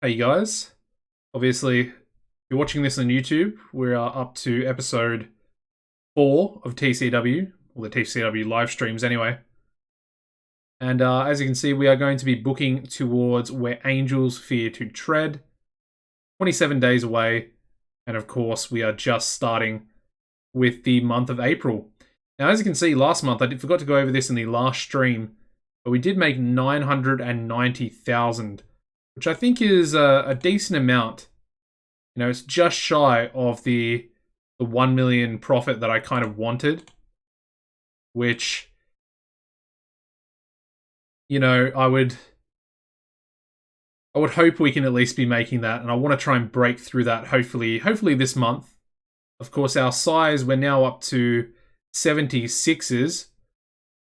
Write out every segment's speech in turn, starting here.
Hey guys, obviously, if you're watching this on YouTube, we are up to episode 4 of TCW, or the TCW live streams anyway. And as you can see, we are going to be booking towards Where Angels Fear to Tread, 27 days away, and of course, we are just starting with the month of April. Now, as you can see, last month, forgot to go over this in the last stream, but we did make 990,000, which I think is a decent amount. You know, it's just shy of the 1 million profit that I kind of wanted, which, you know, I would hope we can at least be making that, and I want to try and break through that hopefully this month. Of course, our size, we're now up to 76s,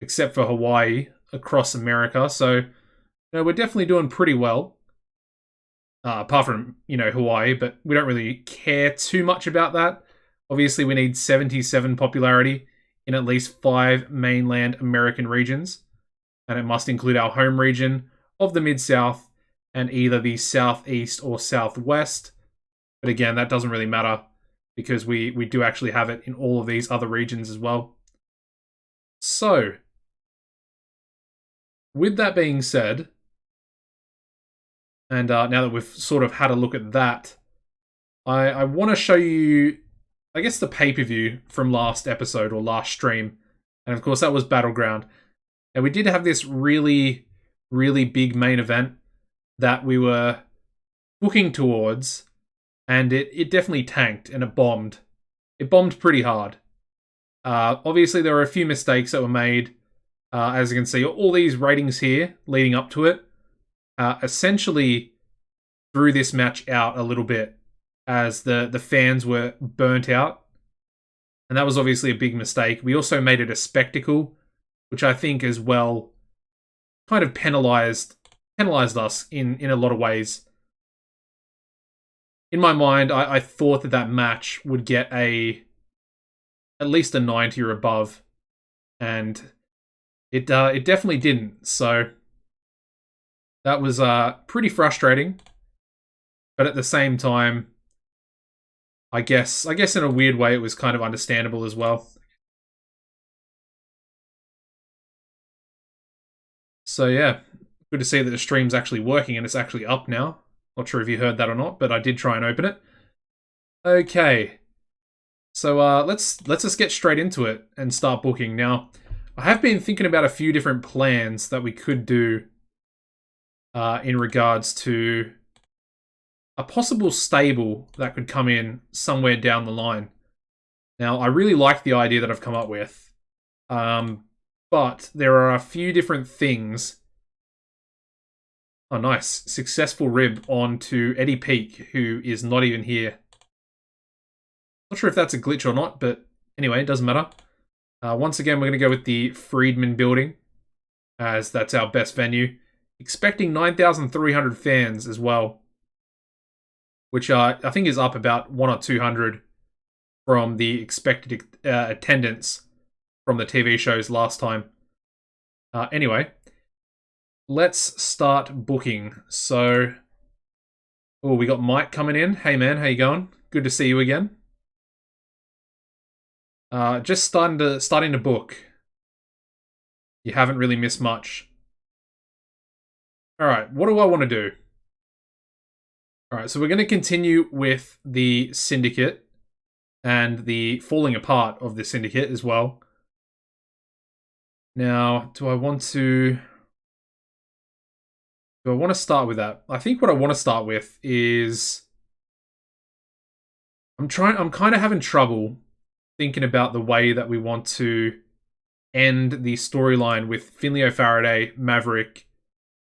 except for Hawaii, across America. So, you know, we're definitely doing pretty well. Apart from, you know, Hawaii, but we don't really care too much about that. Obviously, we need 77 popularity in at least 5 mainland American regions, and it must include our home region of the Mid-South and either the Southeast or Southwest. But again, that doesn't really matter because we do actually have it in all of these other regions as well. So, with that being said, and now that we've sort of had a look at that, I want to show you, I guess, the pay-per-view from last episode or last stream. And of course, that was Battleground. And we did have this really, really big main event that we were booking towards. And it definitely tanked and it bombed. It bombed pretty hard. Obviously, there were a few mistakes that were made. As you can see, all these ratings here leading up to it essentially threw this match out a little bit as the fans were burnt out. And that was obviously a big mistake. We also made it a spectacle, which I think as well kind of penalized us in a lot of ways. In my mind, I thought that match would get at least a 90 or above, and it definitely didn't. So that was pretty frustrating, but at the same time, I guess in a weird way, it was kind of understandable as well. So yeah, good to see that the stream's actually working and it's actually up now. Not sure if you heard that or not, but I did try and open it. Okay, so let's just get straight into it and start booking. Now, I have been thinking about a few different plans that we could do in regards to a possible stable that could come in somewhere down the line. Now, I really like the idea that I've come up with, but there are a few different things. Oh, nice. Successful rib onto Eddie Peak, who is not even here. Not sure if that's a glitch or not, but anyway, it doesn't matter. Once again, we're going to go with the Friedman building, as that's our best venue. Expecting 9,300 fans as well, which I think is up about 100 or 200 from the expected attendance from the TV shows last time. Anyway, let's start booking. So, oh, we got Mike coming in. Hey man, how you going? Good to see you again. Just starting to book. You haven't really missed much. All right, what do I want to do? All right, so we're going to continue with the Syndicate and the falling apart of the Syndicate as well. Now, do I want to start with that? I think what I want to start with is I'm kind of having trouble thinking about the way that we want to end the storyline with Finley O'Faraday, Maverick,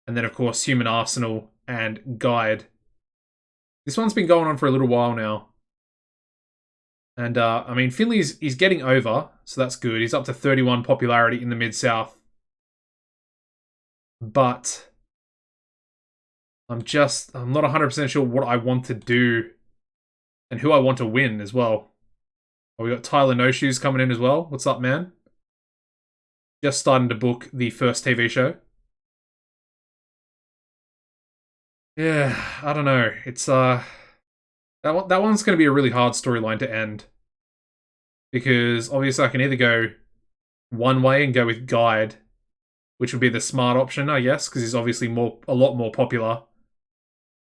and then of course Human Arsenal and Guide. This one's been going on for a little while now. And, I mean, Finley's getting over, so that's good. He's up to 31 popularity in the Mid-South. But I'm not 100% sure what I want to do and who I want to win as well. Oh, we got Tyler No Shoes coming in as well. What's up, man? Just starting to book the first TV show. Yeah, I don't know. It's that one's going to be a really hard storyline to end because obviously I can either go one way and go with Guide, which would be the smart option, I guess, because he's obviously a lot more popular.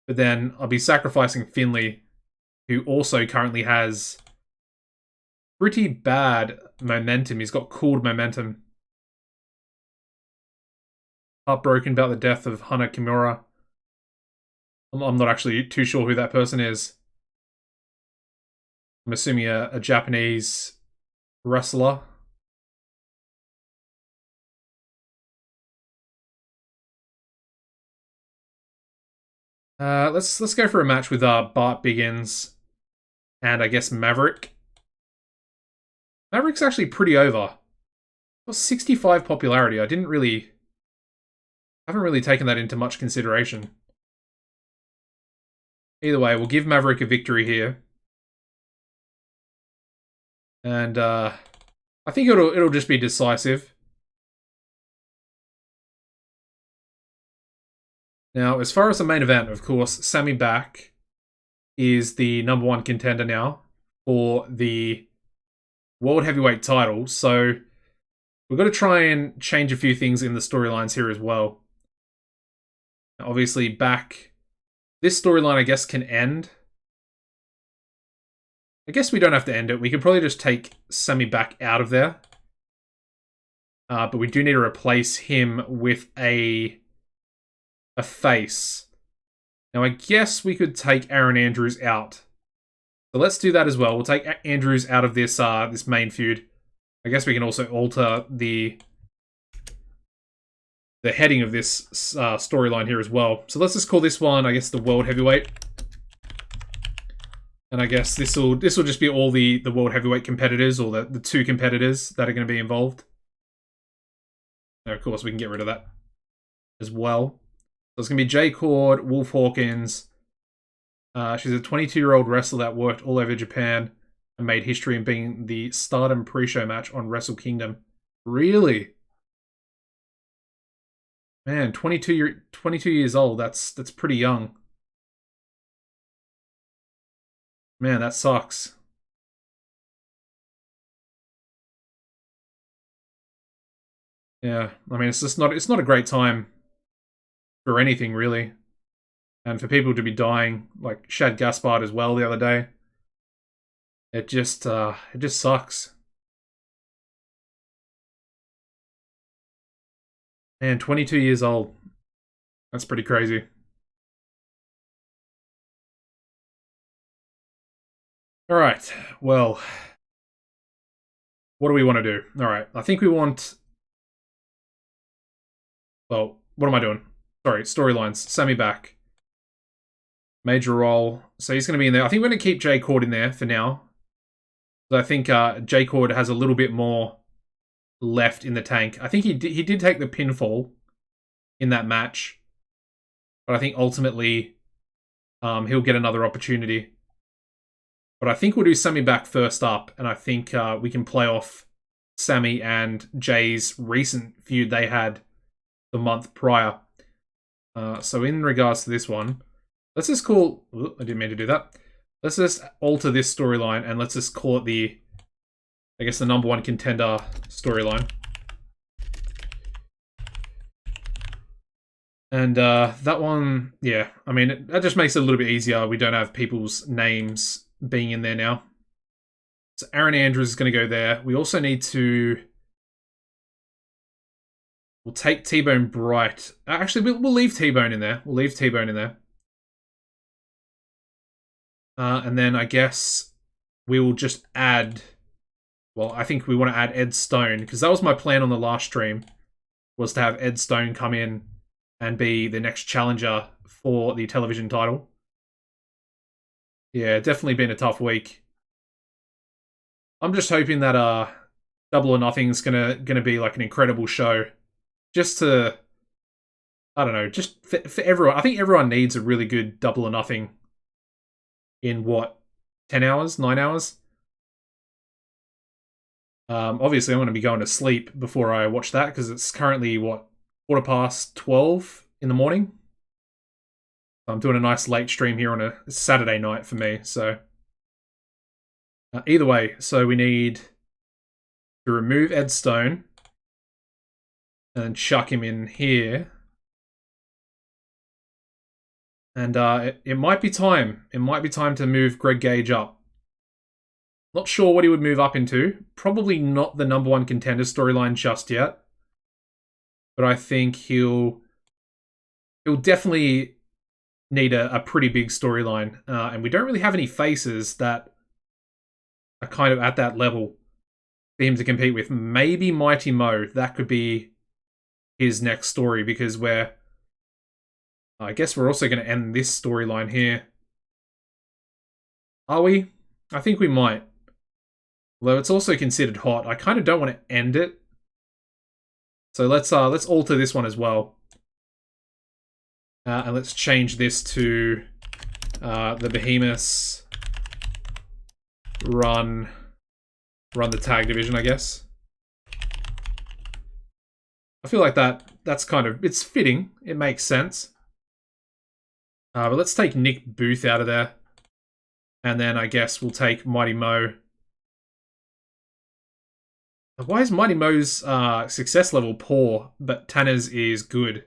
But then I'll be sacrificing Finley, who also currently has pretty bad momentum. He's got cooled momentum. Heartbroken about the death of Hana Kimura. I'm not actually too sure who that person is. I'm assuming a Japanese wrestler. Let's go for a match with Bart Biggins and I guess Maverick. Maverick's actually pretty over. Got 65 popularity. I haven't really taken that into much consideration. Either way, we'll give Maverick a victory here. And I think it'll just be decisive. Now, as far as the main event, of course, Sammy Back is the #1 contender now for the World Heavyweight title. So we've got to try and change a few things in the storylines here as well. Now, obviously, this storyline, I guess, can end. I guess we don't have to end it. We could probably just take Sammy Back out of there. But we do need to replace him with a face. Now, I guess we could take Aaron Andrews out. So let's do that as well. We'll take Andrews out of this main feud. I guess we can also alter the heading of this storyline here as well. So let's just call this one, I guess, the World Heavyweight. And I guess this will just be all the World Heavyweight competitors, or the 2 competitors that are going to be involved. Now, of course, we can get rid of that as well. So it's going to be Jay Cord, Wolf Hawkins. She's a 22-year-old wrestler that worked all over Japan and made history in being the Stardom pre-show match on Wrestle Kingdom. Really? Man, 22 years old. That's pretty young. Man, that sucks. Yeah, I mean, it's not a great time for anything, really. And for people to be dying, like Shad Gaspard as well the other day. It just sucks. Man, 22 years old. That's pretty crazy. Alright, well, what do we want to do? Alright, I think we want... Well, what am I doing? Sorry, storylines. Sammy Back. Major role. So he's going to be in there. I think we're going to keep Jay Cord in there for now. I think Jay Cord has a little bit more left in the tank. I think he did take the pinfall in that match. But I think ultimately he'll get another opportunity. But I think we'll do Sammy Back first up. And I think we can play off Sammy and Jay's recent feud they had the month prior. So in regards to this one, let's just call... Ooh, I didn't mean to do that. Let's just alter this storyline and let's just call it I guess the #1 contender storyline. And that one, yeah, I mean, that just makes it a little bit easier. We don't have people's names being in there now. So Aaron Andrews is going to go there. We also need to... We'll take T-Bone Bright. Actually, we'll leave T-Bone in there. We'll leave T-Bone in there. And then I guess we will just add... Well, I think we want to add Ed Stone, because that was my plan on the last stream, was to have Ed Stone come in and be the next challenger for the television title. Yeah, definitely been a tough week. I'm just hoping that Double or Nothing's gonna be like an incredible show. Just to... I don't know, just for everyone. I think everyone needs a really good Double or Nothing in, what, 10 hours? 9 hours? Obviously, I'm going to be going to sleep before I watch that, because it's currently, what, 12:15 in the morning? I'm doing a nice late stream here on a Saturday night for me, so... either way, so we need to remove Ed Stone and chuck him in here. And it might be time. It might be time to move Greg Gage up. Not sure what he would move up into. Probably not the #1 contender storyline just yet. But I think he'll definitely need a pretty big storyline. And we don't really have any faces that are kind of at that level for him to compete with. Maybe Mighty Mo. That could be his next story, because I guess we're also going to end this storyline here. Are we? I think we might. Although it's also considered hot. I kind of don't want to end it. So let's alter this one as well. And let's change this to the Behemoths run the tag division, I guess. I feel like that's kind of, it's fitting. It makes sense. But let's take Nick Booth out of there. And then I guess we'll take Mighty Mo. Why is Mighty Mo's success level poor, but Tanner's is good?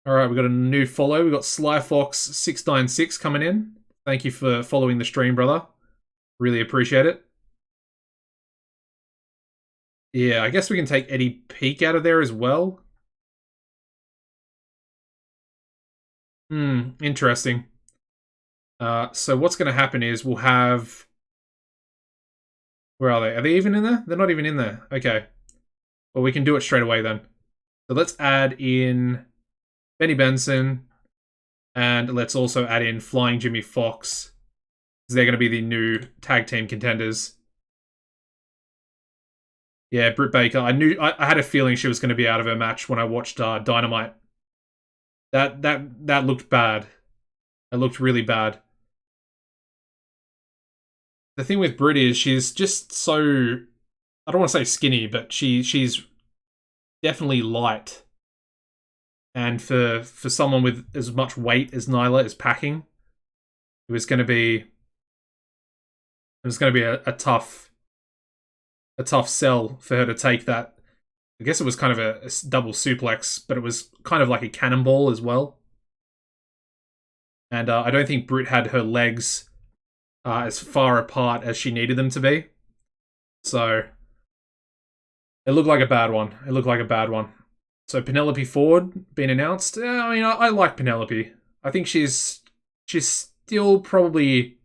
Alright, we got a new follow. We got Slyfox696 coming in. Thank you for following the stream, brother. Really appreciate it. Yeah, I guess we can take Eddie Peak out of there as well. Interesting. So what's going to happen is we'll have... Where are they? Are they even in there? They're not even in there. Okay. Well, we can do it straight away then. So let's add in Benny Benson. And let's also add in Flying Jimmy Fox. They're going to be the new tag team contenders. Yeah, Britt Baker. I had a feeling she was going to be out of her match when I watched Dynamite. That looked bad. It looked really bad. The thing with Britt is she's just so, I don't want to say skinny, but she's definitely light. And for someone with as much weight as Nyla is packing, it was going to be a tough sell for her to take that. I guess it was kind of a double suplex, but it was kind of like a cannonball as well. And I don't think Britt had her legs as far apart as she needed them to be. So it looked like a bad one. So Penelope Ford being announced. I mean, I like Penelope. I think she's still probably...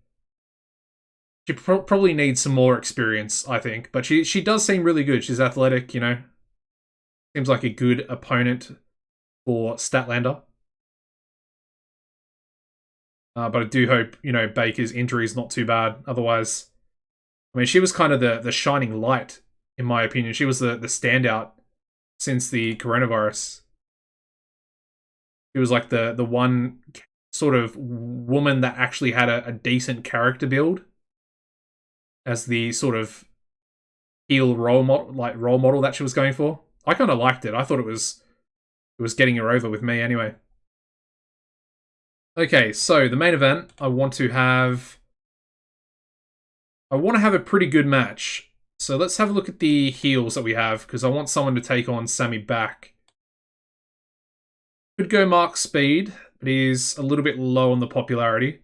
She probably needs some more experience, I think. But she does seem really good. She's athletic, you know. Seems like a good opponent for Statlander. But I do hope, you know, Baker's injury is not too bad. Otherwise, I mean, she was kind of the shining light, in my opinion. She was the standout since the coronavirus. She was like the one sort of woman that actually had a decent character build as the sort of heel role model that she was going for. I kind of liked it. I thought it was getting her over with me anyway. Okay, so the main event, I want to have a pretty good match. So let's have a look at the heels that we have, because I want someone to take on Sammy back. Could go Mark Speed, but he's a little bit low on the popularity.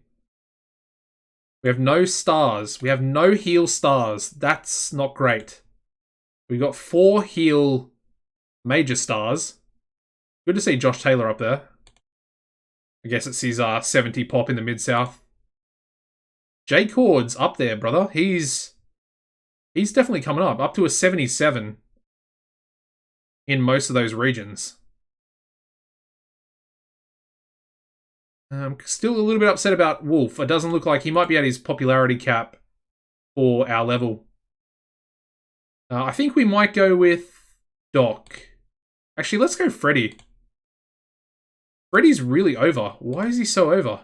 We have no stars. We have no heel stars. That's not great. We got 4 heel major stars. Good to see Josh Taylor up there. I guess it's his 70 pop in the Mid-South. Jay Cord's up there, brother. He's definitely coming up to a 77 in most of those regions. I'm still a little bit upset about Wolf. It doesn't look like he might be at his popularity cap for our level. I think we might go with Doc. Actually, let's go Freddy. Freddy's really over. Why is he so over?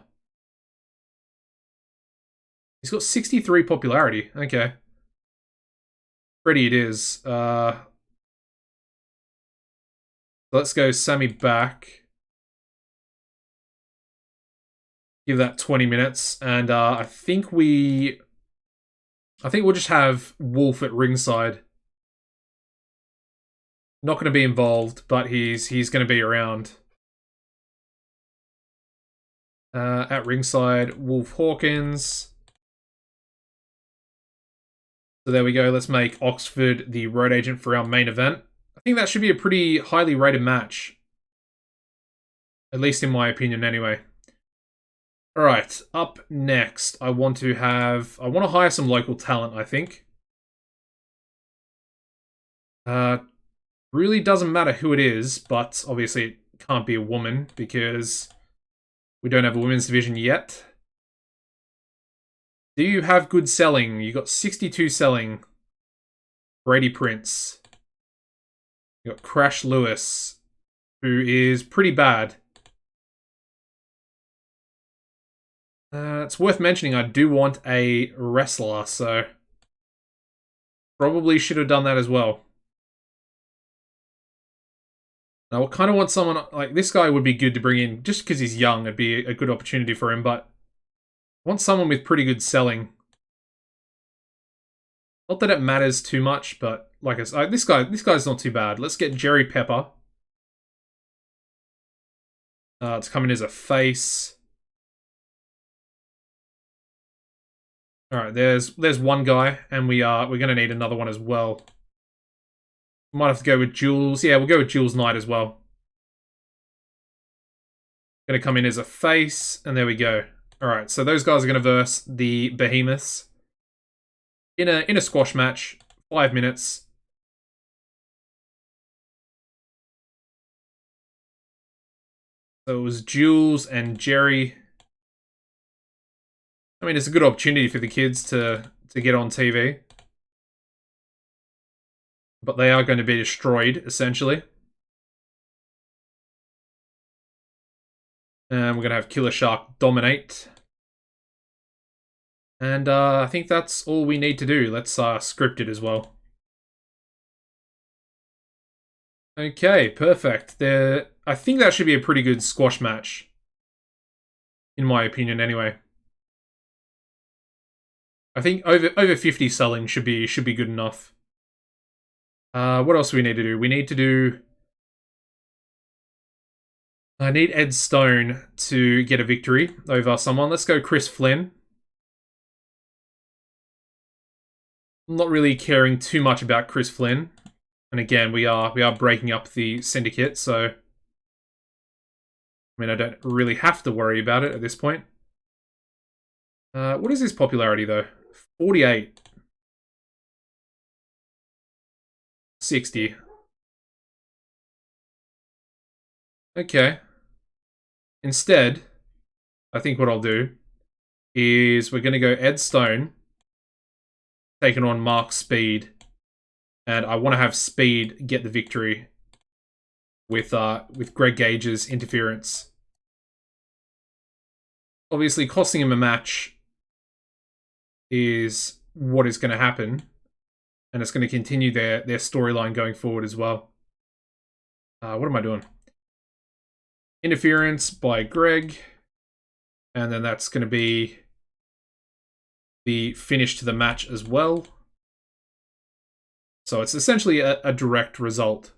He's got 63 popularity. Okay. Freddy it is. Let's go Sammy back. Give that 20 minutes, and I think we'll just have Wolf at ringside. Not going to be involved, but he's going to be around. At ringside, Wolf Hawkins. So there we go. Let's make Oxford the road agent for our main event. I think that should be a pretty highly rated match. At least in my opinion, anyway. Alright, up next, I want to hire some local talent, I think. Really doesn't matter who it is, but obviously it can't be a woman because we don't have a women's division yet. Do you have good selling? You got 62 selling. Brady Prince. You got Crash Lewis, who is pretty bad. It's worth mentioning I do want a wrestler, so probably should have done that as well. Now, I kind of want someone like this guy would be good to bring in just because he's young. It'd be a good opportunity for him, but I want someone with pretty good selling. Not that it matters too much, but like I said, this guy's not too bad. Let's get Jerry Pepper. It's coming as a face. All right, there's one guy, and we're gonna need another one as well. Might have to go with Jules. Yeah, we'll go with Jules Knight as well. Gonna come in as a face, and there we go. All right, so those guys are gonna verse the Behemoths in a squash match, 5 minutes. So it was Jules and Jerry. I mean, it's a good opportunity for the kids to get on TV. But they are going to be destroyed, essentially. And we're going to have Killer Shark dominate. And I think that's all we need to do. Let's script it as well. Okay, perfect. I think that should be a pretty good squash match. In my opinion, anyway. I think over 50 selling should be good enough. What else do we need to do? We need to do... I need Ed Stone to get a victory over someone. Let's go Chris Flynn. I'm not really caring too much about Chris Flynn. And again, we are breaking up the syndicate, so... I mean, I don't really have to worry about it at this point. What is his popularity, though? 48. 60. Okay. Instead, I think what I'll do is we're going to go Ed Stone taking on Mark Speed. And I want to have Speed get the victory with Greg Gage's interference. Obviously, costing him a match is what is going to happen. And it's going to continue their storyline going forward as well. What am I doing? Interference by Greg. And then that's going to be the finish to the match as well. So it's essentially a direct result.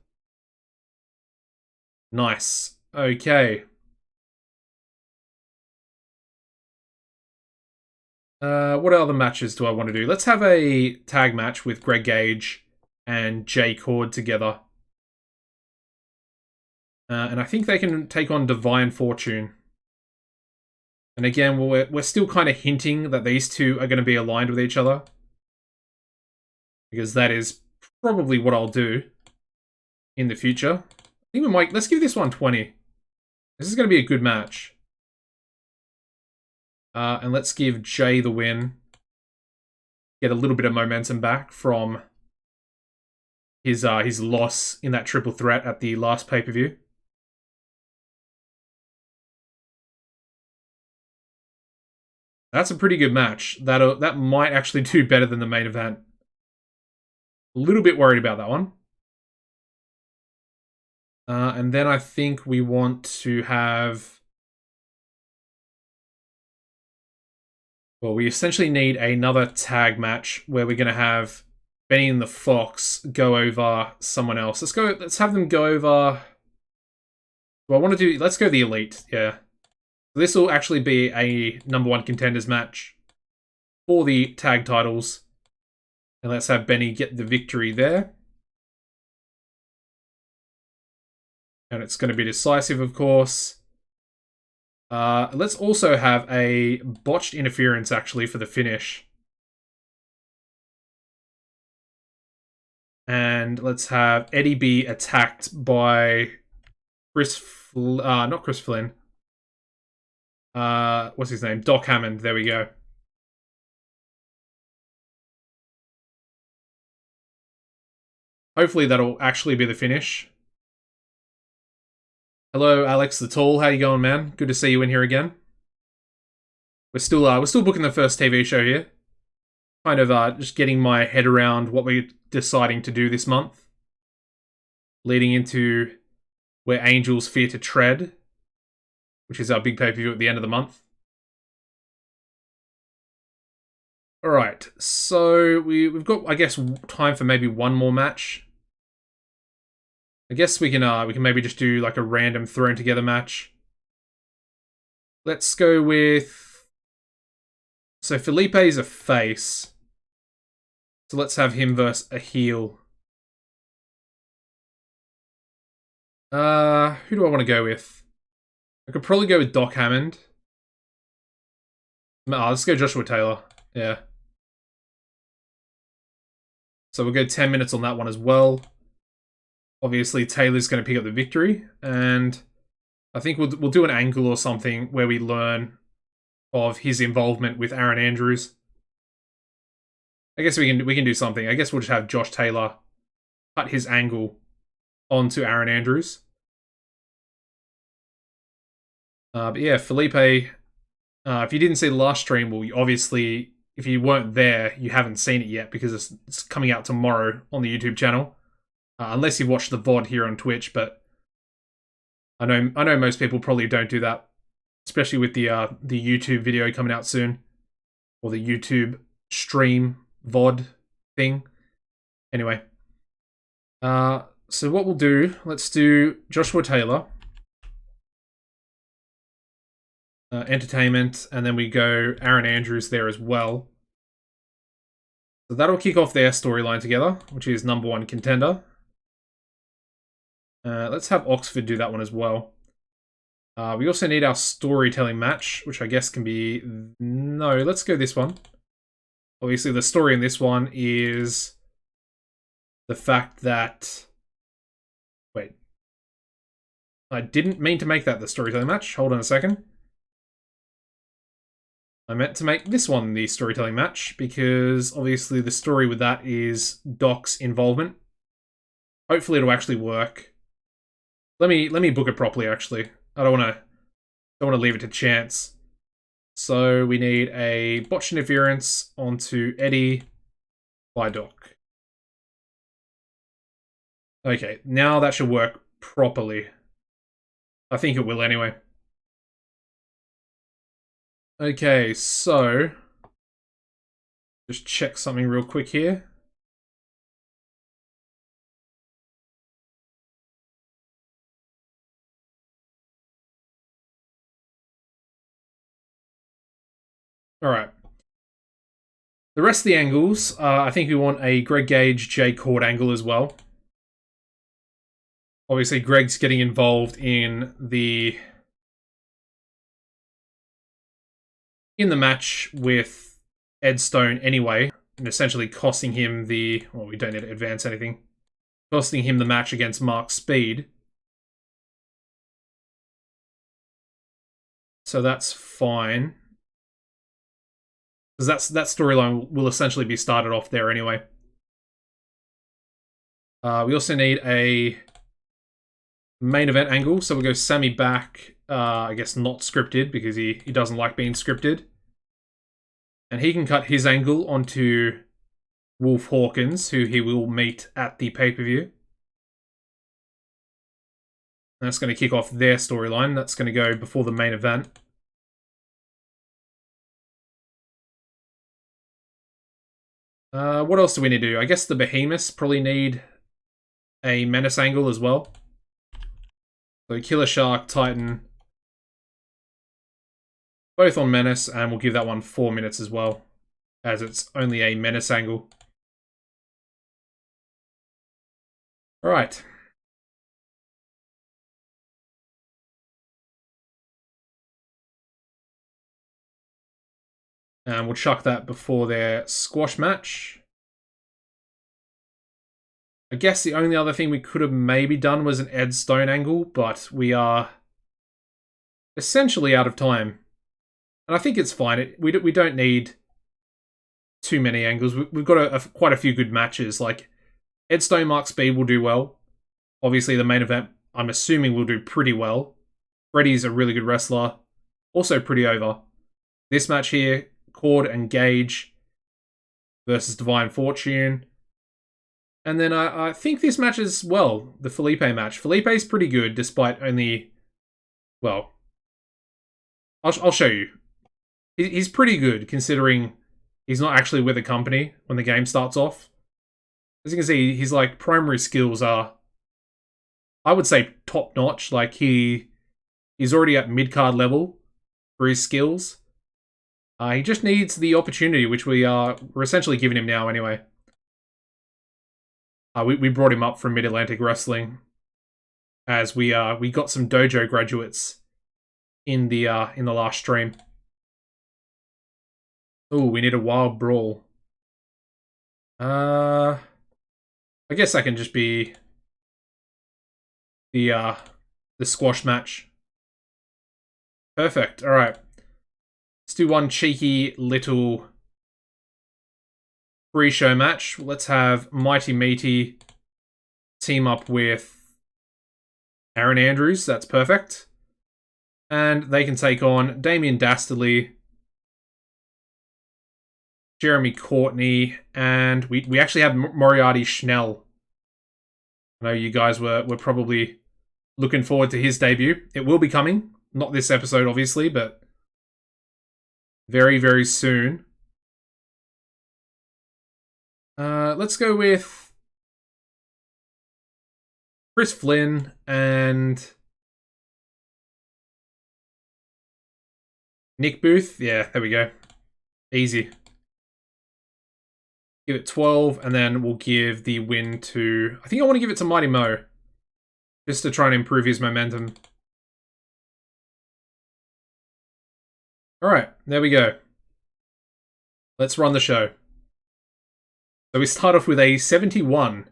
Nice. Okay. What other matches do I want to do? Let's have a tag match with Greg Gage and Jay Cord together. And I think they can take on Divine Fortune. And again, we're still kind of hinting that these two are going to be aligned with each other. Because that is probably what I'll do in the future. I think we might... Let's give this one 20. This is going to be a good match. And let's give Jay the win. Get a little bit of momentum back from his loss in that triple threat at the last pay-per-view. That's a pretty good match. That might actually do better than the main event. A little bit worried about that one. And then I think we want to have... Well, we essentially need another tag match where we're going to have Benny and the Fox go over someone else. Let's have them go over... Well, I want to do... Let's go the Elite, yeah. This will actually be a #1 contenders match for the tag titles. And let's have Benny get the victory there. And it's going to be decisive, of course. Let's also have a botched interference, actually, for the finish. And let's have Eddie be attacked by not Chris Flynn. What's his name? Doc Hammond. There we go. Hopefully that'll actually be the finish. Hello, Alex the Tall. How you going, man? Good to see you in here again. We're still booking the first TV show here. Kind of just getting my head around what we're deciding to do this month, leading into Where Angels Fear to Tread, which is our big pay-per-view at the end of the month. Alright, so we've got, I guess, time for maybe one more match. I guess we can maybe just do like a random thrown together match. Let's go with... So Felipe is a face. So let's have him versus a heel. Who do I want to go with? I could probably go with Doc Hammond. Let's go Joshua Taylor. Yeah. So we'll go 10 minutes on that one as well. Obviously, Taylor's going to pick up the victory. And I think we'll do an angle or something where we learn of his involvement with Aaron Andrews. I guess we can do something. I guess we'll just have Josh Taylor cut his angle onto Aaron Andrews. But yeah, Felipe, if you didn't see the last stream, well, obviously, if you weren't there, you haven't seen it yet because it's coming out tomorrow on the YouTube channel. Unless you've watched the VOD here on Twitch, but I know most people probably don't do that, especially with the YouTube video coming out soon, or the YouTube stream VOD thing. Anyway, so what we'll do, let's do Joshua Taylor, entertainment, and then we go Aaron Andrews there as well. So that'll kick off their storyline together, which is #1 contender. Let's have Oxford do that one as well. We also need our storytelling match, which I guess can be... No, let's go this one. Obviously, the story in this one is the fact that... Wait. I didn't mean to make that the storytelling match. Hold on a second. I meant to make this one the storytelling match, because obviously the story with that is Doc's involvement. Hopefully it'll actually work. Let me book it properly, actually. I don't want to leave it to chance. So we need a botch interference onto Eddie by Doc. Okay, now that should work properly. I think it will anyway. Okay, so just check something real quick here. Alright. The rest of the angles, I think we want a Greg Gage, Jay Cord angle as well. Obviously, Greg's getting involved in the match with Ed Stone anyway, and essentially costing him the... Well, we don't need to advance anything. Costing him the match against Mark Speed. So that's fine. Because that storyline will essentially be started off there anyway. We also need a main event angle, so we'll go Sammy back, I guess not scripted, because he doesn't like being scripted. And he can cut his angle onto Wolf Hawkins, who he will meet at the pay-per-view. That's going to kick off their storyline. That's going to go before the main event. What else do we need to do? I guess the Behemoths probably need a Menace angle as well. So Killer Shark, Titan, both on Menace, and we'll give that one 4 minutes as well, as it's only a Menace angle. Alright. And we'll chuck that before their squash match. I guess the only other thing we could have maybe done was an Ed Stone angle, but we are essentially out of time. And I think it's fine. We don't need too many angles. We've got quite a few good matches. Like, Ed Stone Mark Speed will do well. Obviously, the main event, I'm assuming, will do pretty well. Freddy's a really good wrestler. Also pretty over. This match here, Cord and Gage versus Divine Fortune. And then I think this match as well, the Felipe match. Felipe's pretty good, despite only... Well, I'll show you. He's pretty good, considering he's not actually with a company when the game starts off. As you can see, his like primary skills are, I would say, top-notch. Like, he's already at mid-card level for his skills. He just needs the opportunity, which we're essentially giving him now anyway. We brought him up from Mid-Atlantic Wrestling, as we got some dojo graduates in the last stream. Oh, we need a wild brawl. I guess that can just be the squash match. Perfect. All right. Let's do one cheeky little pre-show match. Let's have Mighty Meaty team up with Aaron Andrews. That's perfect. And they can take on Damien Dastardly, Jeremy Courtney, and we actually have Moriarty Schnell. I know you guys were probably looking forward to his debut. It will be coming. Not this episode, obviously, but very, very soon. Let's go with Chris Flynn and Nick Booth. Yeah, there we go. Easy. Give it 12, and then we'll give the win to... I think I want to give it to Mighty Mo, just to try and improve his momentum. Alright, there we go. Let's run the show. So we start off with a 71.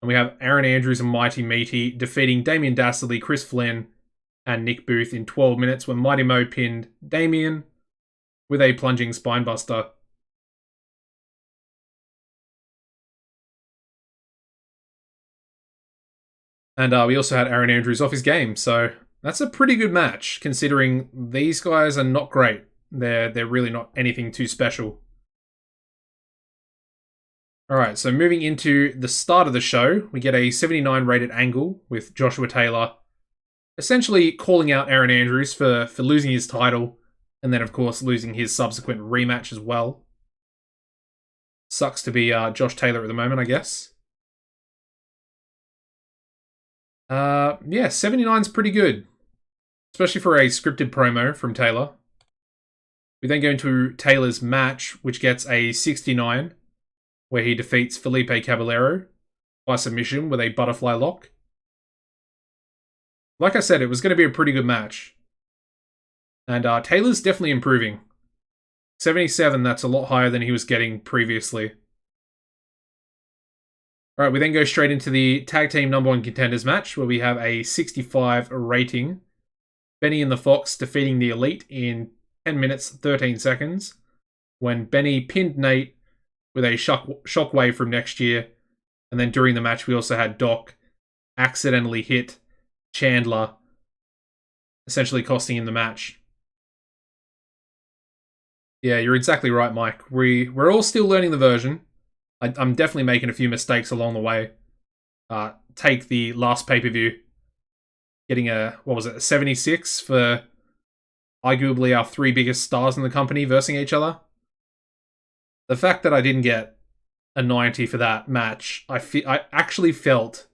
And we have Aaron Andrews and Mighty Meaty defeating Damien Dastardly, Chris Flynn, and Nick Booth in 12 minutes when Mighty Mo pinned Damien with a plunging spinebuster. And we also had Aaron Andrews off his game, so that's a pretty good match, considering these guys are not great. They're really not anything too special. Alright, so moving into the start of the show, we get a 79 rated angle with Joshua Taylor essentially calling out Aaron Andrews for losing his title, and then of course losing his subsequent rematch as well. Sucks to be Josh Taylor at the moment, I guess. Yeah, 79's pretty good, especially for a scripted promo from Taylor. We then go into Taylor's match, which gets a 69, where he defeats Felipe Caballero by submission with a butterfly lock. Like I said, it was going to be a pretty good match. And Taylor's definitely improving. 77, that's a lot higher than he was getting previously. Alright, we then go straight into the Tag Team Number 1 Contenders match, where we have a 65 rating. Benny and the Fox defeating the Elite in 10 minutes, 13 seconds, when Benny pinned Nate with a shockwave from Next Year. And then during the match, we also had Doc accidentally hit Chandler, essentially costing him the match. Yeah, you're exactly right, Mike. We're all still learning the version. I'm definitely making a few mistakes along the way. Take the last pay-per-view. getting a, what was it, a 76 for arguably our 3 biggest stars in the company versing each other. The fact that I didn't get a 90 for that match, I actually felt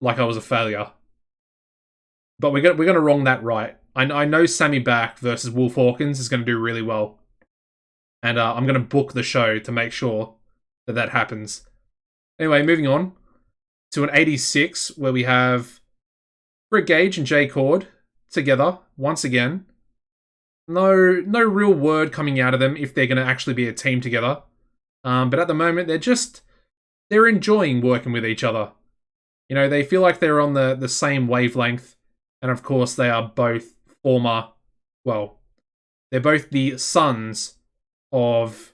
like I was a failure. But we're gonna wrong that right. I know Sammy Back versus Wolf Hawkins is gonna do really well, and I'm gonna book the show to make sure that that happens. Anyway, moving on to an 86 where we have Greg Gage and Jay Cord together once again. No real word coming out of them if they're gonna actually be a team together. But at the moment, they're enjoying working with each other. You know, they feel like they're on the same wavelength. And of course, they are both they're both the sons of,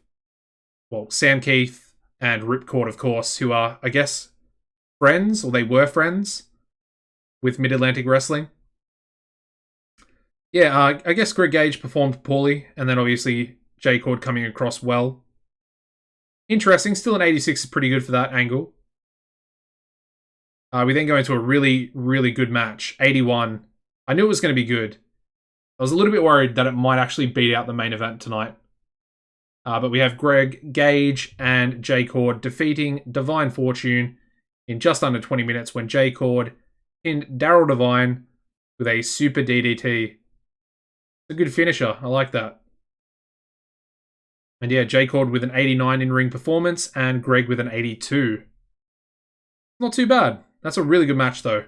Sam Keith and Ripcord, of course, who are, I guess, friends, or they were friends with Mid-Atlantic Wrestling. Yeah, I guess Greg Gage performed poorly, and then obviously Jay Cord coming across well. Interesting, still an 86 is pretty good for that angle. We then go into a really, really good match. 81. I knew it was going to be good. I was a little bit worried that it might actually beat out the main event tonight. But we have Greg Gage and Jay Cord defeating Divine Fortune in just under 20 minutes when Jay Cord pinned Daryl Divine with a super DDT. It's a good finisher. I like that. And yeah, Jay Cord with an 89 in-ring performance and Greg with an 82. Not too bad. That's a really good match, though.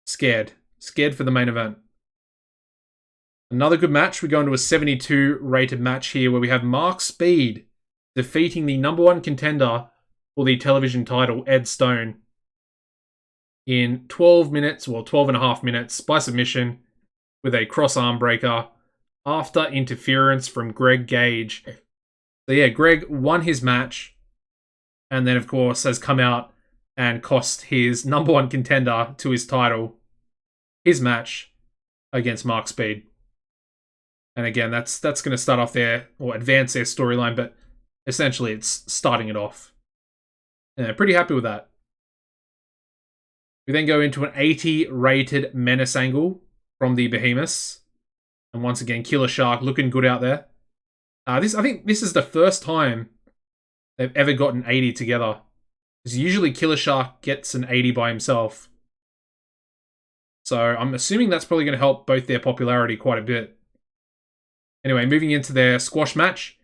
Scared for the main event. Another good match. We go into a 72 rated match here where we have Mark Speed defeating the #1 contender for the television title, Ed Stone, in 12 minutes, 12 and a half minutes by submission with a cross arm breaker after interference from Greg Gage. So yeah, Greg won his match and then, of course, has come out and cost his #1 contender to his title his match against Mark Speed. And again, that's going to start off there, or advance their storyline, but essentially it's starting it off. Yeah, pretty happy with that. We then go into an 80 rated Menace angle from the Behemoths. And once again, Killer Shark looking good out there. I think this is the first time they've ever gotten 80 together. Because usually Killer Shark gets an 80 by himself. So I'm assuming that's probably going to help both their popularity quite a bit. Anyway, moving into their squash match.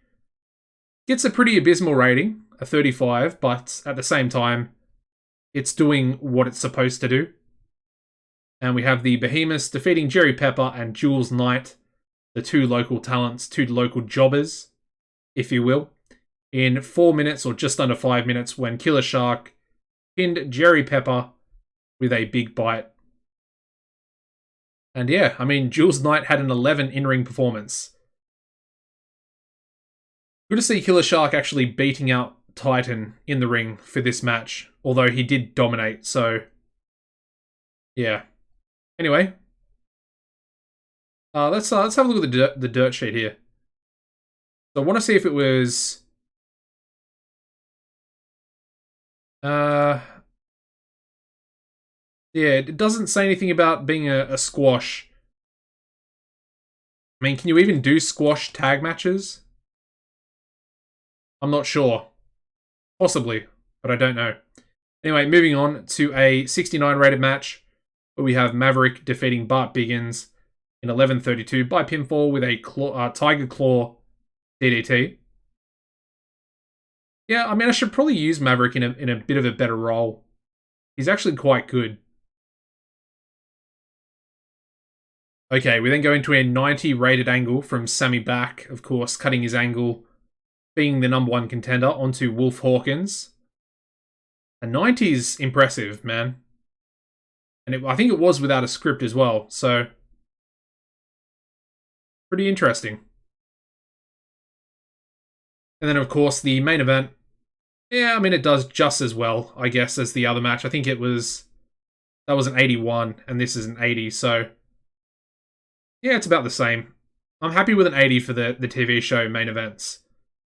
Gets a pretty abysmal rating, a 35, but at the same time, it's doing what it's supposed to do. And we have the Behemoths defeating Jerry Pepper and Jules Knight, the 2 local talents, 2 local jobbers, if you will, in 4 minutes or just under 5 minutes when Killer Shark pinned Jerry Pepper with a big bite. And yeah, I mean, Jules Knight had an 11 in-ring performance. Good to see Killer Shark actually beating out Titan in the ring for this match, although he did dominate, so yeah. Anyway, let's have a look at the dirt sheet here. So I want to see if it was yeah, it doesn't say anything about being a squash. I mean, can you even do squash tag matches? I'm not sure. Possibly, but I don't know. Anyway, moving on to a 69 rated match where we have Maverick defeating Bart Biggins in 11:32 by pinfall with a Tiger Claw DDT. Yeah, I mean, I should probably use Maverick in a bit of a better role. He's actually quite good. Okay, we then go into a 90 rated angle from Sammy Back, of course, cutting his angle, being the #1 contender, onto Wolf Hawkins. A 90 is impressive, man. And I think it was without a script as well, so pretty interesting. And then, of course, the main event. Yeah, I mean, it does just as well, I guess, as the other match. I think that was an 81, and this is an 80, so yeah, it's about the same. I'm happy with an 80 for the TV show main events.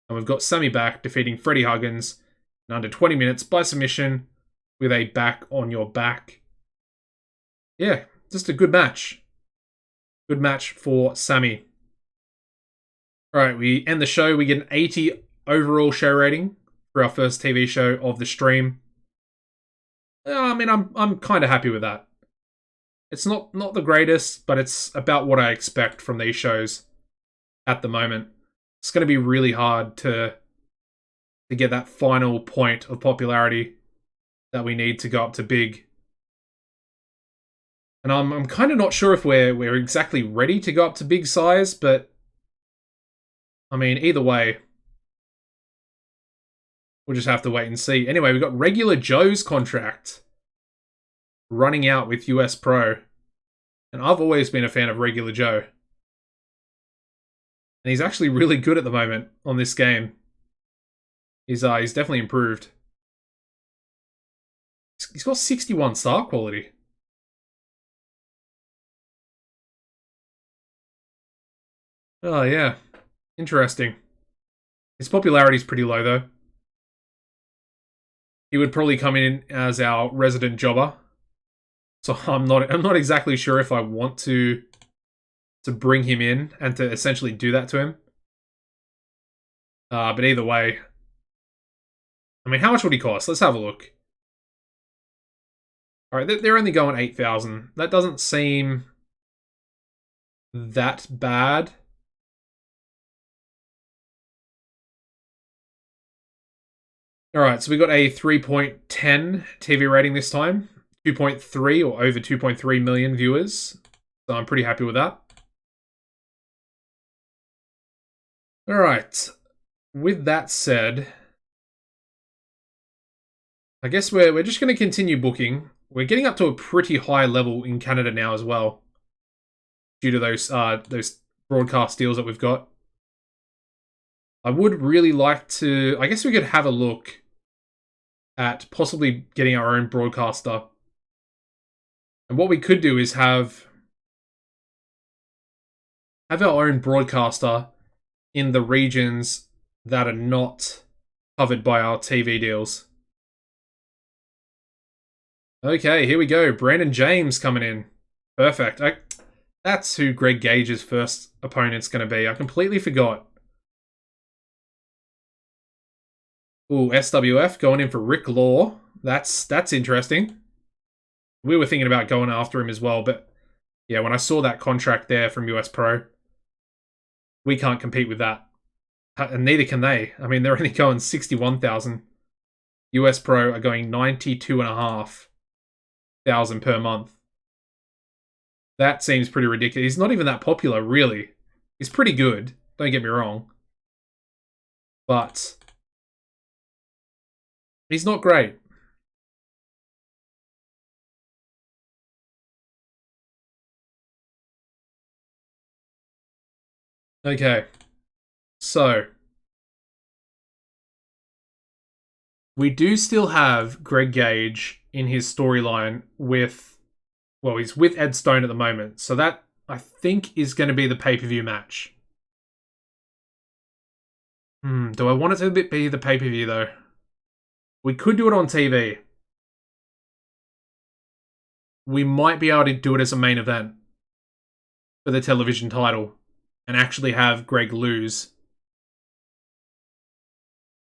And we've got Sammy Back defeating Freddie Huggins in under 20 minutes by submission with a back on your back yeah, just a good match. Good match for Sammy. Alright, we end the show. We get an 80 overall show rating for our first TV show of the stream. I mean, I'm kind of happy with that. It's not the greatest, but it's about what I expect from these shows at the moment. It's going to be really hard to get that final point of popularity that we need to go up to big. And I'm kind of not sure if we're exactly ready to go up to big size, but I mean, either way, we'll just have to wait and see. Anyway, we've got Regular Joe's contract running out with US Pro. And I've always been a fan of Regular Joe. And he's actually really good at the moment on this game. He's definitely improved. He's got 61 star quality. Oh, yeah. Interesting. His popularity is pretty low, though. He would probably come in as our resident jobber. So I'm not exactly sure if I want to bring him in and to essentially do that to him. But either way, I mean, how much would he cost? Let's have a look. All right, they're only going 8,000. That doesn't seem that bad. All right, so we got a 3.10 TV rating this time, 2.3 or over 2.3 million viewers. So I'm pretty happy with that. All right, with that said, I guess we're just going to continue booking. We're getting up to a pretty high level in Canada now as well, due to those broadcast deals that we've got. I would really like to. I guess we could have a look at possibly getting our own broadcaster. And what we could do is have our own broadcaster in the regions that are not covered by our TV deals. Okay, here we go. Brandon James coming in. Perfect. That's who Greg Gage's first opponent's going to be. I completely forgot. Ooh, SWF going in for Rick Law. That's interesting. We were thinking about going after him as well, but yeah, when I saw that contract there from US Pro, we can't compete with that. And neither can they. I mean, they're only going 61,000. US Pro are going 92,500 per month. That seems pretty ridiculous. He's not even that popular, really. He's pretty good, don't get me wrong. But he's not great. Okay. So we do still have Greg Gage in his storyline with, well, he's with Ed Stone at the moment. So that, I think, is going to be the pay-per-view match. Do I want it to be the pay-per-view, though? We could do it on TV. We might be able to do it as a main event for the television title and actually have Greg lose.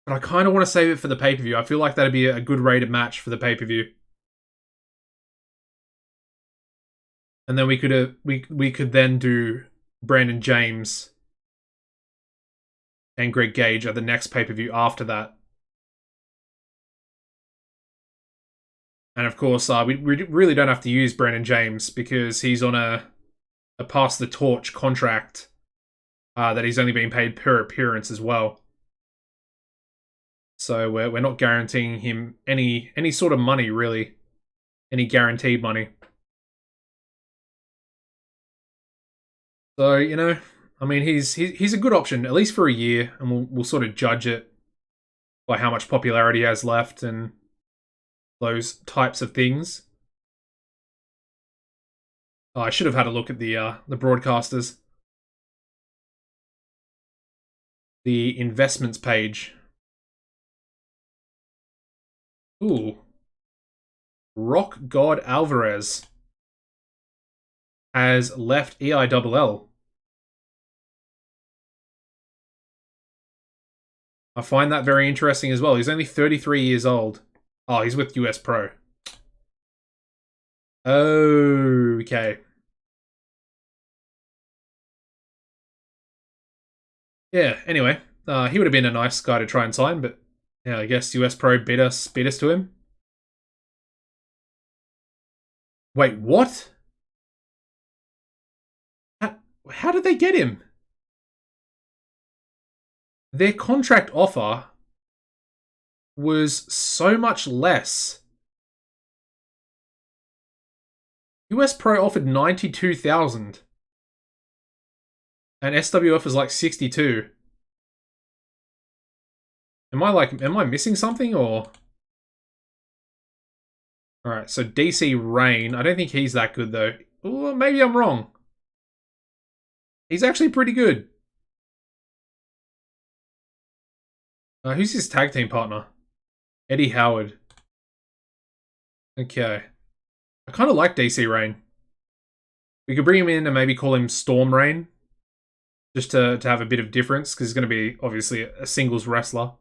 But I kind of want to save it for the pay-per-view. I feel like that'd be a good rated match for the pay-per-view. And then we could then do Brandon James and Greg Gage at the next pay-per-view after that. And of course, we really don't have to use Brandon James because he's on a pass the torch contract that he's only being paid per appearance as well. So we're not guaranteeing him any sort of money, really. Any guaranteed money. So, you know, I mean, he's a good option, at least for a year, and we'll sort of judge it by how much popularity he has left and those types of things. Oh, I should have had a look at the broadcasters. The investments page. Ooh. Rock God Alvarez. has left EILL. I find that very interesting as well. He's only 33 years old. Oh, he's with US Pro. Okay. Yeah, anyway. He would have been a nice guy to try and sign, but yeah, I guess US Pro beat us to him. Wait, what? How did they get him? Their contract offer was so much less. US Pro offered 92,000 and SWF was like 62. Am I missing something or? All right, so DC Rain, I don't think he's that good though. Ooh, maybe I'm wrong. He's actually pretty good. Who's his tag team partner? Eddie Howard. Okay. I kind of like DC Rain. We could bring him in and maybe call him Storm Rain. Just to have a bit of difference, because he's going to be, obviously, a singles wrestler.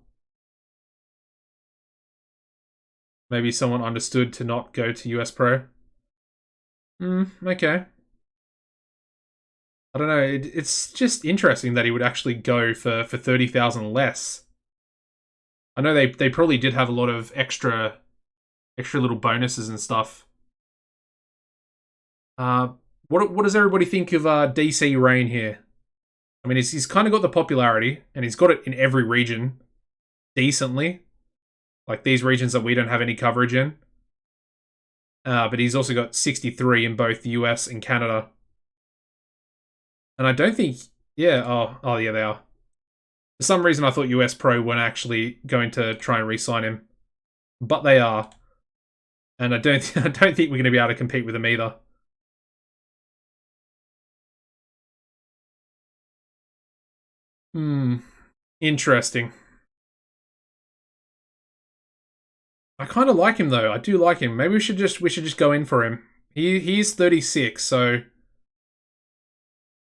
Maybe someone understood to not go to US Pro. Okay. I don't know, it's just interesting that he would actually go for 30,000 less. I know they probably did have a lot of extra little bonuses and stuff. What does everybody think of DC Rain here? I mean, he's kind of got the popularity, and he's got it in every region decently. Like these regions that we don't have any coverage in. But he's also got 63 in both the US and Canada. And I don't think... Yeah, oh yeah, they are. For some reason, I thought US Pro weren't actually going to try and re-sign him. But they are. And I don't think we're going to be able to compete with them either. Interesting. I kind of like him though. I do like him. Maybe we should just go in for him. He's 36, so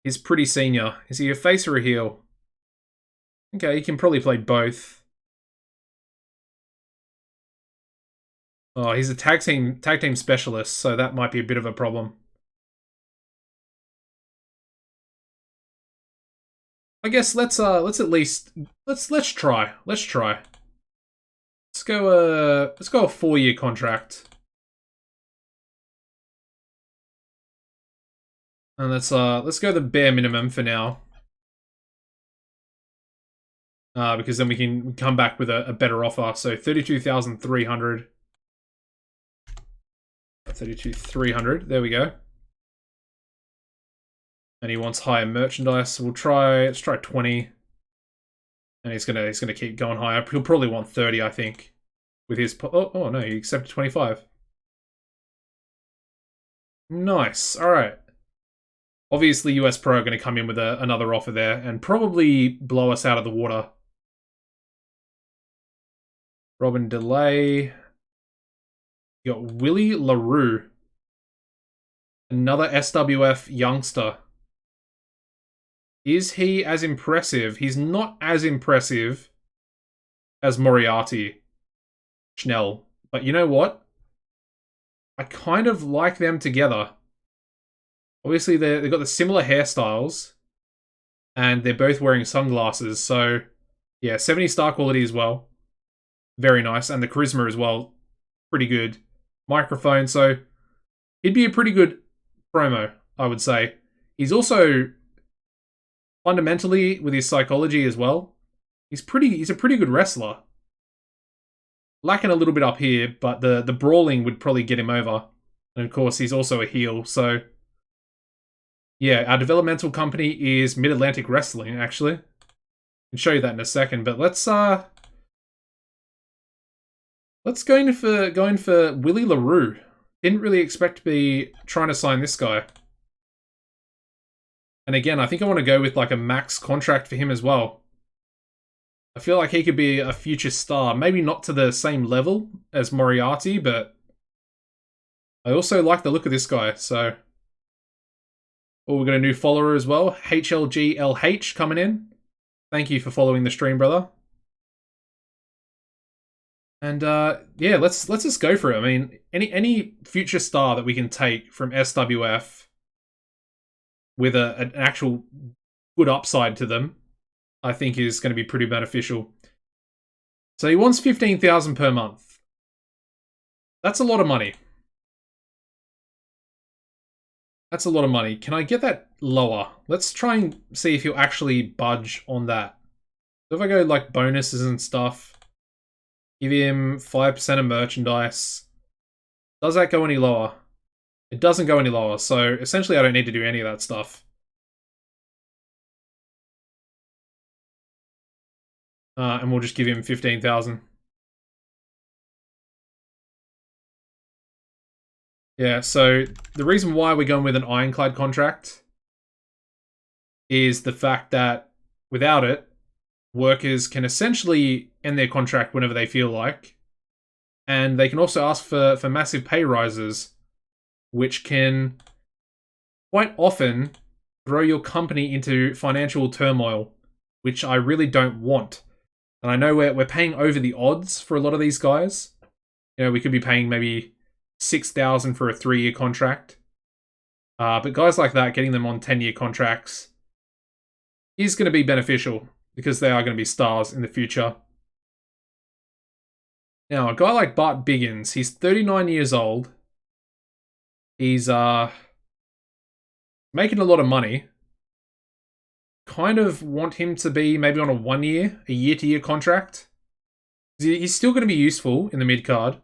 he's pretty senior. Is he a face or a heel? Okay, he can probably play both. Oh, he's a tag team specialist, so that might be a bit of a problem. I guess let's at least let's try. Let's try. Let's go a 4-year contract. And let's go the bare minimum for now. Because then we can come back with a better offer. So 32,300. 32,300. There we go. And he wants higher merchandise. Let's try 20. And he's gonna keep going higher. He'll probably want 30, I think. With his oh no, he accepted 25. Nice. All right. Obviously, US Pro are going to come in with another offer there and probably blow us out of the water. Robin DeLay. You got Willie LaRue. Another SWF youngster. Is he as impressive? He's not as impressive as Moriarty. Schnell. But you know what? I kind of like them together. Obviously, they've got the similar hairstyles. And they're both wearing sunglasses. So, yeah, 70 star quality as well. Very nice. And the charisma as well. Pretty good. Microphone. So, he'd be a pretty good promo, I would say. He's also... fundamentally, with his psychology as well, he's a pretty good wrestler. Lacking a little bit up here, but the brawling would probably get him over. And of course, he's also a heel, so... Yeah, our developmental company is Mid-Atlantic Wrestling, actually. I can show you that in a second, but let's go in for Willie LaRue. Didn't really expect to be trying to sign this guy. And again, I think I want to go with like a max contract for him as well. I feel like he could be a future star. Maybe not to the same level as Moriarty, but I also like the look of this guy, so Oh, we've got a new follower as well. HLGLH coming in. Thank you for following the stream, brother. And yeah, let's just go for it. I mean, any future star that we can take from SWF with an actual good upside to them, I think is going to be pretty beneficial. So he wants 15,000 per month. That's a lot of money. That's a lot of money. Can I get that lower? Let's try and see if he'll actually budge on that. So if I go like bonuses and stuff, give him 5% of merchandise. Does that go any lower? It doesn't go any lower, so essentially I don't need to do any of that stuff. And we'll just give him 15,000. Yeah, so the reason why we're going with an ironclad contract is the fact that without it, workers can essentially end their contract whenever they feel like. And they can also ask for massive pay rises, which can quite often throw your company into financial turmoil, which I really don't want. And I know we're paying over the odds for a lot of these guys. You know, we could be paying maybe 6,000 for a 3-year contract. But guys like that, getting them on 10-year contracts is going to be beneficial because they are going to be stars in the future. Now, a guy like Bart Biggins, he's 39 years old. He's making a lot of money. Kind of want him to be maybe on a year-to-year contract. He's still going to be useful in the mid-card.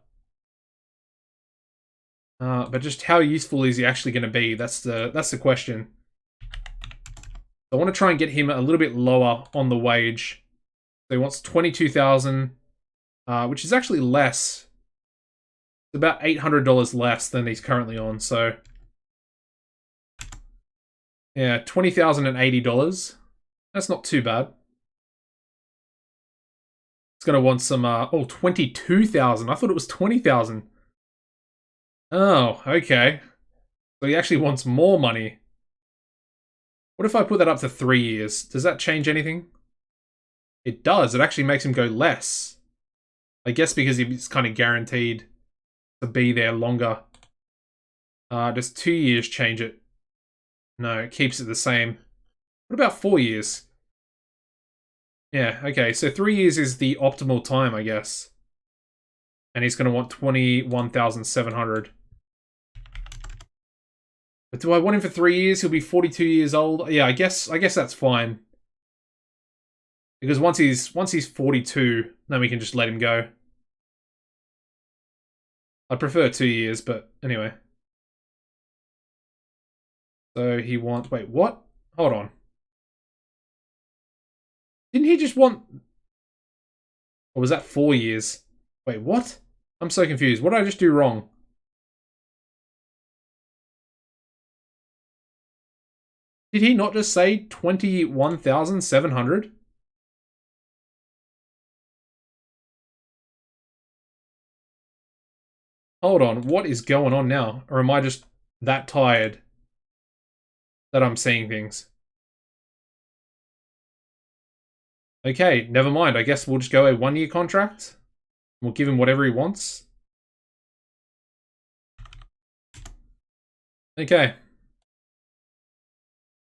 But just how useful is he actually going to be? That's the question. I want to try and get him a little bit lower on the wage. So he wants 22,000, which is actually less. It's about $800 less than he's currently on. So yeah, $20,080. That's not too bad. It's going to want some, 22,000. I thought it was 20,000. Oh, okay. So he actually wants more money. What if I put that up to 3 years? Does that change anything? It does. It actually makes him go less. I guess because he's kind of guaranteed to be there longer. Does 2 years change it? No, it keeps it the same. What about 4 years? Yeah, okay, so 3 years is the optimal time, I guess. And he's going to want 21,700. But do I want him for 3 years? He'll be 42 years old. Yeah, I guess that's fine. Because once he's 42, then we can just let him go. I prefer 2 years, but anyway. So he wants... Wait, what? Hold on. Didn't he just want... Or was that 4 years? Wait, what? I'm so confused. What did I just do wrong? Did he not just say 21,700? Hold on, what is going on now? Or am I just that tired that I'm seeing things? Okay, never mind. I guess we'll just go a 1-year contract. We'll give him whatever he wants. Okay.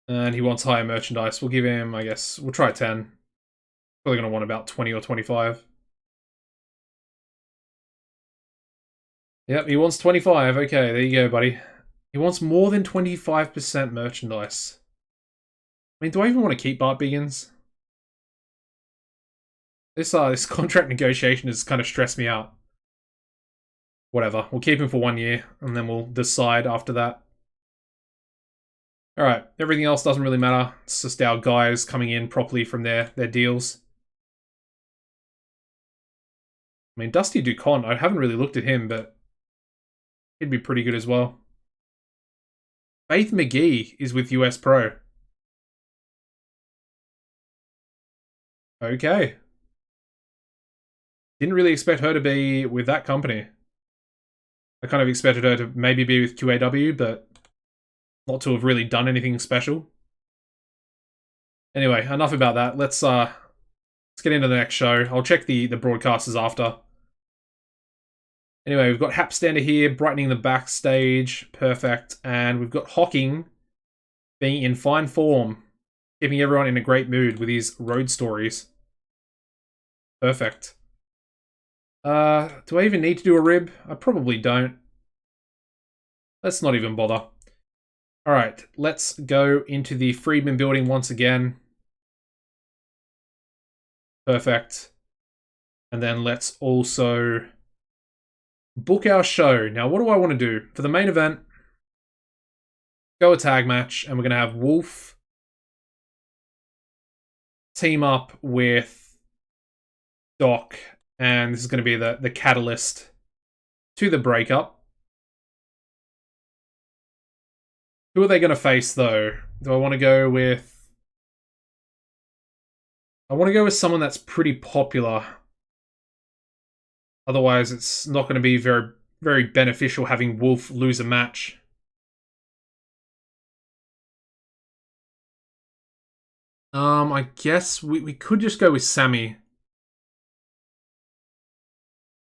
And he wants higher merchandise. We'll give him, I guess, we'll try 10. Probably going to want about 20 or 25. Yep, he wants 25. Okay, there you go, buddy. He wants more than 25% merchandise. I mean, do I even want to keep Bart Biggins? This contract negotiation has kind of stressed me out. Whatever, we'll keep him for 1 year, and then we'll decide after that. Alright, everything else doesn't really matter. It's just our guys coming in properly from their deals. I mean, Dusty DuCont, I haven't really looked at him, but he'd be pretty good as well. Faith McGee is with US Pro. Okay. Didn't really expect her to be with that company. I kind of expected her to maybe be with QAW, but not to have really done anything special. Anyway, enough about that. Let's get into the next show. I'll check the broadcasters after. Anyway, we've got Hapstander here, brightening the backstage. Perfect. And we've got Hocking being in fine form, keeping everyone in a great mood with his road stories. Perfect. Do I even need to do a rib? I probably don't. Let's not even bother. Alright, let's go into the Friedman building once again. Perfect. And then let's also book our show. Now, what do I want to do? For the main event, go a tag match, and we're going to have Wolf team up with Doc, and this is going to be the catalyst to the breakup. Who are they going to face, though? Do I want to go with... I want to go with someone that's pretty popular. Otherwise, it's not going to be very, very beneficial having Wolf lose a match. I guess we could just go with Sammy.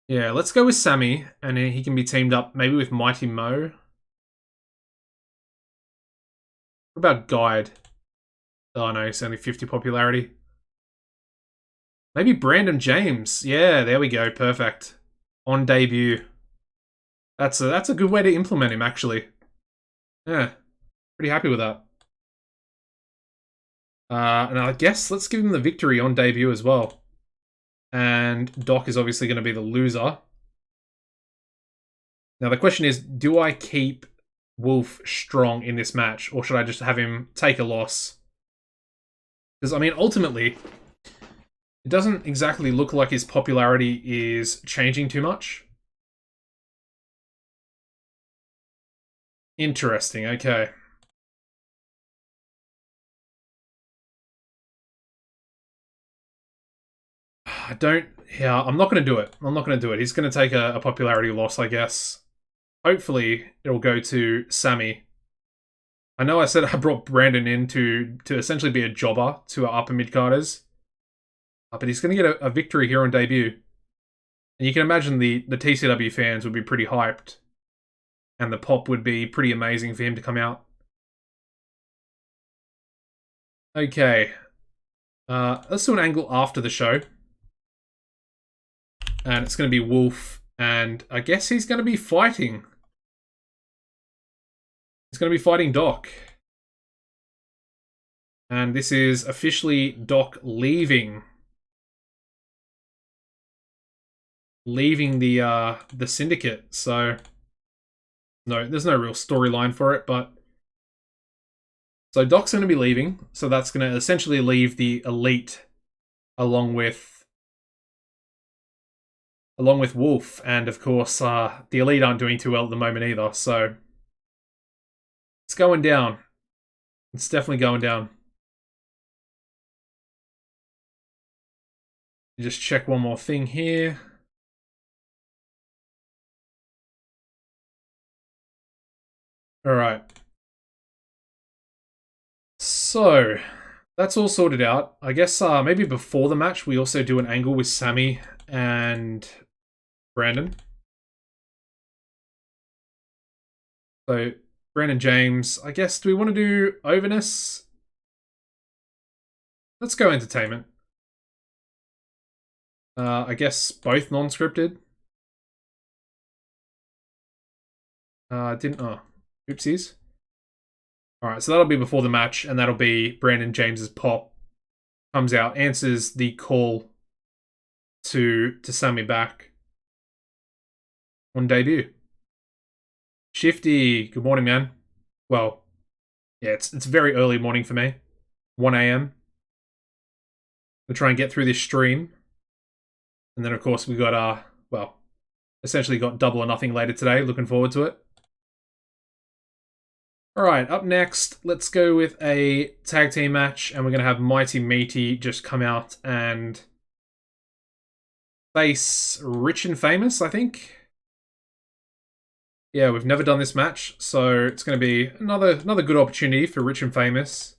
Yeah, let's go with Sammy, and he can be teamed up maybe with Mighty Mo. What about Guide? Oh no, it's only 50 popularity. Maybe Brandon James. Yeah, there we go. Perfect. On debut. That's a good way to implement him, actually. Yeah, pretty happy with that. And I guess let's give him the victory on debut as well. And Doc is obviously going to be the loser. Now the question is, do I keep Wolf strong in this match, or should I just have him take a loss? Because, I mean, ultimately, it doesn't exactly look like his popularity is changing too much. Interesting, okay. I'm not going to do it. I'm not going to do it. He's going to take a popularity loss, I guess. Hopefully, it'll go to Sammy. I know I said I brought Brandon in to essentially be a jobber to our upper mid-carders. But he's going to get a victory here on debut. And you can imagine the TCW fans would be pretty hyped. And the pop would be pretty amazing for him to come out. Okay. Let's do an angle after the show. And it's going to be Wolf. And I guess he's going to be fighting. He's going to be fighting Doc. And this is officially Doc leaving the syndicate. So no, there's no real storyline for it, but so Doc's going to be leaving. So that's going to essentially leave the Elite along with Wolf, and of course the Elite aren't doing too well at the moment either. So it's going down. It's definitely going down. Just check one more thing here. Alright. So, that's all sorted out. I guess maybe before the match, we also do an angle with Sammy and Brandon. So, Brandon James, I guess, do we want to do Overness? Let's go Entertainment. I guess both non-scripted. Oopsies. Alright, so that'll be before the match, and that'll be Brandon James's pop. Comes out, answers the call to Sammy back on debut. Shifty, good morning, man. Well, yeah, it's very early morning for me. 1 a.m. We'll try and get through this stream. And then, of course, we got, well, essentially got Double or Nothing later today. Looking forward to it. Alright, up next, let's go with a tag team match, and we're going to have Mighty Meaty just come out and face Rich and Famous, I think. Yeah, we've never done this match, so it's going to be another good opportunity for Rich and Famous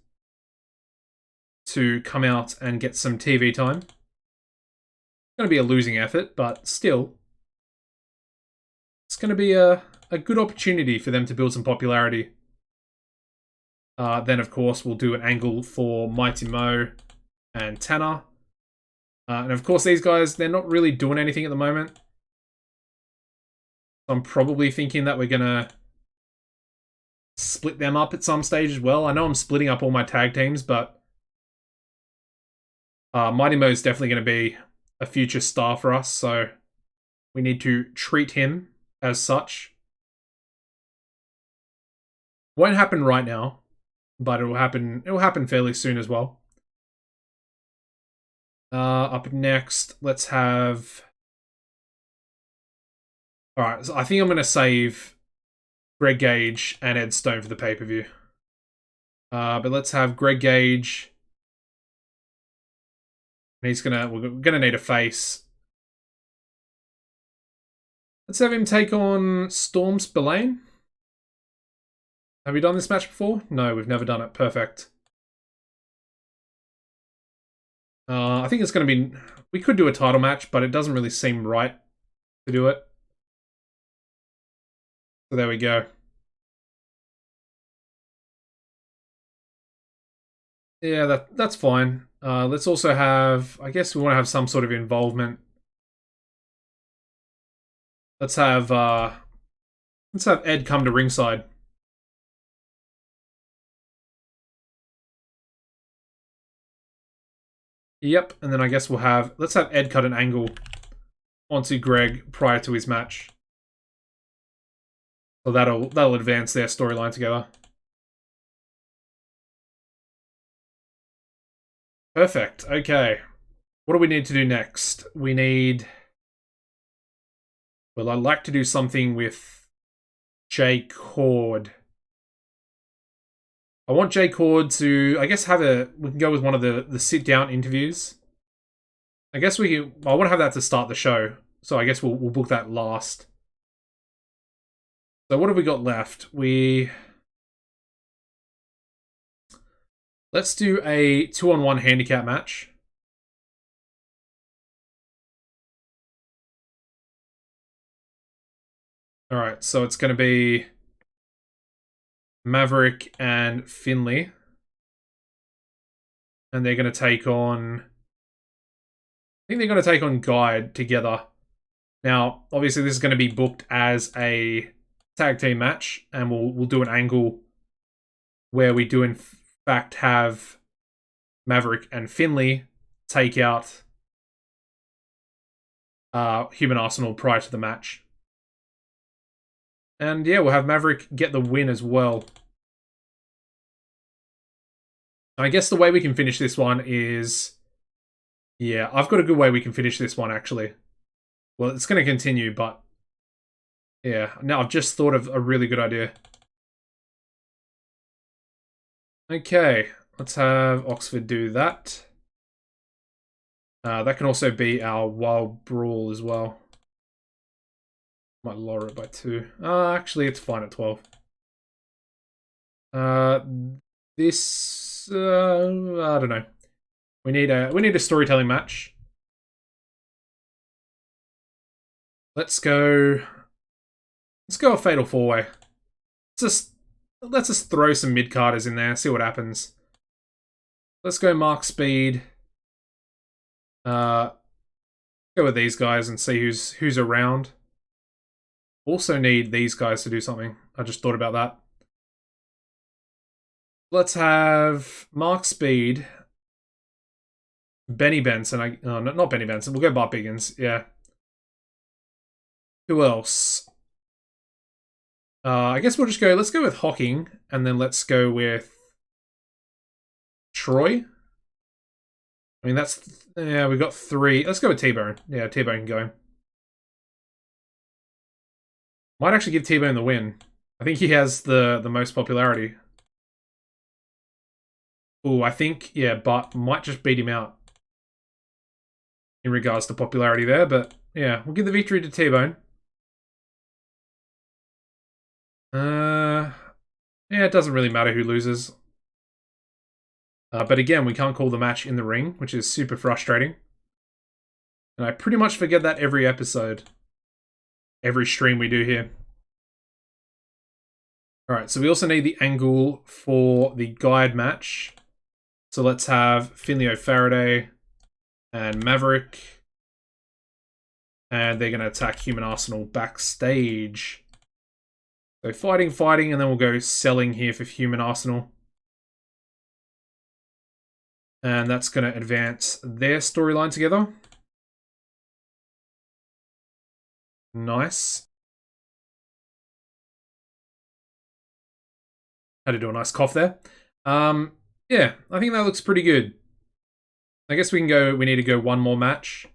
to come out and get some TV time. It's going to be a losing effort, but still, it's going to be a good opportunity for them to build some popularity. Then, of course, we'll do an angle for Mighty Mo and Tanner. And of course, these guys, they're not really doing anything at the moment. I'm probably thinking that we're going to split them up at some stage as well. I know I'm splitting up all my tag teams, but Mighty Mo is definitely going to be a future star for us, so we need to treat him as such. Won't happen right now, but it will happen fairly soon as well. Up next, let's have... Alright, so I think I'm going to save Greg Gage and Ed Stone for the pay-per-view. But let's have Greg Gage. And we're gonna need a face. Let's have him take on Storm Spillane. Have we done this match before? No, we've never done it. Perfect. I think it's going to be... We could do a title match, but it doesn't really seem right to do it. So there we go. Yeah, that's fine. Let's also have... I guess we want to have some sort of involvement. Let's have Ed come to ringside. Yep, and then I guess let's have Ed cut an angle onto Greg prior to his match. So that'll advance their storyline together. Perfect. Okay. What do we need to do next? We need... Well, I'd like to do something with Jay Cord. I want Jay Cord to, I guess, we can go with one of the sit-down interviews. I guess I want to have that to start the show. So I guess we'll book that last. So what have we got left? Let's do a 2-on-1 handicap match. Alright, so it's going to be Maverick and Finley. And they're going to take on... I think they're going to take on Guide together. Now, obviously this is going to be booked as a tag team match. And we'll do an angle where we do in fact have Maverick and Finley take out Human Arsenal prior to the match. And yeah, we'll have Maverick get the win as well. I guess the way we can finish this one is... Yeah, I've got a good way we can finish this one, actually. Well, it's going to continue, but... Yeah, now I've just thought of a really good idea. Okay, let's have Oxford do that. That can also be our Wild Brawl as well. Might lower it by 2. Actually, it's fine at 12. This... I don't know. We need a storytelling match. Let's go a fatal 4-way. Let's just throw some mid-carders in there, see what happens. Let's go Mark Speed. Go with these guys and see who's around. Also need these guys to do something. I just thought about that. Let's have Mark Speed. Benny Benson. Not Benny Benson. We'll go Bart Biggins. Yeah. Who else? I guess let's go with Hocking, and then let's go with Troy. I mean, we've got 3. Let's go with T-Bone. Yeah, T-Bone can go. Might actually give T-Bone the win. I think he has the most popularity. Ooh, I think, yeah, Bart might just beat him out in regards to popularity there, but yeah, we'll give the victory to T-Bone. Yeah, it doesn't really matter who loses. But again, we can't call the match in the ring, which is super frustrating. And I pretty much forget that every episode. Every stream we do here. Alright, so we also need the angle for the guide match. So let's have Finley O'Faraday and Maverick. And they're going to attack Human Arsenal backstage. So fighting, and then we'll go selling here for Human Arsenal. And that's going to advance their storyline together. Nice. Had to do a nice cough there. Yeah, I think that looks pretty good. I guess we need to go one more match.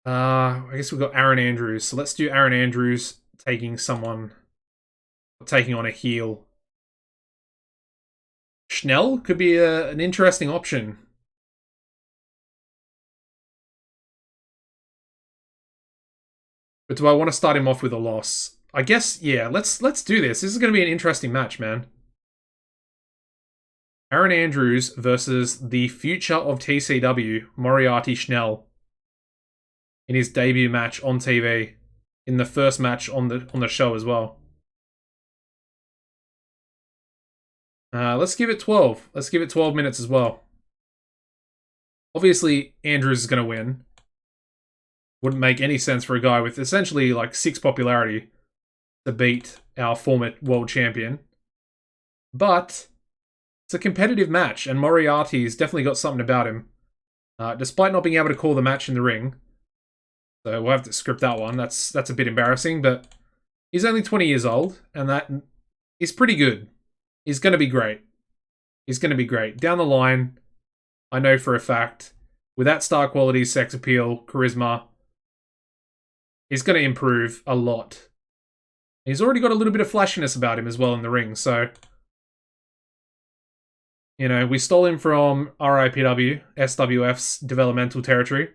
I guess we've got Aaron Andrews. So let's do Aaron Andrews taking on a heel. Schnell could be an interesting option. But do I want to start him off with a loss? I guess, yeah, let's do this. This is going to be an interesting match, man. Aaron Andrews versus the future of TCW, Moriarty Schnell, in his debut match on TV, in the first match on the show as well. Let's give it 12. Let's give it 12 minutes as well. Obviously, Andrews is going to win. Wouldn't make any sense for a guy with essentially like 6 popularity to beat our former world champion. But it's a competitive match, and Moriarty's definitely got something about him. Despite not being able to call the match in the ring. So we'll have to script that one. That's a bit embarrassing, but he's only 20 years old, and that is pretty good. He's going to be great. He's going to be great. Down the line, I know for a fact, with that star quality, sex appeal, charisma, he's going to improve a lot. He's already got a little bit of flashiness about him as well in the ring, so... You know, we stole him from RIPW, SWF's developmental territory.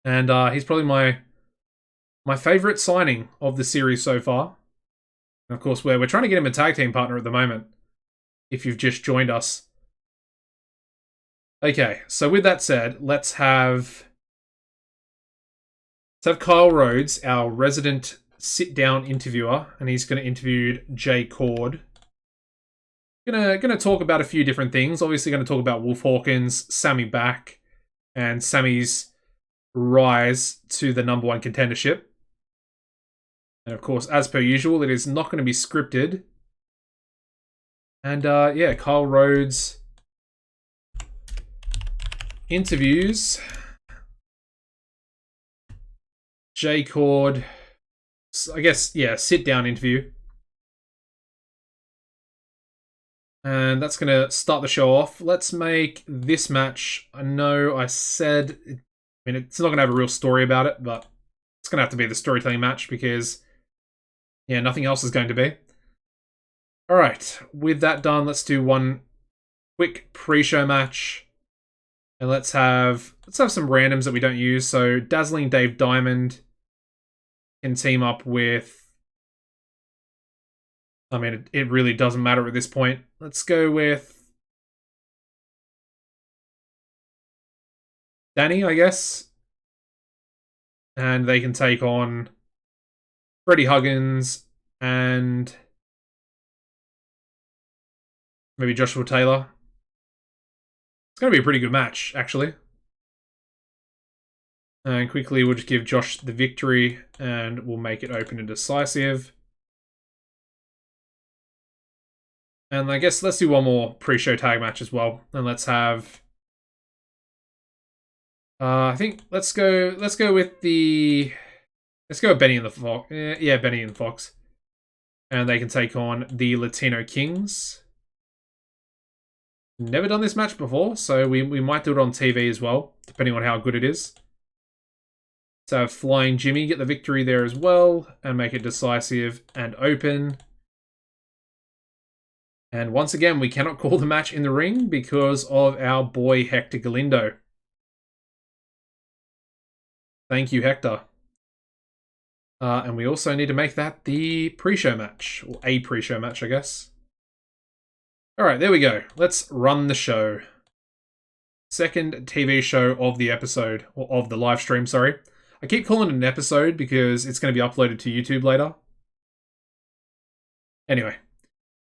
And he's probably my favorite signing of the series so far. And of course, we're trying to get him a tag team partner at the moment, if you've just joined us. Okay, so with that said, let's have Kyle Rhodes, our resident sit-down interviewer, and he's going to interview Jay Cord. Gonna talk about a few different things. Obviously, going to talk about Wolf Hawkins, Sammy back, and Sammy's rise to the #1 contendership. And of course, as per usual, it is not going to be scripted. And yeah, Kyle Rhodes interviews Jay Cord. I guess, yeah, sit-down interview. And that's going to start the show off. Let's make this match... I know I said... I mean, it's not going to have a real story about it, but it's going to have to be the storytelling match because, yeah, nothing else is going to be. Alright, with that done, let's do one quick pre-show match. And let's have some randoms that we don't use. So, Dazzling Dave Diamond can team up with... I mean, it really doesn't matter at this point. Let's go with Danny, I guess. And they can take on Freddie Huggins and maybe Joshua Taylor. It's going to be a pretty good match, actually. And quickly, we'll just give Josh the victory and we'll make it open and decisive. And I guess let's do one more pre-show tag match as well. And let's have... I think let's go with the... Let's go with Benny and the Fox. Yeah, Benny and the Fox. And they can take on the Latino Kings. Never done this match before, so we might do it on TV as well, depending on how good it is. So Flying Jimmy get the victory there as well, and make it decisive and open. And once again, we cannot call the match in the ring because of our boy Hector Galindo. Thank you, Hector. And we also need to make that the pre-show match, or a pre-show match, I guess. Alright, there we go. Let's run the show. Second TV show of the episode, or of the live stream, sorry. I keep calling it an episode because it's going to be uploaded to YouTube later. Anyway,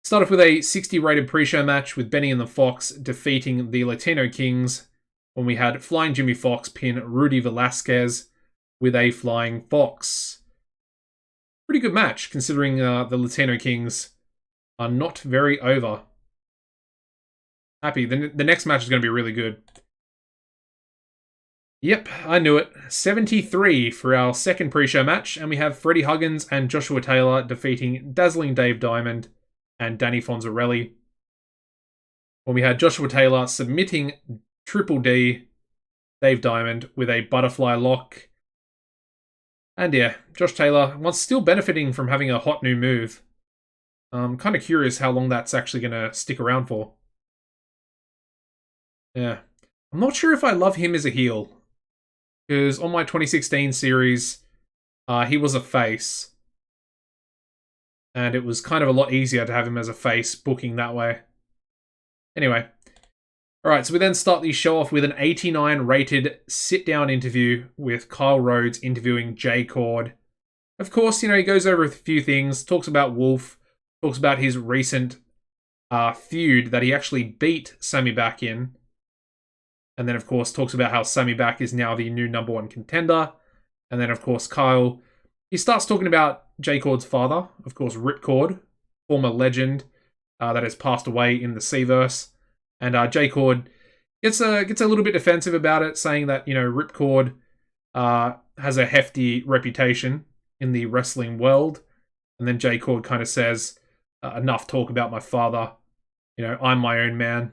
start off with a 60 rated pre-show match with Benny and the Fox defeating the Latino Kings when we had Flying Jimmy Fox pin Rudy Velasquez with a Flying Fox. Pretty good match considering the Latino Kings are not very over. Happy. The next match is going to be really good. Yep, I knew it. 73 for our second pre-show match, and we have Freddie Huggins and Joshua Taylor defeating Dazzling Dave Diamond and Danny Fonzarelli. When we had Joshua Taylor submitting Triple D, Dave Diamond, with a butterfly lock. And yeah, Josh Taylor, once still benefiting from having a hot new move. I'm kind of curious how long that's actually going to stick around for. Yeah. I'm not sure if I love him as a heel. Because on my 2016 series, he was a face. And it was kind of a lot easier to have him as a face, booking that way. Anyway. Alright, so we then start the show off with an 89 rated sit-down interview with Kyle Rhodes interviewing Jay Cord. Of course, he goes over a few things, talks about Wolf, talks about his recent feud that he actually beat Sammy Back in. And then, of course, talks about how Sammy Back is now the new #1 contender. And then, of course, Kyle, he starts talking about Jay Cord's father, of course, Rip Cord, former legend that has passed away in the Seaverse. And Jay Cord gets a little bit defensive about it, saying that, Rip Cord has a hefty reputation in the wrestling world. And then Jay Cord kind of says, enough talk about my father. I'm my own man.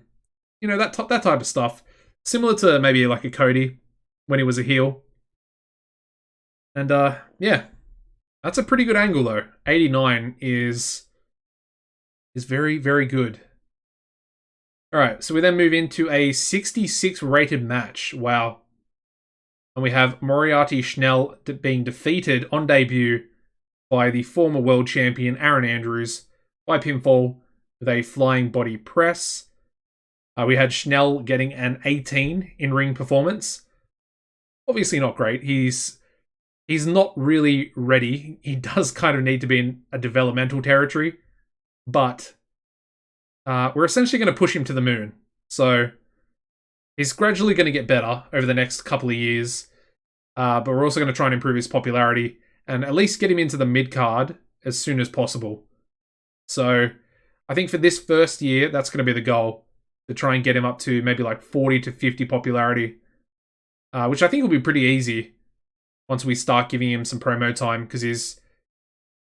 That type of stuff. Similar to maybe like a Cody when he was a heel. And yeah, that's a pretty good angle though. 89 is very, very good. Alright, so we then move into a 66 rated match. Wow. And we have Moriarty Schnell being defeated on debut by the former world champion Aaron Andrews by pinfall with a flying body press. We had Schnell getting an 18 in-ring performance. Obviously not great. He's not really ready. He does kind of need to be in a developmental territory. But we're essentially going to push him to the moon. So he's gradually going to get better over the next couple of years. But we're also going to try and improve his popularity and at least get him into the mid-card as soon as possible. So I think for this first year, that's going to be the goal. To try and get him up to maybe like 40 to 50 popularity. Which I think will be pretty easy once we start giving him some promo time because his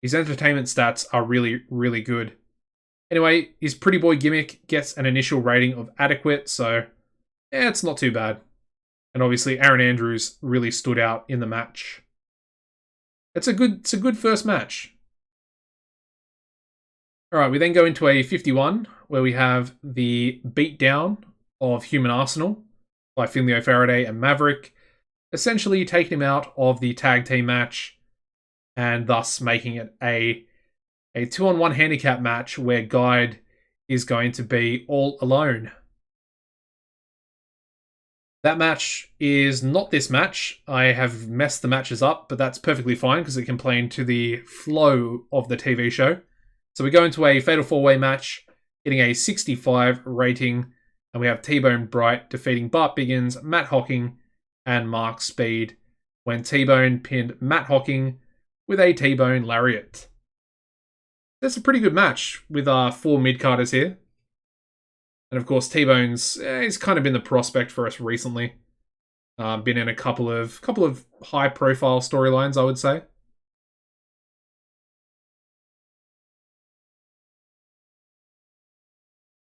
entertainment stats are really, really good. Anyway, his pretty boy gimmick gets an initial rating of adequate, so yeah, it's not too bad. And obviously Aaron Andrews really stood out in the match. It's a good first match. Alright, we then go into a 51, where we have the beatdown of Human Arsenal by Finleo Faraday and Maverick, essentially taking him out of the tag team match, and thus making it a 2-on-1 handicap match where Guide is going to be all alone. That match is not this match. I have messed the matches up, but that's perfectly fine because it can play into the flow of the TV show. So we go into a Fatal 4-Way match, getting a 65 rating, and we have T-Bone Bright defeating Bart Biggins, Matt Hocking, and Mark Speed, when T-Bone pinned Matt Hocking with a T-Bone Lariat. That's a pretty good match with our 4 mid-carders here. And of course, T-Bone's he's kind of been the prospect for us recently. Been in a couple of high-profile storylines, I would say.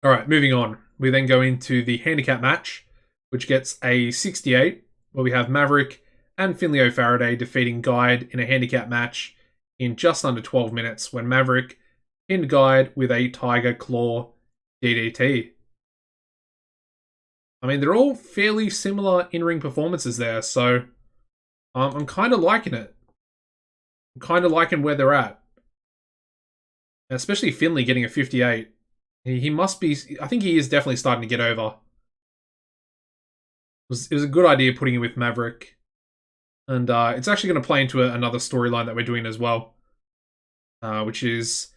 Alright, moving on. We then go into the handicap match, which gets a 68, where we have Maverick and Finleo Faraday defeating Guide in a handicap match in just under 12 minutes, when Maverick pinned Guide with a Tiger Claw DDT. I mean, they're all fairly similar in-ring performances there, so I'm kind of liking it. I'm kind of liking where they're at. Especially Finley getting a 58. He must be... I think he is definitely starting to get over. It was a good idea putting him with Maverick. And it's actually going to play into another storyline that we're doing as well. Which is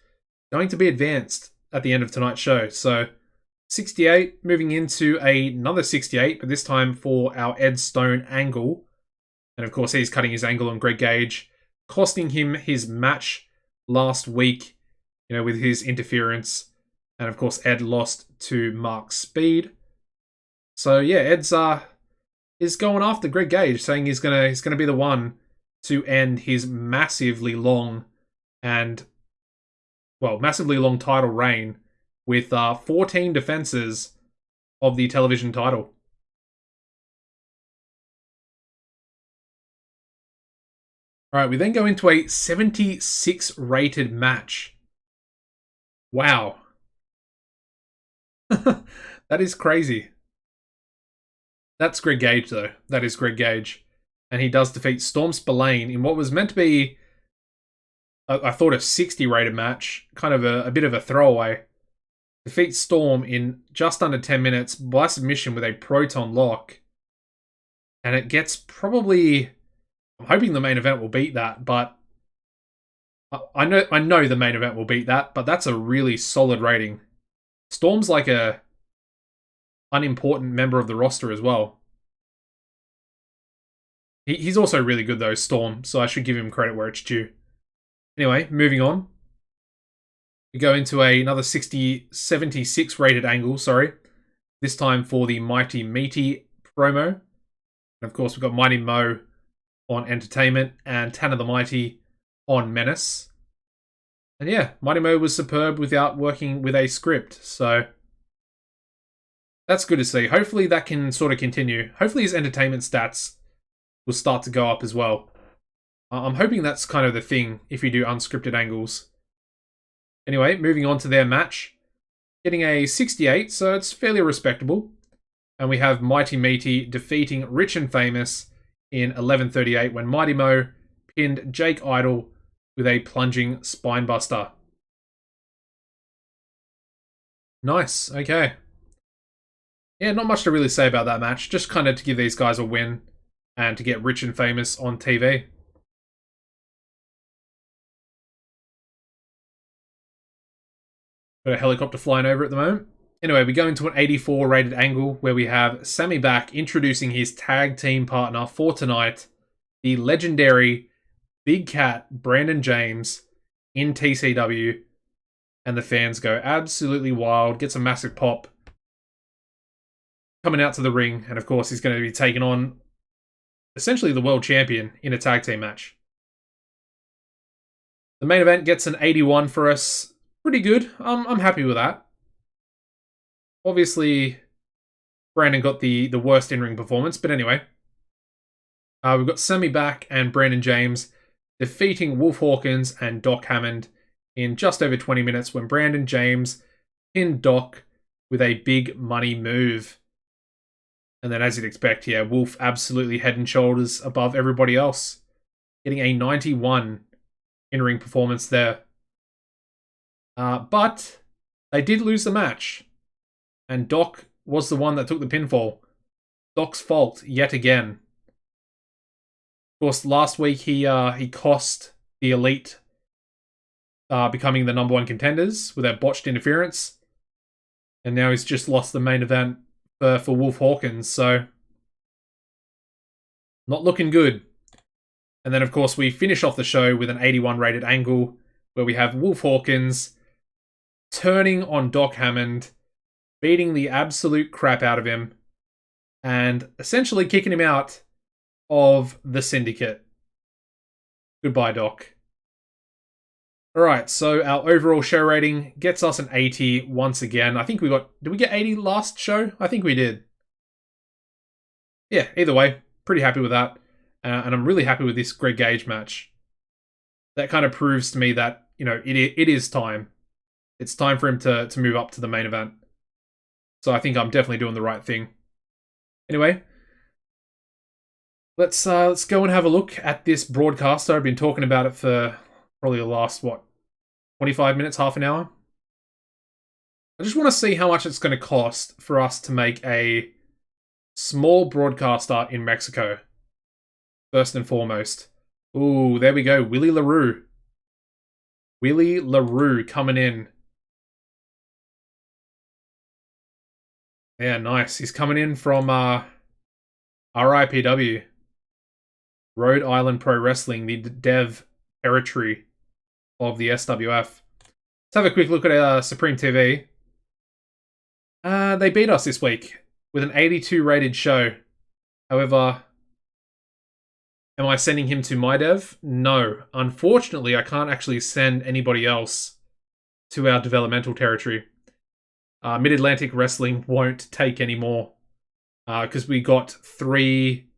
going to be advanced at the end of tonight's show. So, 68, moving into another 68, but this time for our Ed Stone angle. And of course, he's cutting his angle on Greg Gage, costing him his match last week, with his interference. And of course, Ed lost to Mark Speed. So yeah, Ed's is going after Greg Gage, saying he's gonna be the one to end his massively long title reign with 14 defenses of the television title. All right, we then go into a 76 rated match. Wow. That is crazy. That's Greg Gage, though. That is Greg Gage. And he does defeat Storm Spillane in what was meant to be, I thought, a 60 rated match. Kind of a bit of a throwaway. Defeats Storm in just under 10 minutes by submission with a Proton Lock. And it gets probably... I'm hoping the main event will beat that, but... I know the main event will beat that, but that's a really solid rating. Storm's like a unimportant member of the roster as well. He's also really good though, Storm, so I should give him credit where it's due. Anyway, moving on. We go into another 76 rated angle, this time for the Mighty Meaty promo. And of course, we've got Mighty Mo on Entertainment and Tanner the Mighty on Menace. And yeah, Mighty Mo was superb without working with a script, so that's good to see. Hopefully that can sort of continue. Hopefully his entertainment stats will start to go up as well. I'm hoping that's kind of the thing if you do unscripted angles. Anyway, moving on to their match. Getting a 68, so it's fairly respectable. And we have Mighty Meaty defeating Rich and Famous in 11:38 when Mighty Mo pinned Jake Idol with a plunging spinebuster. Nice, okay. Yeah, not much to really say about that match. Just kind of to give these guys a win and to get Rich and Famous on TV. Got a helicopter flying over at the moment. Anyway, we go into an 84 rated angle where we have Sammy back introducing his tag team partner for tonight, the legendary Big Cat Brandon James in TCW. And the fans go absolutely wild, gets a massive pop. Coming out to the ring, and of course he's going to be taking on essentially the world champion in a tag team match. The main event gets an 81 for us. Pretty good. I'm happy with that. Obviously, Brandon got the worst in-ring performance, but anyway. We've got Sammy back and Brandon James defeating Wolf Hawkins and Doc Hammond in just over 20 minutes when Brandon James pinned Doc with a big money move. And then as you'd expect, yeah, Wolf absolutely head and shoulders above everybody else. Getting a 91 in-ring performance there. But they did lose the match. And Doc was the one that took the pinfall. Doc's fault yet again. Of course, last week he cost the Elite becoming the #1 contenders with that botched interference. And now he's just lost the main event for Wolf Hawkins, so not looking good. And then, of course, we finish off the show with an 81 rated angle where we have Wolf Hawkins turning on Doc Hammond, beating the absolute crap out of him, and essentially kicking him out of the Syndicate. Goodbye, Doc. Alright, so our overall show rating gets us an 80 once again. I think we got... Did we get 80 last show? I think we did. Yeah, either way, pretty happy with that. And I'm really happy with this Greg Gage match. That kind of proves to me that, it is time. It's time for him to move up to the main event. So I think I'm definitely doing the right thing. Anyway, let's go and have a look at this broadcaster. I've been talking about it for probably the last, what, 25 minutes, half an hour? I just want to see how much it's going to cost for us to make a small broadcaster in Mexico, first and foremost. Ooh, there we go. Willie LaRue. Willie LaRue coming in. Yeah, nice. He's coming in from RIPW. Rhode Island Pro Wrestling, the dev territory of the SWF. Let's have a quick look at Supreme TV. They beat us this week with an 82 rated show. However, am I sending him to my dev? No. Unfortunately, I can't actually send anybody else to our developmental territory. Mid-Atlantic Wrestling won't take any more because we got three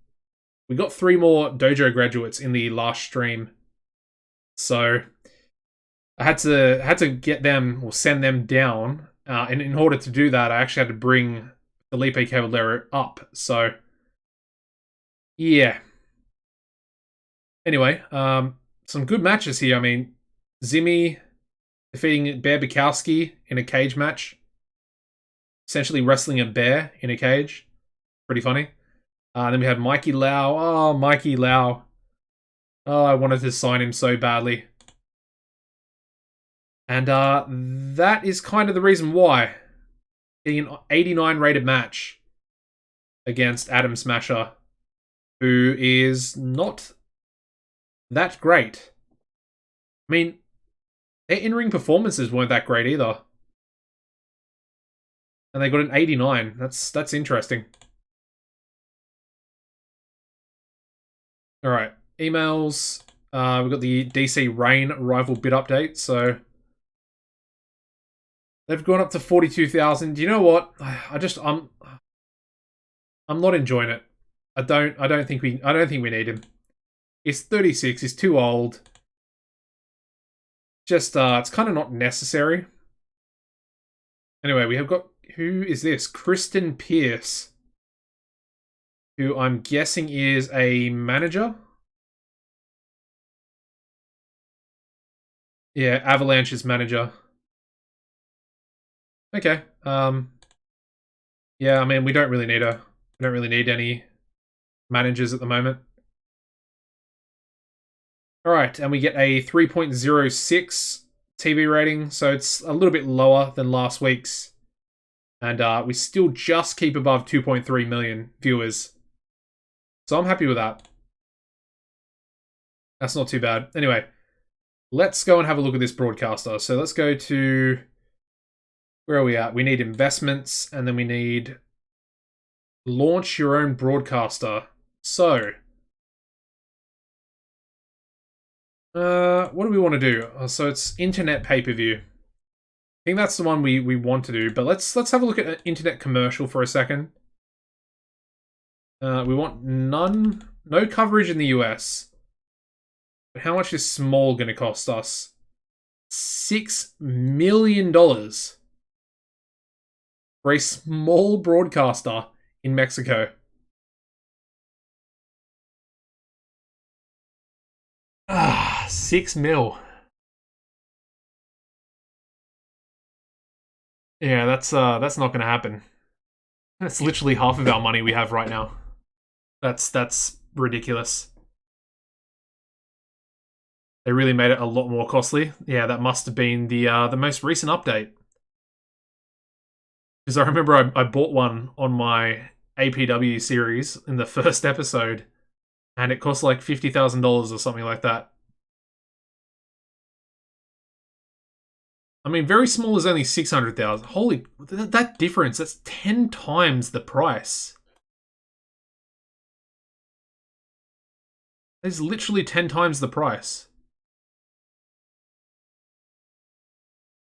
more dojo graduates in the last stream. So I had to get them or send them down. And in order to do that, I actually had to bring Felipe Caballero up. So yeah. Anyway, some good matches here. I mean, Zimmy defeating Bear Bukowski in a cage match. Essentially wrestling a bear in a cage. Pretty funny. Then we have Mikey Lau. Oh, Mikey Lau. Oh, I wanted to sign him so badly. And that is kind of the reason why. Getting an 89 rated match against Adam Smasher, who is not that great. I mean, their in-ring performances weren't that great either. And they got an 89. That's interesting. Alright, emails. We've got the DC Reign rival bid update, so they've gone up to 42,000. Do you know what? I'm not enjoying it. I don't think we need him. He's 36, he's too old. Just it's kind of not necessary. Anyway, we have got, who is this? Kristen Pierce, who I'm guessing is a manager. Yeah, Avalanche's manager. Okay. Yeah, I mean, we don't really need any managers at the moment. Alright, and we get a 3.06 TV rating, so it's a little bit lower than last week's. And we still just keep above 2.3 million viewers. So I'm happy with that. That's not too bad. Anyway, let's go and have a look at this broadcaster. So let's go to... Where are we at? We need investments, and then we need launch your own broadcaster. So, what do we want to do? So it's internet pay-per-view. I think that's the one we want to do, but let's have a look at an internet commercial for a second. We want no coverage in the US. But how much is small going to cost us? $6 million for a small broadcaster in Mexico. $6 mil. Yeah, that's not going to happen. That's literally half of our money we have right now. That's ridiculous. They really made it a lot more costly. Yeah, that must have been the most recent update. Because I remember I bought one on my APW series in the first episode, and it cost like $50,000 or something like that. I mean, very small is only 600,000. Holy, that difference, that's 10 times the price. It's literally 10 times the price.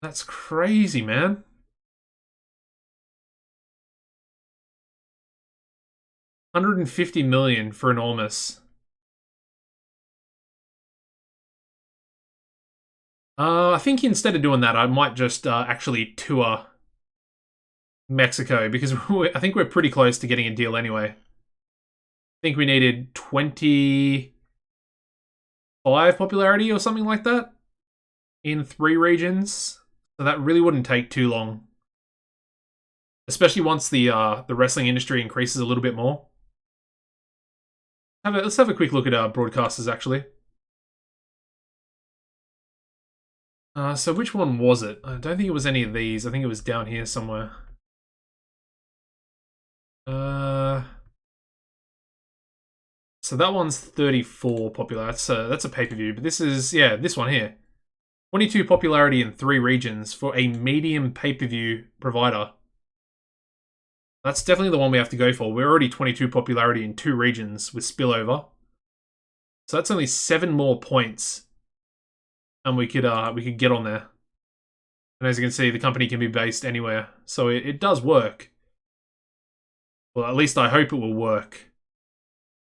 That's crazy, man. $150 million for enormous. I think instead of doing that, I might just actually tour Mexico, because I think we're pretty close to getting a deal anyway. think we needed 25 popularity or something like that in 3 regions. So that really wouldn't take too long. Especially once the wrestling industry increases a little bit more. Let's have a quick look at our broadcasters, actually. So which one was it? I don't think it was any of these. I think it was down here somewhere. So that one's 34 popular. That's a pay-per-view. But this is, yeah, this one here. 22 popularity in 3 regions for a medium pay-per-view provider. That's definitely the one we have to go for. We're already 22 popularity in 2 regions with spillover. So that's only 7 more points. And we could get on there. And as you can see, the company can be based anywhere. So it does work. Well, at least I hope it will work.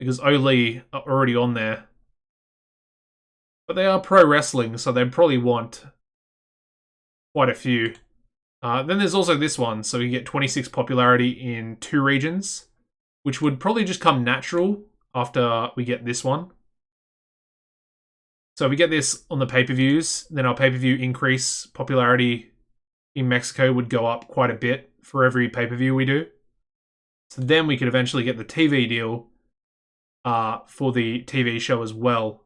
Because Oli are already on there. But they are pro wrestling, so they probably want quite a few. Then there's also this one, so we get 26 popularity in 2 regions, which would probably just come natural after we get this one. So if we get this on the pay-per-views, then our pay-per-view increase popularity in Mexico would go up quite a bit for every pay-per-view we do. So then we could eventually get the TV deal for the TV show as well,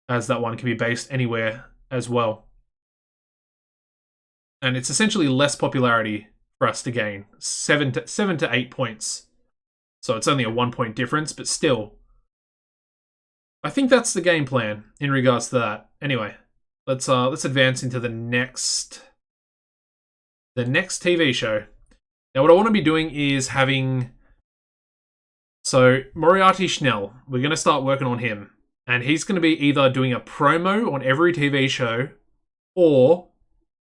as that one can be based anywhere as well. And it's essentially less popularity for us to gain. 7 to 8 points. So it's only a 1 point difference, but still. I think that's the game plan in regards to that. Anyway, let's advance into the next TV show. Now what I want to be doing is having, so Moriarty Schnell, we're going to start working on him. And he's going to be either doing a promo on every TV show, or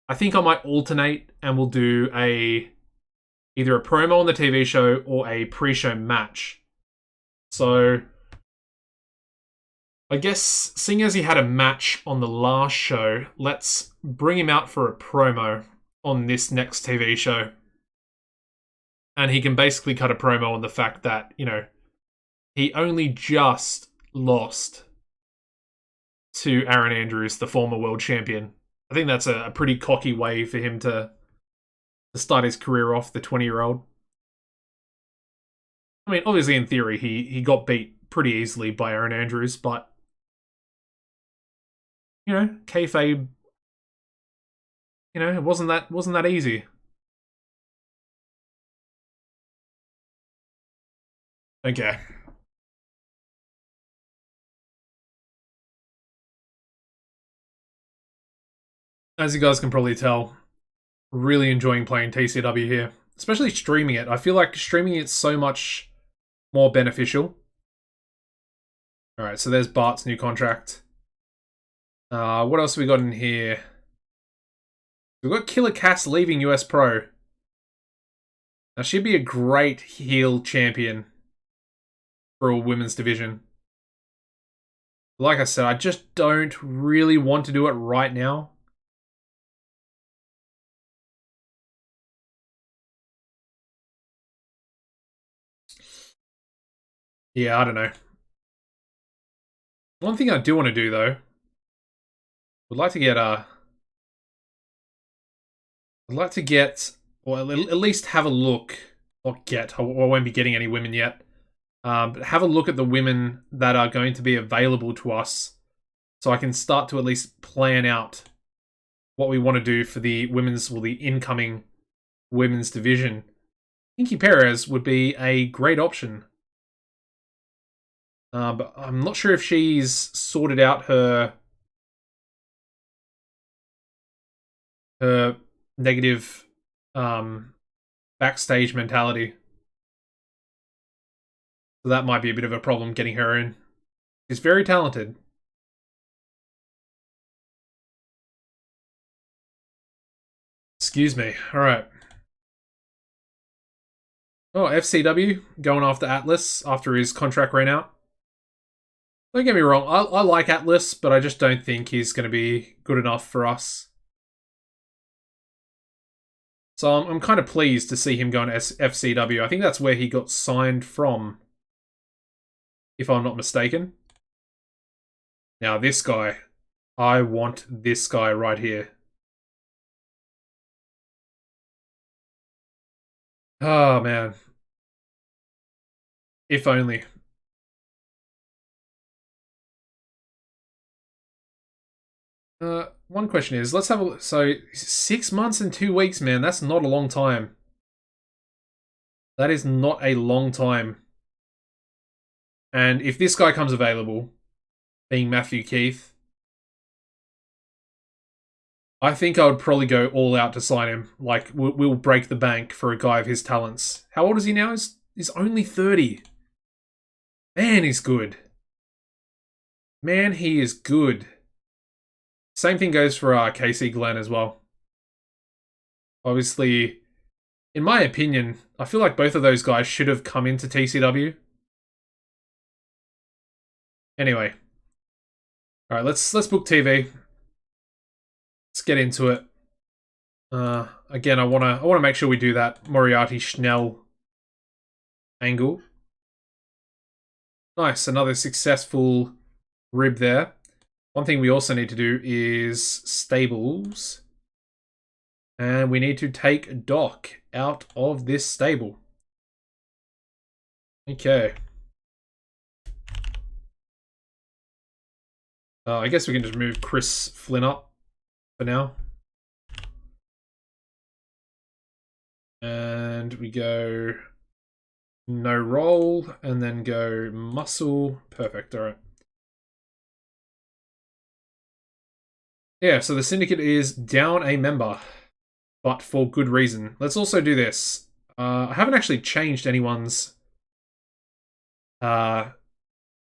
I think I might alternate and we'll do either a promo on the TV show or a pre-show match. So I guess, seeing as he had a match on the last show, let's bring him out for a promo on this next TV show. And he can basically cut a promo on the fact that, you know, he only just lost to Aaron Andrews, the former world champion. I think that's a pretty cocky way for him to start his career off, the 20-year-old. I mean, obviously, in theory, he got beat pretty easily by Aaron Andrews, but, you know, kayfabe, you know, it wasn't that easy. Okay. As you guys can probably tell, really enjoying playing TCW here. Especially streaming it. I feel like streaming it's so much more beneficial. Alright, so there's Bart's new contract. What else have we got in here? We've got Killer Cass leaving US Pro. Now, she'd be a great heel champion for a women's division. Like I said, I just don't really want to do it right now. Yeah, I don't know. One thing I do want to do, though, would like to get or at least have a look. I won't be getting any women yet. But have a look at the women that are going to be available to us, so I can start to at least plan out what we want to do for the the incoming women's division. Pinky Perez would be a great option. But I'm not sure if she's sorted out her negative backstage mentality. So that might be a bit of a problem getting her in. She's very talented. Excuse me. Alright. Oh, FCW going after Atlas after his contract ran out. Don't get me wrong, I like Atlas, but I just don't think he's going to be good enough for us. So I'm kind of pleased to see him going to FCW. I think that's where he got signed from. if I'm not mistaken. Now this guy, I want this guy right here. Oh man. If only. One question is, let's have a so 6 months and 2 weeks, man. That's not a long time. That is not a long time. And if this guy comes available, being Matthew Keith, I think I would probably go all out to sign him. Like, we'll break the bank for a guy of his talents. How old is he now? He's only 30. Man, he's good. Man, he is good. Same thing goes for Casey Glenn as well. Obviously, in my opinion, I feel like both of those guys should have come into TCW. Anyway. Alright, let's book TV. Let's get into it. Again, I wanna make sure we do that Moriarty Schnell angle. Nice, another successful rib there. One thing we also need to do is stables. And we need to take Doc out of this stable. Okay. I guess we can just move Chris Flynn up for now. And we go no roll, and then go muscle. Perfect, alright. Yeah, so the syndicate is down a member, but for good reason. Let's also do this. I haven't actually changed anyone's... I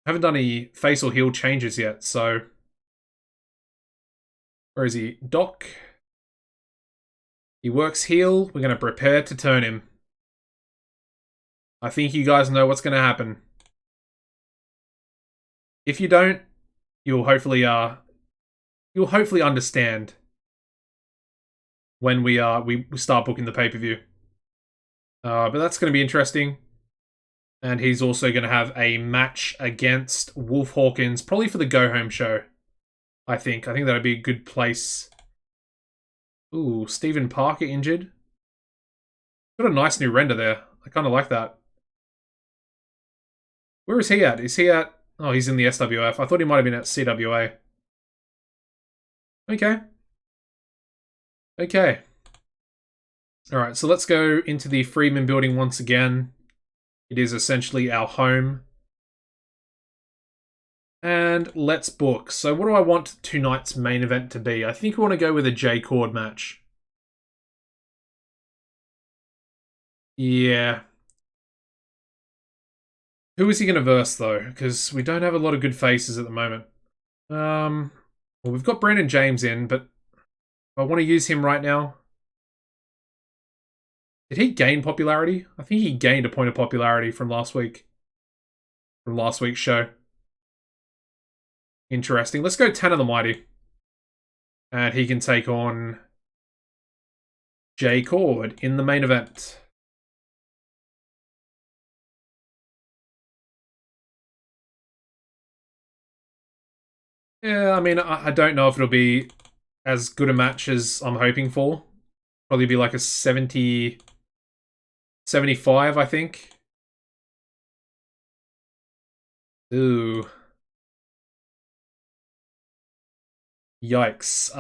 haven't done any face or heel changes yet, so... Where is he? Doc. He works heel. We're going to prepare to turn him. I think you guys know what's going to happen. If you don't, you'll hopefully understand when we start booking the pay-per-view. But that's going to be interesting. And he's also going to have a match against Wolf Hawkins, probably for the go-home show. I think that'd be a good place. Ooh, Stephen Parker injured. Got a nice new render there. I kind of like that. Where is he at? Is he at... Oh, he's in the SWF. I thought he might have been at CWA. Okay. Okay. Alright, so let's go into the Freeman building once again. It is essentially our home. And let's book. So what do I want tonight's main event to be? I think I want to go with a J-Cord match. Yeah. Who is he going to verse, though? Because we don't have a lot of good faces at the moment. Well, we've got Brandon James in, but I want to use him right now. Did he gain popularity? I think he gained a point of popularity from last week. From last week's show. Interesting. Let's go Tanner the Mighty. And he can take on J-Cord in the main event. Yeah, I mean, I don't know if it'll be as good a match as I'm hoping for. Probably be like a 70... 75, I think. Ooh. Yikes.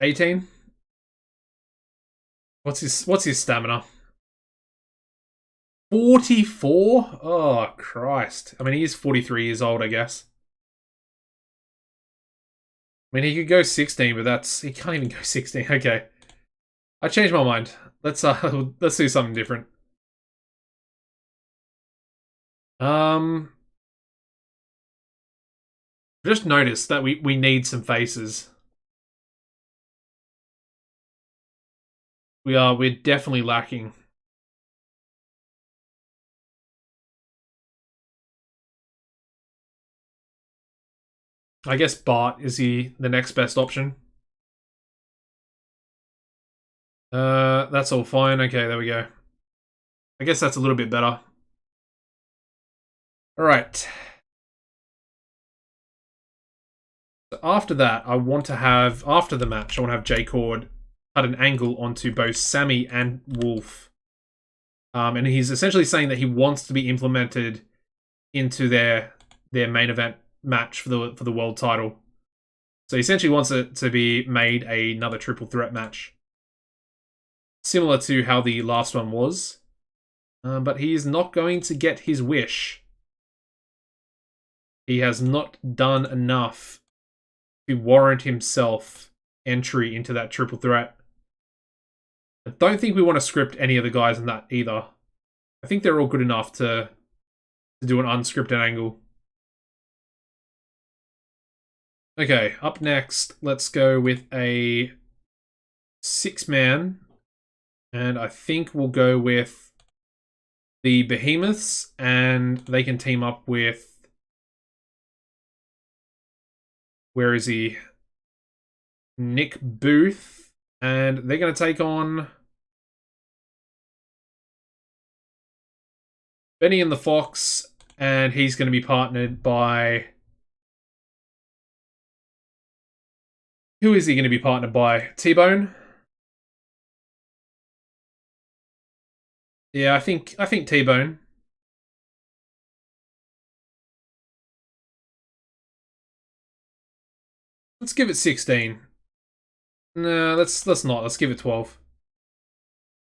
18? What's his stamina? 44? Oh, Christ. I mean, he is 43 years old, I guess. I mean, he could go 16, but he can't even go 16. Okay. I changed my mind. Let's do something different. Just noticed that we need some faces. We're definitely lacking. I guess Bart is the next best option. That's all fine. Okay, there we go. I guess that's a little bit better. All right. So after that, I want to have, after the match, I want to have J-Cord cut an angle onto both Sammy and Wolf. And he's essentially saying that he wants to be implemented into their main event match for the world title. So he essentially wants it to be made another triple threat match, similar to how the last one was. But he is not going to get his wish. He has not done enough to warrant himself entry into that triple threat. I don't think we want to script any of the guys in that either. I think they're all good enough to do an unscripted angle. Okay, up next, let's go with a 6-man. And I think we'll go with the Behemoths, and they can team up with... Where is he? Nick Booth. And they're going to take on Benny and the Fox, and he's going to be partnered by... Who is he going to be partnered by? T-Bone? Yeah, I think T-Bone. Let's give it 16. No, let's not. Let's give it 12.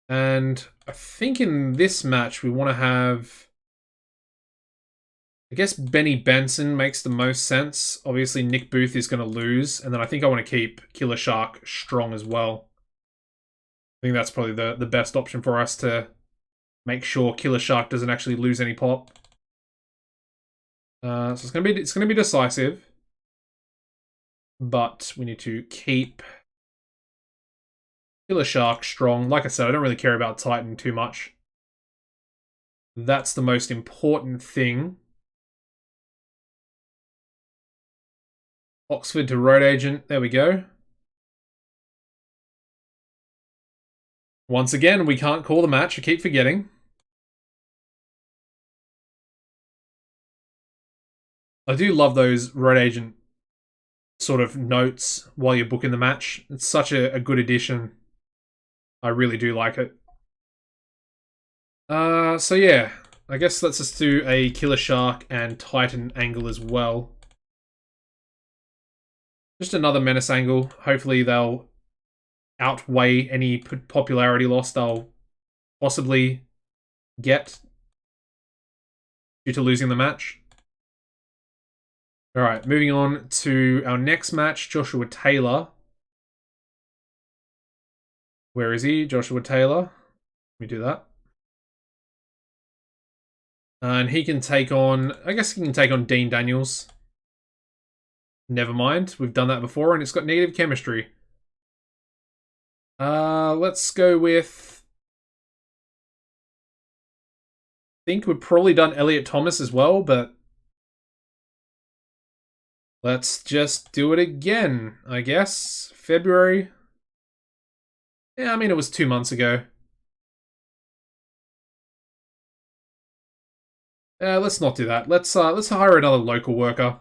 And I think in this match we want to have... I guess Benny Benson makes the most sense. Obviously, Nick Booth is going to lose. And then I think I want to keep Killer Shark strong as well. I think that's probably the best option for us to make sure Killer Shark doesn't actually lose any pop. So it's gonna be decisive. But we need to keep Killer Shark strong. Like I said, I don't really care about Titan too much. That's the most important thing. Oxford to Road Agent. There we go. Once again, we can't call the match. I keep forgetting. I do love those Road Agent sort of notes while you're booking the match. It's such a good addition. I really do like it. So yeah. I guess let's just do a Killer Shark and Titan angle as well. Just another Menace angle. Hopefully they'll outweigh any popularity loss they'll possibly get due to losing the match. Alright, moving on to our next match, Joshua Taylor. Where is he? Joshua Taylor. Let me do that. And he can take on... I guess he can take on Dean Daniels. Never mind. We've done that before, and it's got negative chemistry. Let's go with... I think we've probably done Elliot Thomas as well, but... Let's just do it again, I guess. February. Yeah, I mean, it was 2 months ago. Let's not do that. Let's hire another local worker.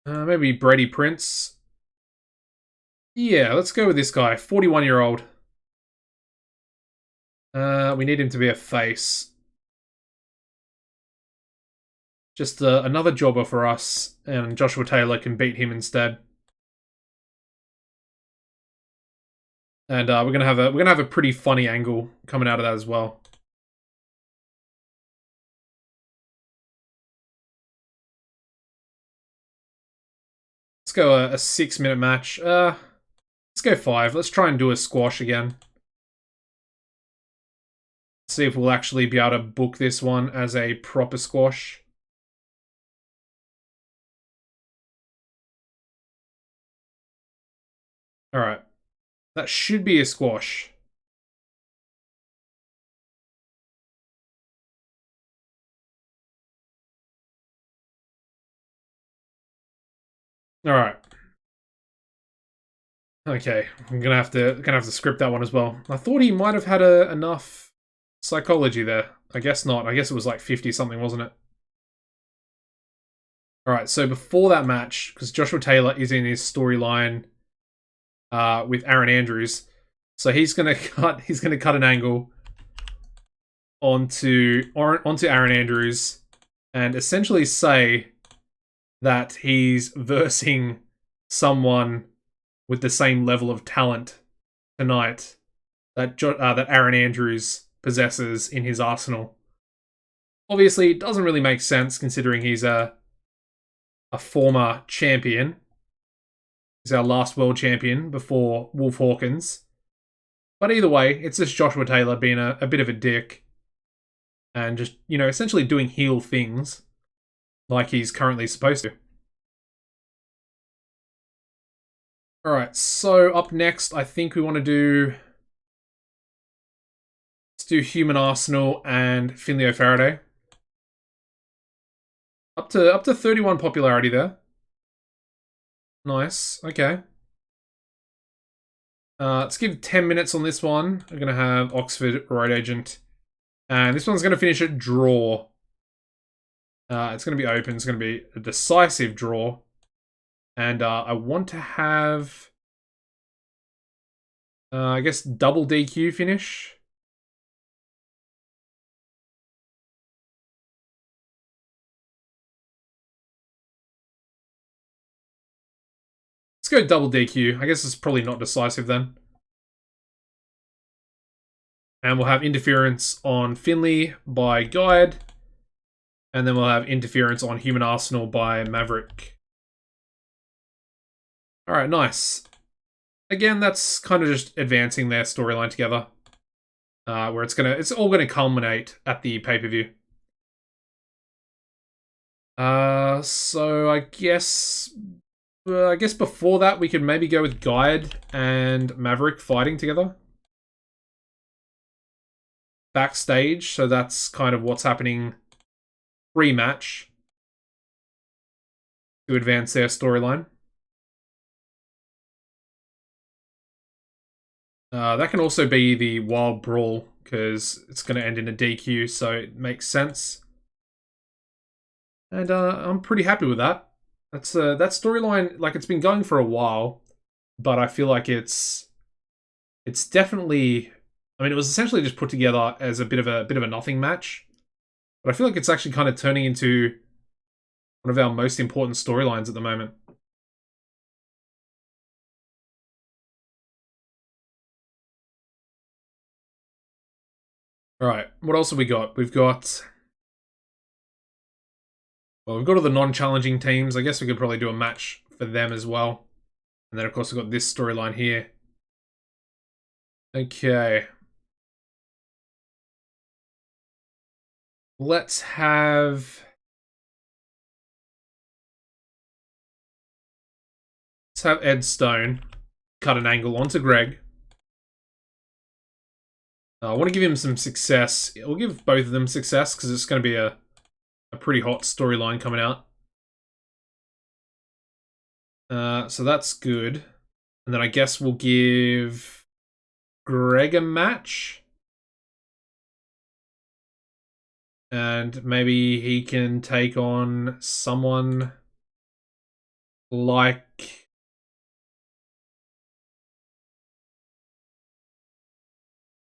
Maybe Brady Prince. Yeah, let's go with this guy. 41-year-old. We need him to be a face. Just another jobber for us, and Joshua Taylor can beat him instead. And we're gonna have a pretty funny angle coming out of that as well. Let's go a 6-minute match. Let's go 5. Let's try and do a squash again. See if we'll actually be able to book this one as a proper squash. Alright. That should be a squash. Alright. Okay, I'm gonna have to script that one as well. I thought he might have had enough psychology there. I guess not. I guess it was like 50 something, wasn't it? All right. So before that match, because Joshua Taylor is in his storyline with Aaron Andrews, so he's gonna cut an angle onto Aaron Andrews and essentially say that he's versing someone with the same level of talent tonight that Aaron Andrews possesses in his arsenal. Obviously, it doesn't really make sense considering he's a former champion. He's our last world champion before Wolf Hawkins. But either way, it's just Joshua Taylor being a bit of a dick and just, essentially doing heel things like he's currently supposed to. Alright, so up next, I think we want to do... Let's do Human Arsenal and Finley O'Faraday. Up to 31 popularity there. Nice, okay. Let's give 10 minutes on this one. We're going to have Oxford Road Agent. And this one's going to finish at draw. It's going to be open. It's going to be a decisive draw. And I want to have, I guess, double DQ finish. Let's go double DQ. I guess it's probably not decisive then. And we'll have interference on Finley by Guide. And then we'll have interference on Human Arsenal by Maverick. Alright, nice. Again, that's kind of just advancing their storyline together. Where it's all gonna culminate at the pay-per-view. So I guess before that we could maybe go with Guide and Maverick fighting together. Backstage, so that's kind of what's happening pre-match to advance their storyline. That can also be the Wild Brawl, because it's going to end in a DQ, so it makes sense. And I'm pretty happy with that. That storyline, like, it's been going for a while, but I feel like it's definitely... I mean, it was essentially just put together as a bit of a nothing match, but I feel like it's actually kind of turning into one of our most important storylines at the moment. All right, what else have we got? We've got all the non-challenging teams. I guess we could probably do a match for them as well. And then, of course, we've got this storyline here. Okay. Let's have Ed Stone cut an angle onto Greg. I want to give him some success. We'll give both of them success because it's going to be a pretty hot storyline coming out. So that's good. And then I guess we'll give Greg a match. And maybe he can take on someone like...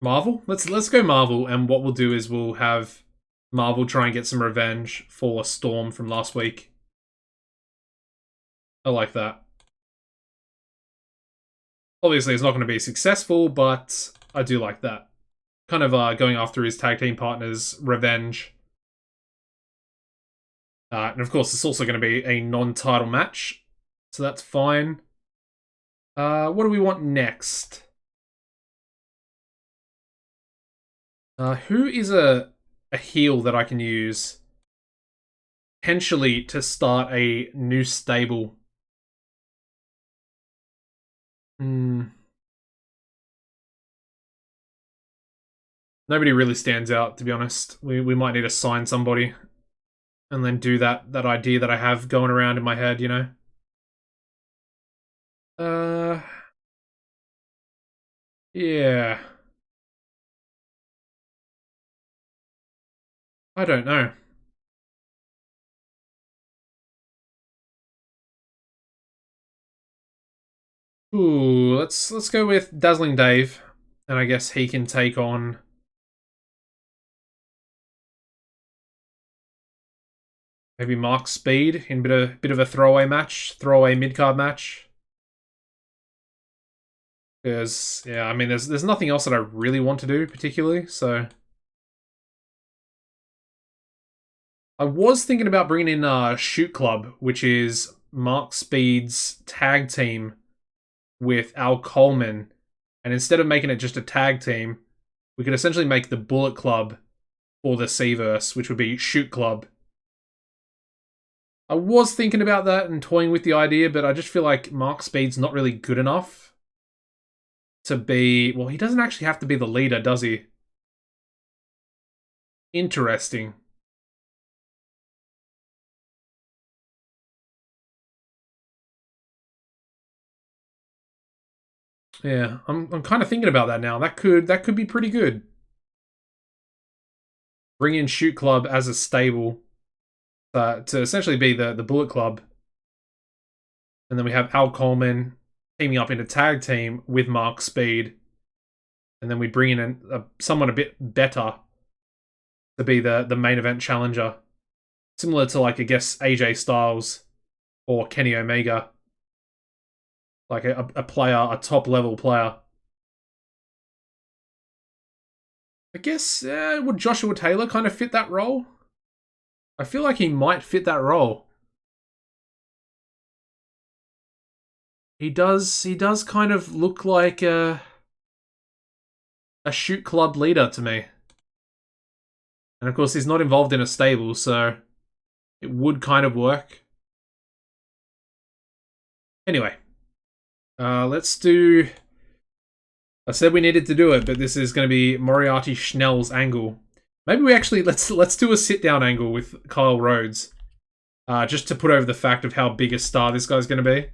Marvel? Let's go Marvel, and what we'll do is we'll have Marvel try and get some revenge for Storm from last week. I like that. Obviously, it's not going to be successful, but I do like that. Kind of going after his tag team partner's revenge. And of course, it's also going to be a non-title match, so that's fine. What do we want next? Who is a heel that I can use potentially to start a new stable? Nobody really stands out, to be honest. We might need to sign somebody and then do that idea that I have going around in my head, you know? Yeah. I don't know. Ooh, let's go with Dazzling Dave. And I guess he can take on maybe Mark Speed in bit of a throwaway match, throwaway mid card match. Because yeah, I mean, there's nothing else that I really want to do particularly. So I was thinking about bringing in Shoot Club, which is Mark Speed's tag team with Al Coleman, and instead of making it just a tag team, we could essentially make the Bullet Club for the C-verse, which would be Shoot Club. I was thinking about that and toying with the idea, but I just feel like Mark Speed's not really good enough to be... Well, he doesn't actually have to be the leader, does he? Interesting. Yeah, I'm kind of thinking about that now. That could be pretty good. Bring in Shoot Club as a stable to essentially be the Bullet Club. And then we have Al Coleman teaming up in a tag team with Mark Speed. And then we bring in someone a bit better to be the main event challenger. Similar to, like, I guess, AJ Styles or Kenny Omega. Like a player, a top-level player. I guess, would Joshua Taylor kind of fit that role? I feel like he might fit that role. He does kind of look like a shoot club leader to me. And of course, he's not involved in a stable, so it would kind of work. Anyway, let's do... I said we needed to do it, but this is going to be Moriarty Schnell's angle. Maybe we actually... Let's do a sit-down angle with Kyle Rhodes. Just to put over the fact of how big a star this guy's going to be.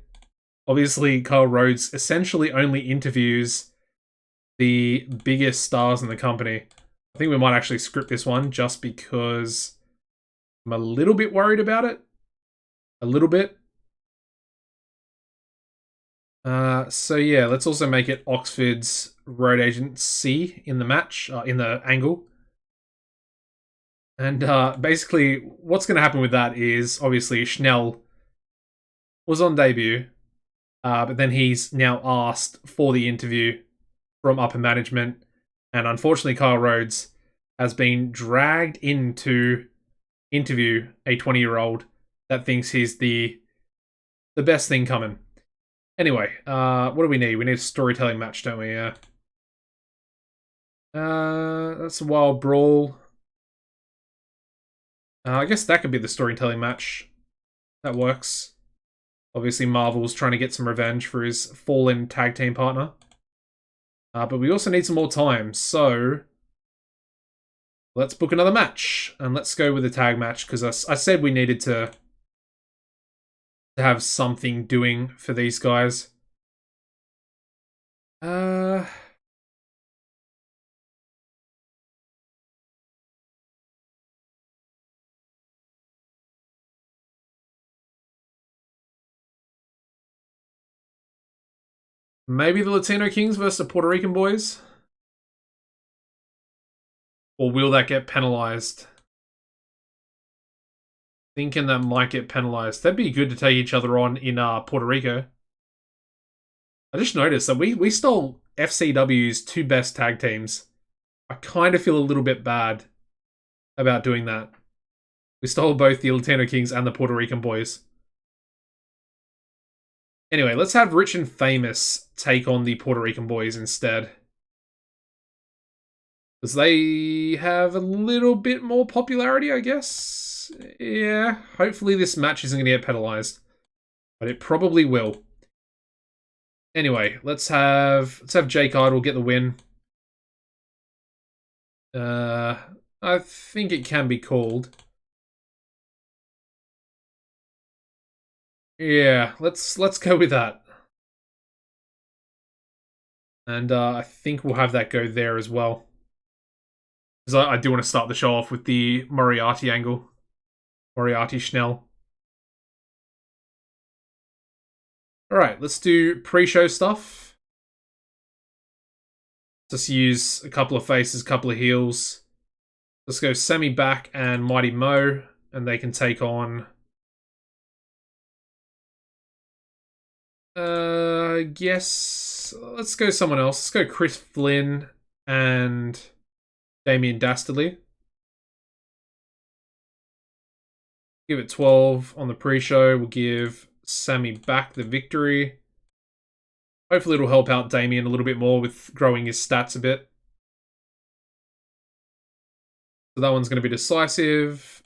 Obviously, Kyle Rhodes essentially only interviews the biggest stars in the company. I think we might actually script this one just because I'm a little bit worried about it. A little bit. So yeah, let's also make it Oxford's road agent C in the match, in the angle. And basically, what's going to happen with that is, obviously, Schnell was on debut, but then he's now asked for the interview from upper management, and unfortunately, Kyle Rhodes has been dragged into interview a 20-year-old that thinks he's the best thing coming. Anyway, what do we need? We need a storytelling match, don't we? Yeah. That's a wild brawl. I guess that could be the storytelling match. That works. Obviously, Marvel's trying to get some revenge for his fallen tag team partner. But we also need some more time, so... Let's book another match. And let's go with a tag match, because I said we needed to have something doing for these guys. Maybe the Latino Kings versus the Puerto Rican boys? Or will that get penalized? Thinking that might get penalized. That'd be good to take each other on in Puerto Rico. I just noticed that we stole FCW's two best tag teams. I kind of feel a little bit bad about doing that. We stole both the Latino Kings and the Puerto Rican boys. Anyway, let's have Rich and Famous take on the Puerto Rican boys instead. Because they have a little bit more popularity, I guess. Yeah, hopefully this match isn't going to get penalized. But it probably will. Anyway, let's have Jake Idol get the win. I think it can be called. Yeah, let's go with that. And I think we'll have that go there as well. Because I do want to start the show off with the Moriarty angle. Moriarty Schnell. Alright, let's do pre-show stuff. Just use a couple of faces, a couple of heels. Let's go Sammy back and Mighty Mo, and they can take on... I guess... Let's go someone else. Let's go Chris Flynn and Damien Dastardly. Give it 12 on the pre-show. We'll give Sammy back the victory. Hopefully it'll help out Damien a little bit more with growing his stats a bit. So that one's going to be decisive.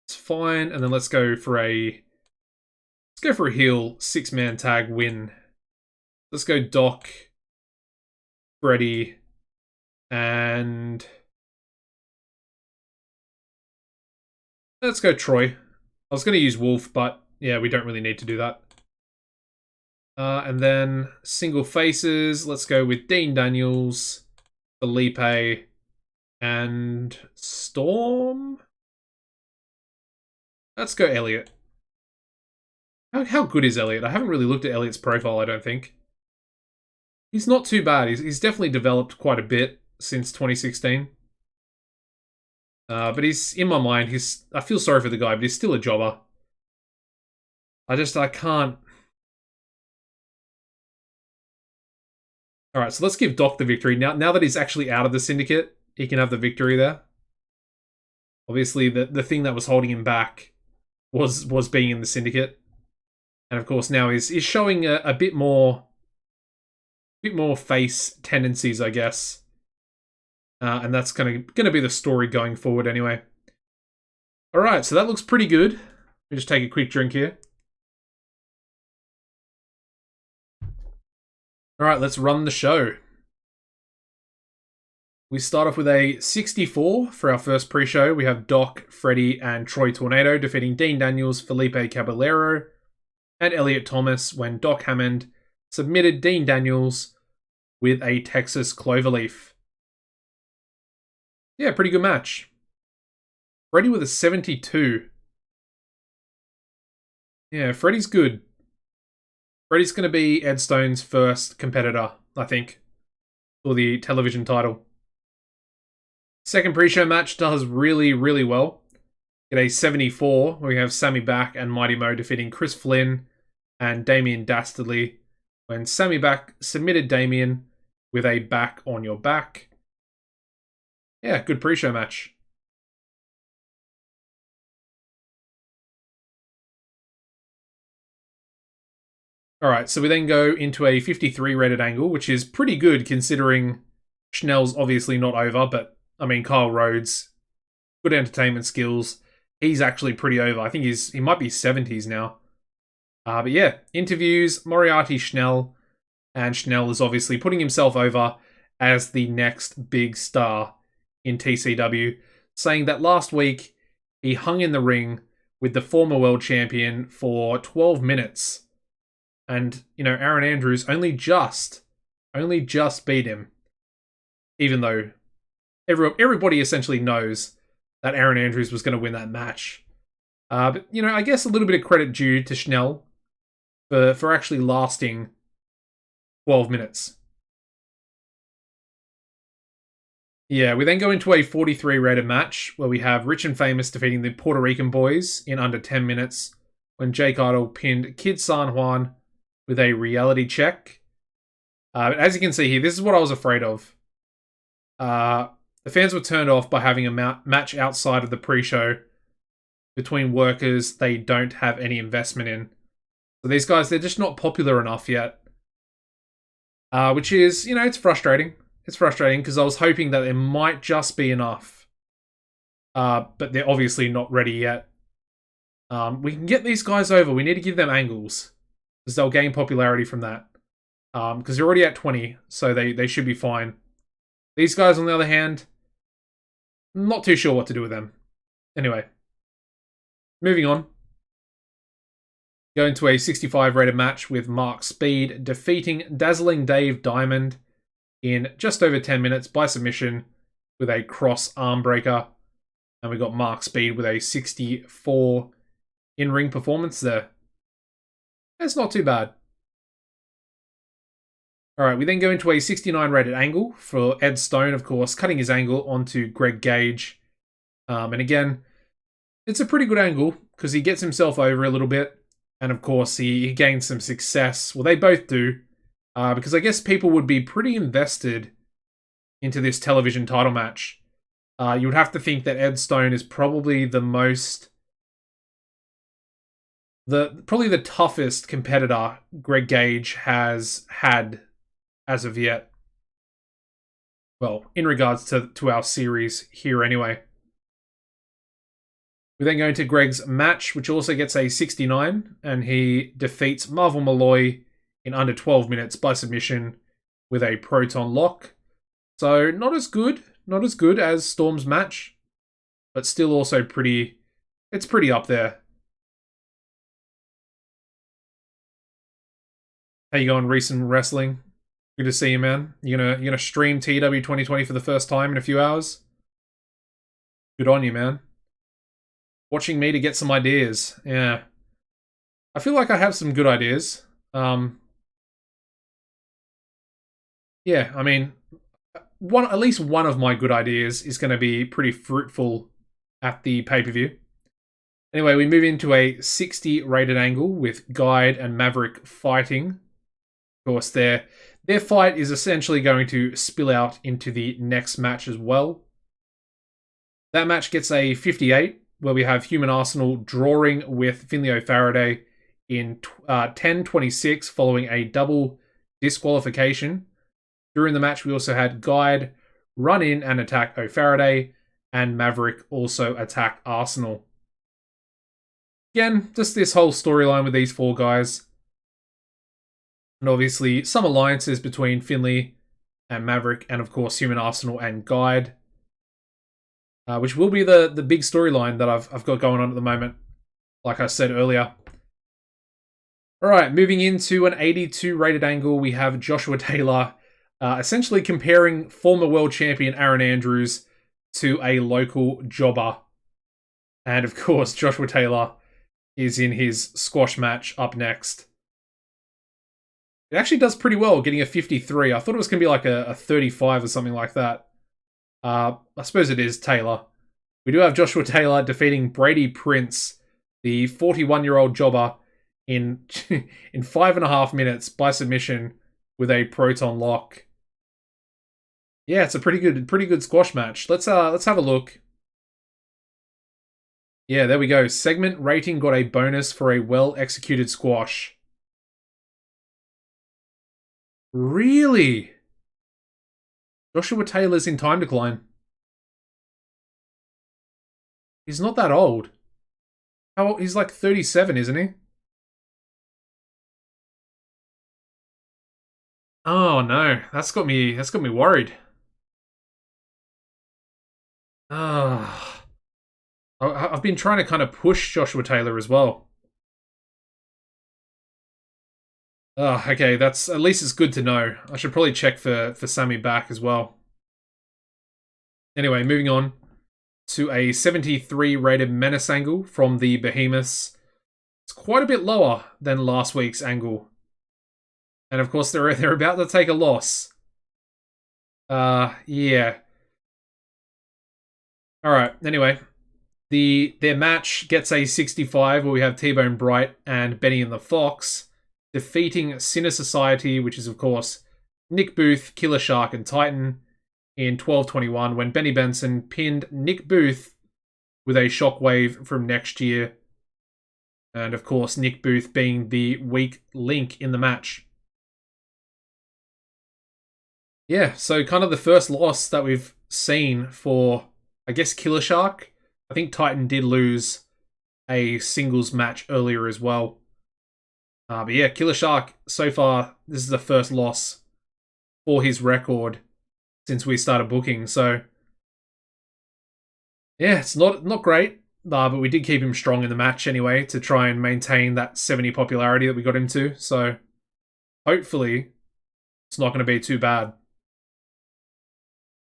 It's fine. And then let's go for a heel 6-man tag win. Let's go Doc, Freddy, and let's go Troy. I was going to use Wolf, but yeah, we don't really need to do that. And then single faces. Let's go with Dean Daniels, Felipe, and Storm. Let's go Elliot. How good is Elliot? I haven't really looked at Elliot's profile, I don't think. He's not too bad. He's definitely developed quite a bit since 2016. But he's, in my mind, I feel sorry for the guy, but he's still a jobber. I can't... Alright, so let's give Doc the victory. Now that he's actually out of the syndicate, he can have the victory there. Obviously, the thing that was holding him back was being in the syndicate. And of course, now he's showing a bit more face tendencies, I guess. And that's gonna be the story going forward anyway. Alright, so that looks pretty good. Let me just take a quick drink here. Alright, let's run the show. We start off with a 64 for our first pre-show. We have Doc, Freddy, and Troy Tornado defeating Dean Daniels, Felipe Caballero, and Elliot Thomas when Doc Hammond submitted Dean Daniels with a Texas Cloverleaf. Yeah, pretty good match. Freddy with a 72. Yeah, Freddy's good. Freddy's going to be Ed Stone's first competitor, I think, for the television title. Second pre-show match does really, really well. Get a 74, where we have Sammy Back and Mighty Mo defeating Chris Flynn and Damien Dastardly when Sammy Back submitted Damien with a back on your back. Yeah, good pre-show match. Alright, so we then go into a 53 rated angle, which is pretty good considering Schnell's obviously not over, but I mean, Kyle Rhodes, good entertainment skills. He's actually pretty over. I think he might be 70s now. But yeah, interviews, Moriarty Schnell, and Schnell is obviously putting himself over as the next big star in TCW, saying that last week he hung in the ring with the former world champion for 12 minutes. And, you know, Aaron Andrews only just beat him. Even though everybody essentially knows that Aaron Andrews was going to win that match. But, you know, I guess a little bit of credit due to Schnell for actually lasting 12 minutes. Yeah, we then go into a 43 rated match where we have Rich and Famous defeating the Puerto Rican boys in under 10 minutes when Jake Idol pinned Kid San Juan with a reality check. As you can see here, this is what I was afraid of. The fans were turned off by having a match outside of the pre-show between workers they don't have any investment in. So these guys, they're just not popular enough yet. Which is, you know, it's frustrating. It's frustrating because I was hoping that there might just be enough. But they're obviously not ready yet. We can get these guys over. We need to give them angles, because they'll gain popularity from that. Because they're already at 20, so they should be fine. These guys, on the other hand, not too sure what to do with them. Anyway, moving on. Go into a 65 rated match with Mark Speed defeating Dazzling Dave Diamond in just over 10 minutes by submission with a cross arm breaker. And we got Mark Speed with a 64 in-ring performance there. That's not too bad. Alright, we then go into a 69 rated angle for Ed Stone, of course, cutting his angle onto Greg Gage. And again, it's a pretty good angle because he gets himself over a little bit. And of course, he gains some success. Well, they both do. Because I guess people would be pretty invested into this television title match. You would have to think that Ed Stone is probably probably the toughest competitor Greg Gage has had as of yet. Well, in regards to our series here anyway. We then go into Greg's match, which also gets a 69, and he defeats Marvel Malloy in under 12 minutes by submission with a proton lock. So not as good as Storm's match, but still also it's pretty up there. How you going, Recent Wrestling? Good to see you, man. You gonna stream TEW 2020 for the first time in a few hours? Good on you, man. Watching me to get some ideas. Yeah. I feel like I have some good ideas. Yeah, I mean, at least one of my good ideas is going to be pretty fruitful at the pay-per-view. Anyway, we move into a 60 rated angle with Guide and Maverick fighting. Of course, their fight is essentially going to spill out into the next match as well. That match gets a 58, where we have Human Arsenal drawing with Finlay O'Faraday in 10:26 following a double disqualification. During the match, we also had Guide run in and attack O'Faraday, and Maverick also attack Arsenal. Again, just this whole storyline with these four guys. And obviously, some alliances between Finlay and Maverick, and of course, Human Arsenal and Guide. Which will be the big storyline that I've got going on at the moment, like I said earlier. Alright, moving into an 82 rated angle, we have Joshua Taylor essentially comparing former world champion Aaron Andrews to a local jobber. And of course, Joshua Taylor is in his squash match up next. It actually does pretty well, getting a 53. I thought it was going to be like a 35 or something like that. I suppose it is Taylor. We do have Joshua Taylor defeating Brady Prince, the 41-year-old jobber, in 5.5 minutes by submission with a proton lock. Yeah, it's a pretty good squash match. Let's have a look. Yeah, there we go. Segment rating got a bonus for a well-executed squash. Really? Joshua Taylor's in time decline. He's not that old. How old? He's like 37, isn't he? Oh no, that's got me worried. Ah, I've been trying to kind of push Joshua Taylor as well. Oh, okay, that's at least it's good to know. I should probably check for Sammy back as well. Anyway, moving on to a 73 rated Menace angle from the Behemoths. It's quite a bit lower than last week's angle. And of course, they're about to take a loss. Yeah. Alright, anyway. Their match gets a 65 where we have T-Bone Bright and Benny and the Fox defeating Sinner Society, which is of course Nick Booth, Killer Shark, and Titan in 12:21 when Benny Benson pinned Nick Booth with a shockwave from Next Year. And of course, Nick Booth being the weak link in the match. Yeah, so kind of the first loss that we've seen for, I guess, Killer Shark. I think Titan did lose a singles match earlier as well. But yeah, Killer Shark, so far, this is the first loss for his record since we started booking. So yeah, it's not great, but we did keep him strong in the match anyway to try and maintain that 70 popularity that we got him to. So hopefully it's not going to be too bad.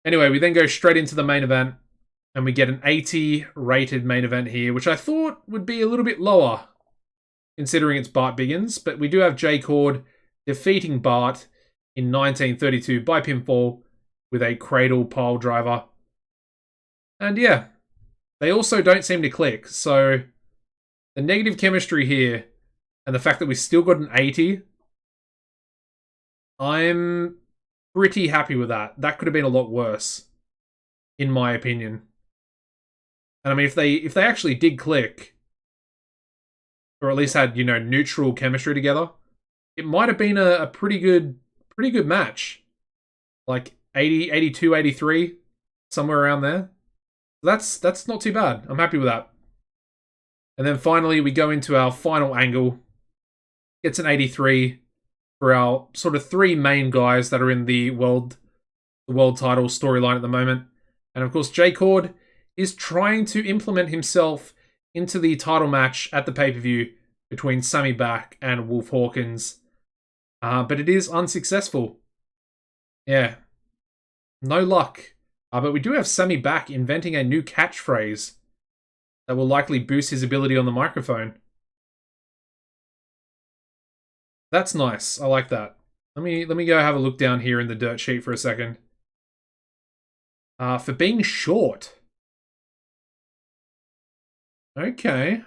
Anyway, we then go straight into the main event, and we get an 80 rated main event here, which I thought would be a little bit lower, considering it's Bart Biggins, but we do have Jay Cord defeating Bart in 1932 by pinfall with a cradle pile driver. And yeah, they also don't seem to click, so the negative chemistry here and the fact that we still got an 80, I'm pretty happy with that. That could have been a lot worse, in my opinion. And I mean, if they actually did click, or at least had, you know, neutral chemistry together, it might have been a pretty good match. Like 80, 82, 83, somewhere around there. That's not too bad. I'm happy with that. And then finally, we go into our final angle. Gets an 83 for our sort of three main guys that are in the world title storyline at the moment. And of course, Jay Cord is trying to implement himself into the title match at the pay-per-view between Sammy Back and Wolf Hawkins. But it is unsuccessful. Yeah. No luck. But we do have Sammy Back inventing a new catchphrase that will likely boost his ability on the microphone. That's nice. I like that. Let me go have a look down here in the dirt sheet for a second. For being short. Okay.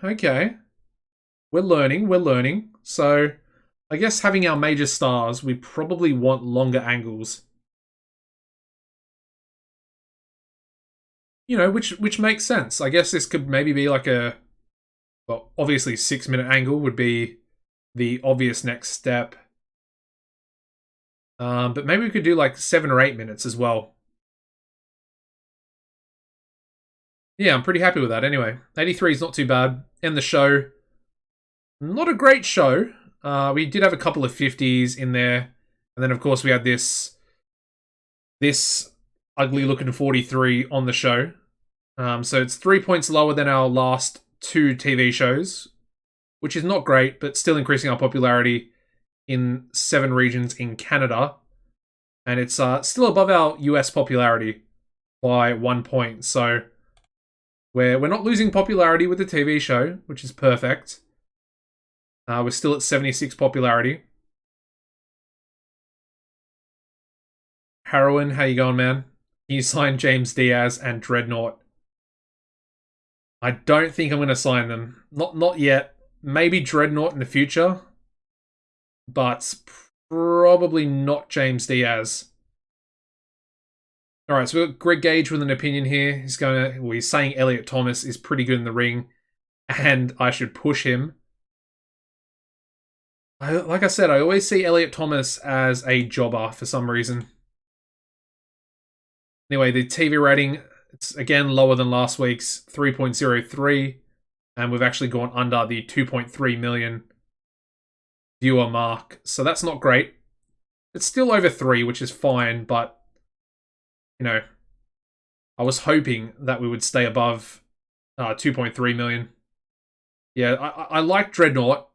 We're learning. So, I guess having our major stars, we probably want longer angles. You know, which makes sense. I guess this could maybe be like a... Well, obviously 6-minute angle would be the obvious next step. But maybe we could do like 7 or 8 minutes as well. Yeah, I'm pretty happy with that anyway. 83 is not too bad. End the show. Not a great show. We did have a couple of 50s in there. And then, of course, we had this ugly-looking 43 on the show. So it's 3 points lower than our last 2 TV shows, which is not great, but still increasing our popularity in 7 regions in Canada. And it's still above our US popularity by 1 point. So we're not losing popularity with the TV show, which is perfect. We're still at 76 popularity. Heroin, how you going, man? Can you sign James Diaz and Dreadnought? I don't think I'm going to sign them. Not yet. Maybe Dreadnought in the future. But probably not James Diaz. Alright, so we've got Greg Gage with an opinion here. He's saying Elliot Thomas is pretty good in the ring. And I should push him. Like I said, I always see Elliot Thomas as a jobber for some reason. Anyway, the TV rating, it's again lower than last week's 3.03. And we've actually gone under the 2.3 million viewer mark. So that's not great. It's still over 3, which is fine, but you know, I was hoping that we would stay above 2.3 million. Yeah, I like Dreadnought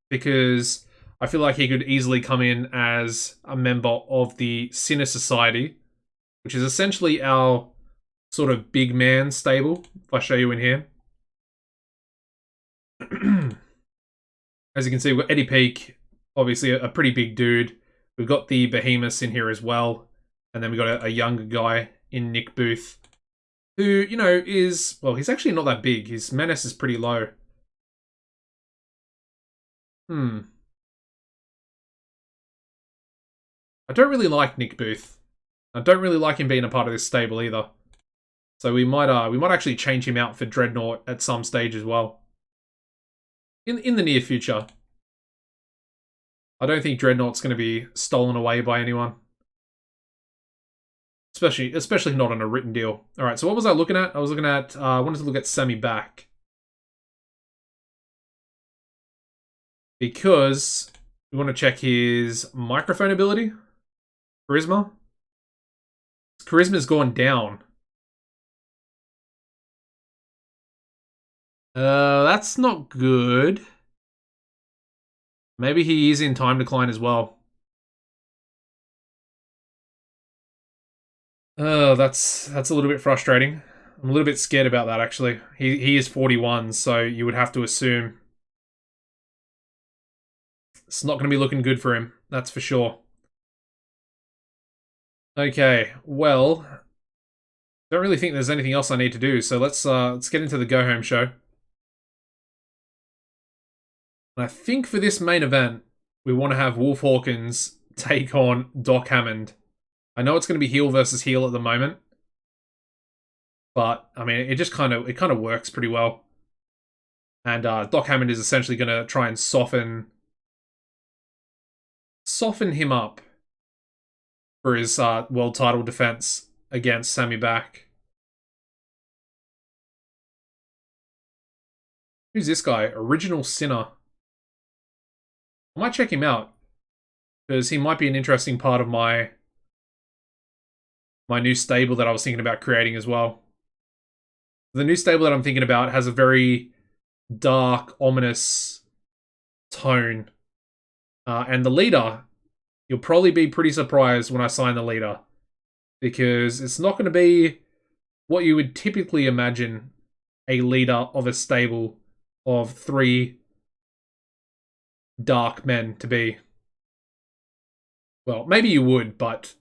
because I feel like he could easily come in as a member of the Sinner Society, which is essentially our sort of big man stable, if I show you in here. As you can see, we've got Eddie Peak, obviously a pretty big dude. We've got the Behemoths in here as well. And then we've got a younger guy in Nick Booth, who, you know, is... Well, he's actually not that big. His menace is pretty low. I don't really like Nick Booth. I don't really like him being a part of this stable either. So we might actually change him out for Dreadnought at some stage as well. In the near future. I don't think Dreadnought's going to be stolen away by anyone. Especially not on a written deal. Alright, so what was I looking at? I was looking at... I wanted to look at Sammy Back. Because we want to check his microphone ability. Charisma. His charisma's gone down. That's not good. Maybe he is in time decline as well. Oh, that's a little bit frustrating. I'm a little bit scared about that actually. He is 41, so you would have to assume it's not going to be looking good for him. That's for sure. Okay, well, don't really think there's anything else I need to do, so let's get into the go home show. And I think for this main event, we want to have Wolf Hawkins take on Doc Hammond. I know it's going to be heel versus heel at the moment, but I mean, it kind of works pretty well. And Doc Hammond is essentially going to try and soften him up for his world title defense against Sammy Back. Who's this guy? Original Sinner. I might check him out because he might be an interesting part of my new stable that I was thinking about creating as well. The new stable that I'm thinking about has a very dark, ominous tone. And the leader, you'll probably be pretty surprised when I sign the leader. Because it's not going to be what you would typically imagine a leader of a stable of 3 dark men to be. Well, maybe you would, but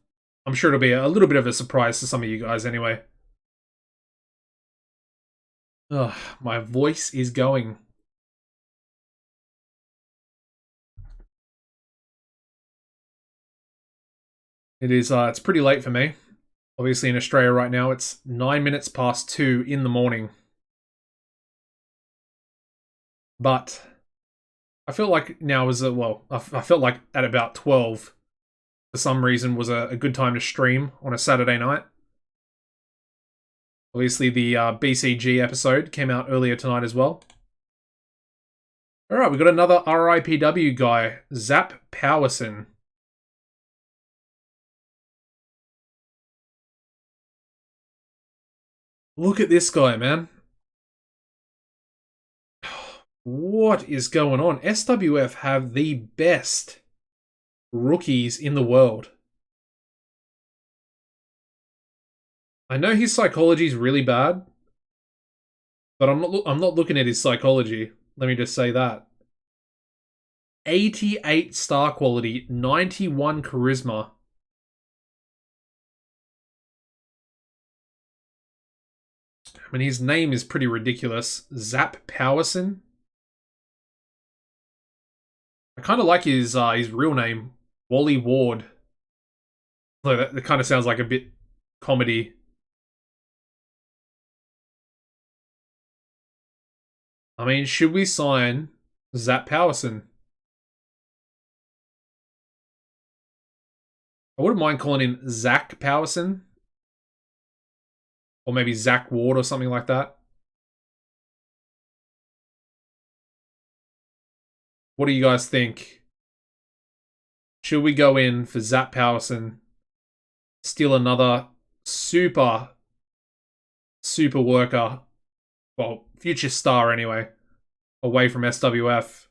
I'm sure it'll be a little bit of a surprise to some of you guys anyway. Ugh, my voice is going. It's pretty late for me. Obviously in Australia right now, it's 9 minutes past 2 in the morning. But I feel like now is I felt like at about 12 for some reason was a good time to stream on a Saturday night. Obviously the BCG episode came out earlier tonight as well. Alright, we got another RIPW guy, Zap Powerson. Look at this guy, man. What is going on? SWF have the best rookies in the world. I know his psychology is really bad, but I'm not looking at his psychology. Let me just say that. 88 star quality, 91 charisma. I mean, his name is pretty ridiculous. Zap Powerson. I kind of like his real name, Wally Ward. Although that kind of sounds like a bit comedy. I mean, should we sign Zap Powerson? I wouldn't mind calling him Zach Powerson. Or maybe Zach Ward or something like that. What do you guys think? Should we go in for Zap Powerson? Steal another super worker. Well, future star anyway. Away from SWF.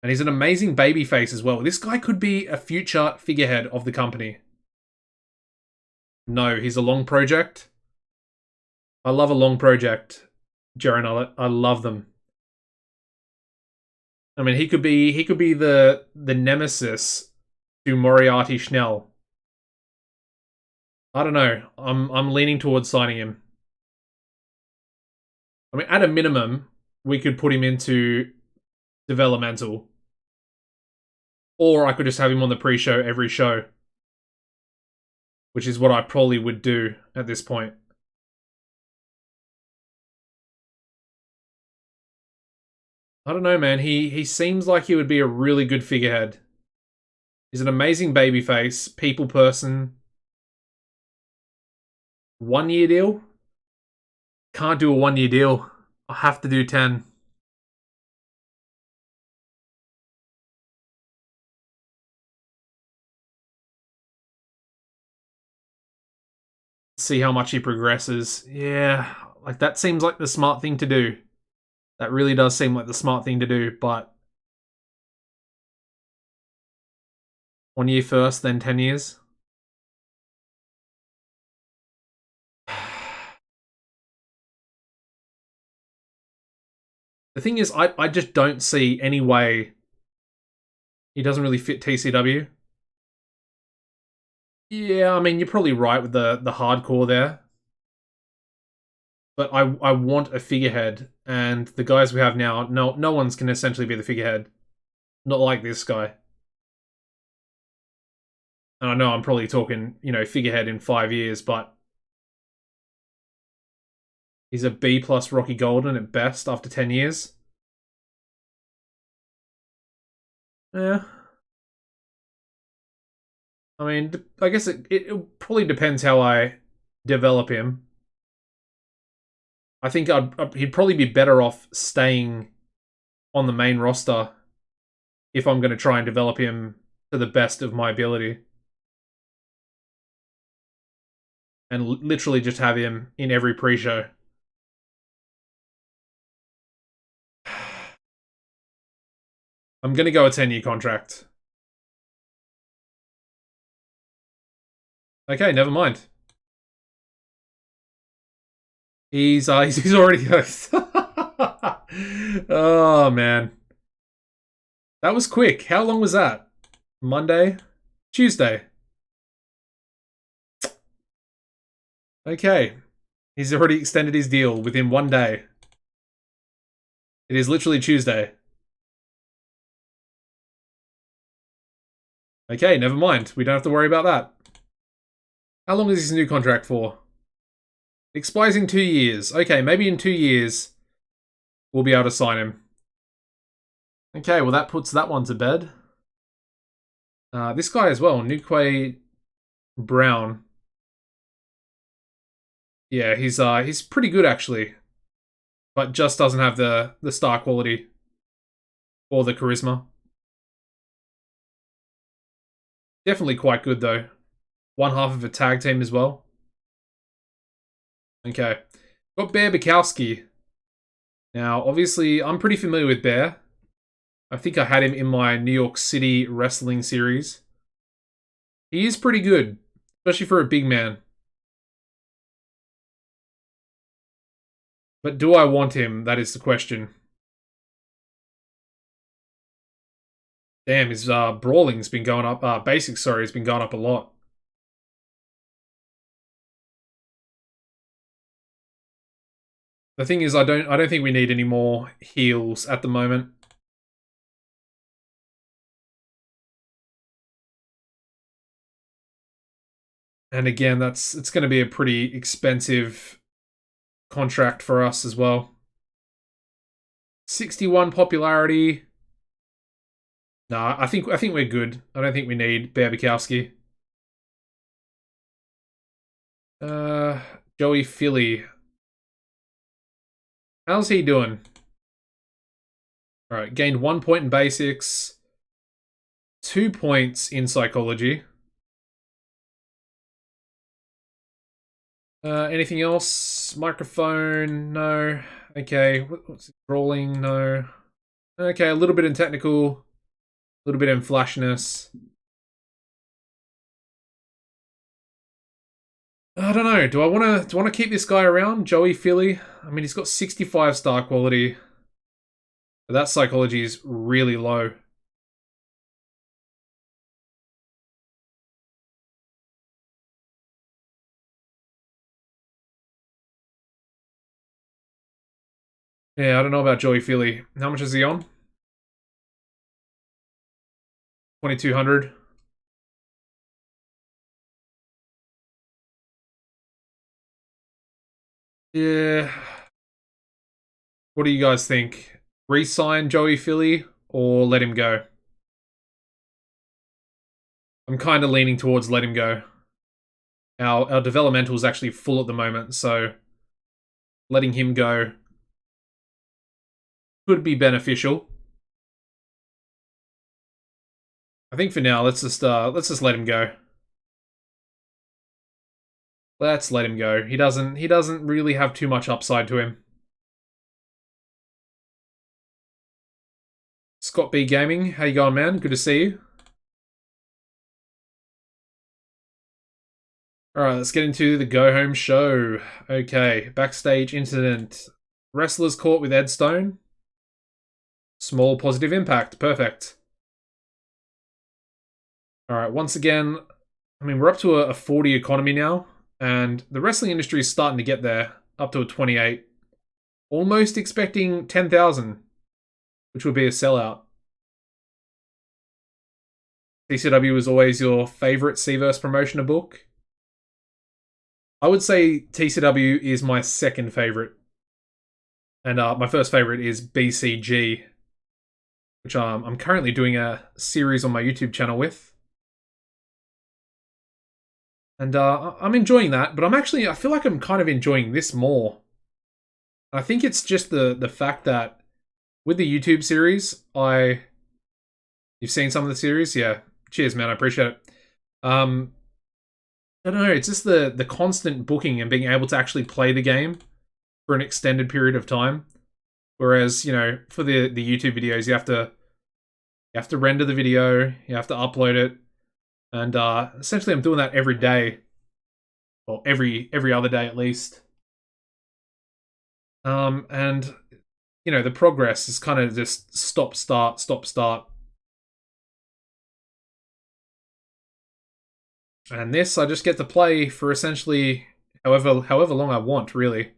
And he's an amazing babyface as well. This guy could be a future figurehead of the company. No, he's a long project. I love a long project, Jaren. I love them. I mean, he could be the nemesis to Moriarty Schnell. I don't know. I'm leaning towards signing him. I mean, at a minimum, we could put him into developmental. Or I could just have him on the pre-show every show. Which is what I probably would do at this point. I don't know, man. He seems like he would be a really good figurehead. He's an amazing babyface, people person. 1-year deal? Can't do a 1-year deal. I'll have to do 10. See how much he progresses. Yeah, like that seems like the smart thing to do. That really does seem like the smart thing to do, but 1 year first, then 10 years. The thing is, I just don't see any way he doesn't really fit TCW. Yeah, I mean, you're probably right with the hardcore there. But I want a figurehead, and the guys we have now, no one's can essentially be the figurehead. Not like this guy. And I know I'm probably talking, figurehead in 5 years, but he's a B plus Rocky Golden at best after 10 years. Yeah. I mean, I guess it probably depends how I develop him. I think he'd probably be better off staying on the main roster if I'm going to try and develop him to the best of my ability. And literally just have him in every pre-show. I'm going to go a 10-year contract. Okay, never mind. He's already... Oh, man. That was quick. How long was that? Monday? Tuesday? Okay. He's already extended his deal within 1 day. It is literally Tuesday. Okay, never mind. We don't have to worry about that. How long is his new contract for? It expires in 2 years. Okay, maybe in 2 years we'll be able to sign him. Okay, well that puts that one to bed. This guy as well, Nuque Brown. Yeah, he's pretty good actually, but just doesn't have the star quality or the charisma. Definitely quite good though. One half of a tag team as well. Okay, got Bear Bukowski. Now, obviously, I'm pretty familiar with Bear. I think I had him in my New York City wrestling series. He is pretty good, especially for a big man. But do I want him? That is the question. Damn, his brawling's been going up. Basic, sorry, has been going up a lot. The thing is, I don't think we need any more heals at the moment. And again, it's going to be a pretty expensive contract for us as well. 61 popularity. Nah, I think we're good. I don't think we need Bear Bukowski. Joey Philly. How's he doing? Alright, gained 1 point in basics. 2 points in psychology. Anything else? Microphone? No. Okay, what's it? Brawling? No. Okay, a little bit in technical. A little bit in flashness. I don't know. Do I want to keep this guy around, Joey Philly? I mean, he's got 65 star quality, but that psychology is really low. Yeah, I don't know about Joey Philly. How much is he on? 2,200. Yeah. What do you guys think? Re-sign Joey Philly or let him go? I'm kind of leaning towards let him go. Our developmental is actually full at the moment, so letting him go could be beneficial. I think for now, let's just let him go. Let's let him go. He doesn't really have too much upside to him. Scott B Gaming, how you going, man? Good to see you. Alright, let's get into the go-home show. Okay, backstage incident. Wrestlers caught with Ed Stone. Small positive impact. Perfect. Alright, once again, I mean, we're up to a 40 economy now, and the wrestling industry is starting to get there, up to a 28. Almost expecting 10,000, which would be a sellout. TCW is always your favorite C-verse promotion to book. I would say TCW is my second favorite. And my first favorite is BCG, which I'm currently doing a series on my YouTube channel with. And I'm enjoying that, but I feel like I'm kind of enjoying this more. I think it's just the fact that with the YouTube series, you've seen some of the series? Yeah. Cheers, man. I appreciate it. I don't know, it's just the constant booking and being able to actually play the game for an extended period of time. Whereas, you know, for the YouTube videos, you have to render the video, you have to upload it, and essentially I'm doing that every day, or every other day at least. And you know, the progress is kind of just stop, start, stop, start. And this, I just get to play for essentially however long I want, really.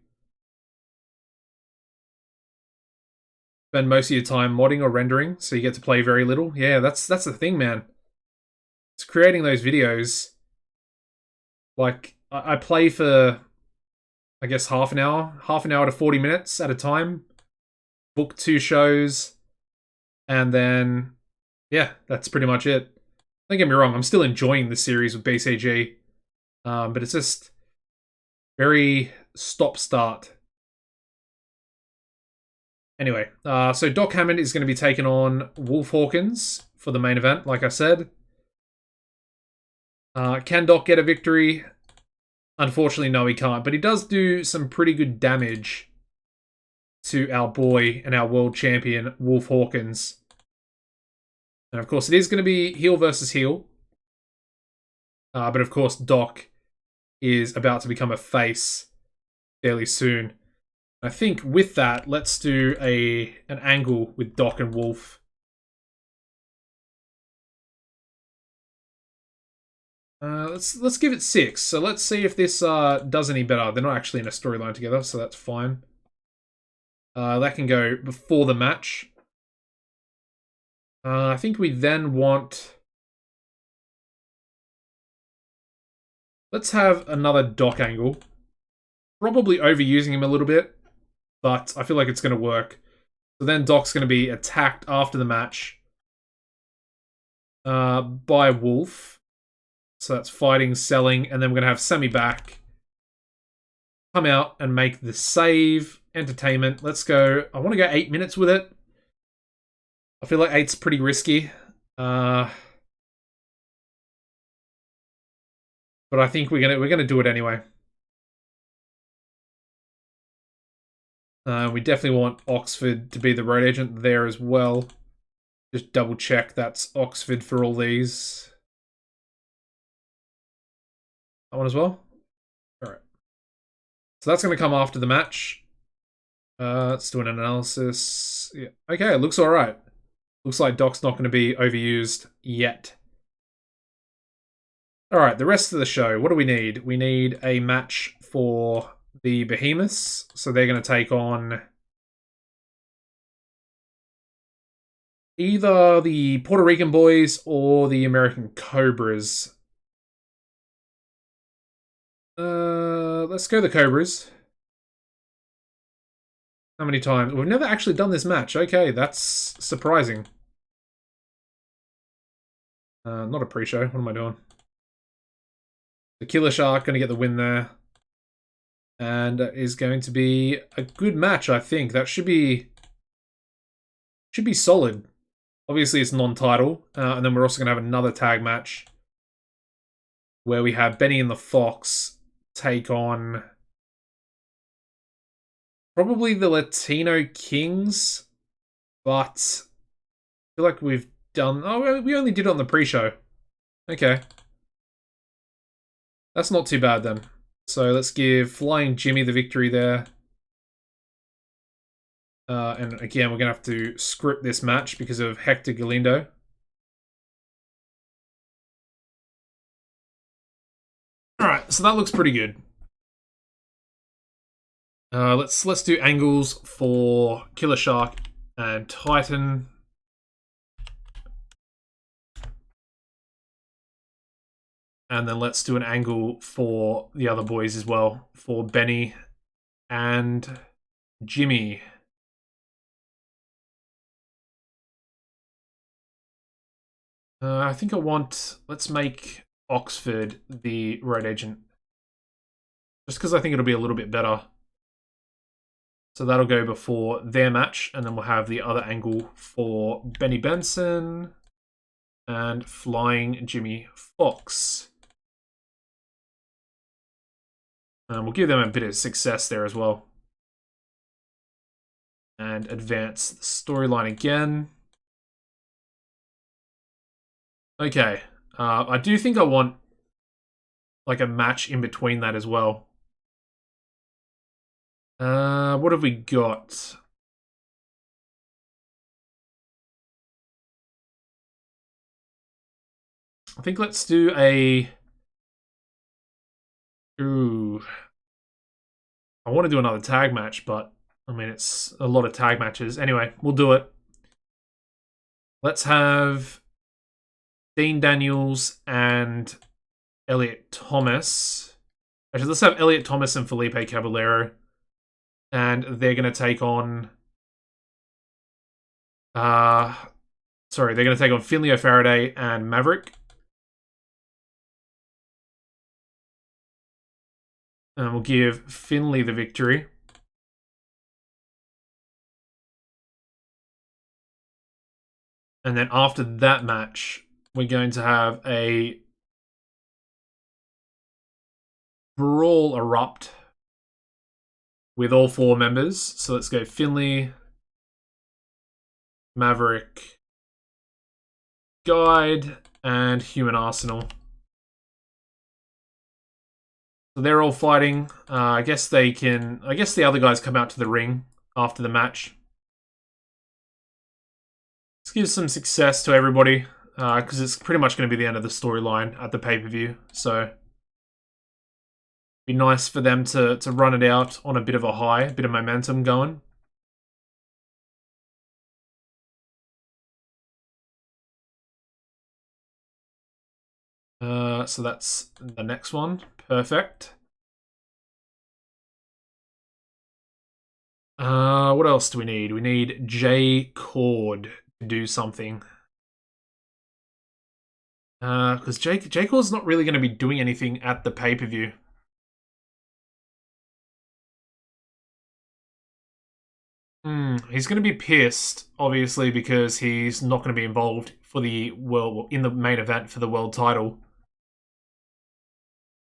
Spend most of your time modding or rendering, so you get to play very little. Yeah, that's the thing, man. It's creating those videos. Like, I play for, I guess, half an hour to 40 minutes at a time. Book 2 shows, and then, yeah, that's pretty much it. Don't get me wrong, I'm still enjoying the series with BCG, but it's just very stop-start. Anyway, so Doc Hammond is going to be taking on Wolf Hawkins for the main event, like I said. Can Doc get a victory? Unfortunately, no, he can't. But he does do some pretty good damage to our boy and our world champion, Wolf Hawkins. And of course, it is going to be heel versus heel. But of course, Doc is about to become a face fairly soon. I think with that, let's do an angle with Doc and Wolf. Let's give it 6. So let's see if this does any better. They're not actually in a storyline together, so that's fine. That can go before the match. I think we then want... Let's have another Doc angle. Probably overusing him a little bit, but I feel like it's going to work. So then Doc's going to be attacked after the match by Wolf. So that's fighting, selling, and then we're going to have Sammy back. Come out and make the save. Entertainment. Let's go. I want to go 8 minutes with it. I feel like 8's pretty risky. But I think we're gonna do it anyway. We definitely want Oxford to be the road agent there as well. Just double check that's Oxford for all these. That one as well? Alright. So that's going to come after the match. Let's do an analysis. Yeah. Okay, it looks alright. Looks like Doc's not going to be overused yet. Alright, the rest of the show. What do we need? We need a match for the Behemoths. So they're going to take on either the Puerto Rican boys or the American Cobras. Let's go the Cobras. How many times? We've never actually done this match. Okay, that's surprising. Not a pre-show. What am I doing? The Killer Shark going to get the win there. And is going to be a good match, I think. That should be solid. Obviously, it's non-title. And then we're also going to have another tag match where we have Benny and the Fox take on probably the Latino Kings, but I feel like we've done... Oh, we only did it on the pre-show. Okay. That's not too bad then. So let's give Flying Jimmy the victory there. And again, we're going to have to script this match because of Hector Galindo. Alright, so that looks pretty good. Let's do angles for Killer Shark and Titan. And then let's do an angle for the other boys as well, for Benny and Jimmy. I think let's make Oxford the road agent. Just because I think it'll be a little bit better. So that'll go before their match, and then we'll have the other angle for Benny Benson and Flying Jimmy Fox. We'll give them a bit of success there as well. And advance the storyline again. Okay. I do think I want like a match in between that as well. What have we got? I think let's do a... Ooh. I want to do another tag match, but I mean, it's a lot of tag matches. Anyway, we'll do it. Let's have Dean Daniels and Elliot Thomas. Actually, let's have Elliot Thomas and Felipe Caballero. And they're going to take on... they're going to take on Finley O'Faraday and Maverick. And we'll give Finley the victory. And then after that match, we're going to have a brawl erupt with all 4 members. So let's go Finley, Maverick, Guide, and Human Arsenal. So they're all fighting. I guess the other guys come out to the ring after the match. Let's give some success to everybody, because it's pretty much going to be the end of the storyline at the pay-per-view. So it'd be nice for them to run it out on a bit of a high, a bit of momentum going. So that's the next one. Perfect. What else do we need? We need J Cord to do something. Because J Cord's not really going to be doing anything at the pay-per-view. He's going to be pissed, obviously, because he's not going to be involved for the in the main event for the world title.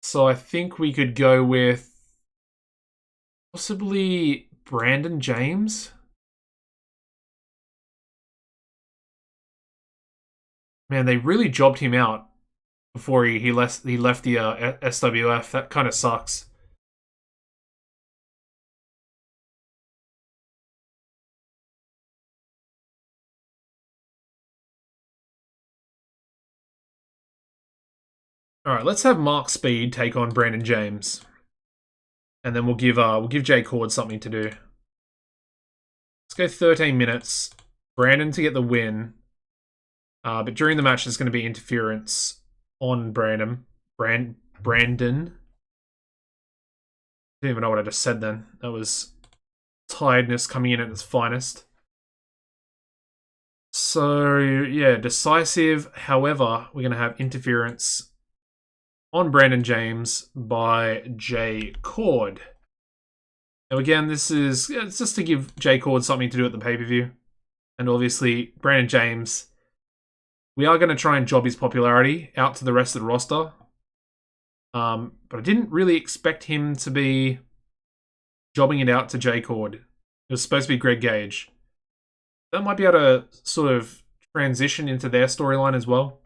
So I think we could go with possibly Brandon James. Man, they really jobbed him out before he left the SWF. That kind of sucks. All right, let's have Mark Speed take on Brandon James, and then we'll give Jay Cord something to do. Let's go 13 minutes. Brandon to get the win, but during the match there's going to be interference on Brandon. I don't even know what I just said then. That was tiredness coming in at its finest. So yeah, decisive. However, we're going to have interference on Brandon James by Jay Cord. Now again, it's just to give Jay Cord something to do at the pay-per-view. And obviously, Brandon James, we are going to try and job his popularity out to the rest of the roster. But I didn't really expect him to be jobbing it out to Jay Cord. It was supposed to be Greg Gage. That might be able to sort of transition into their storyline as well.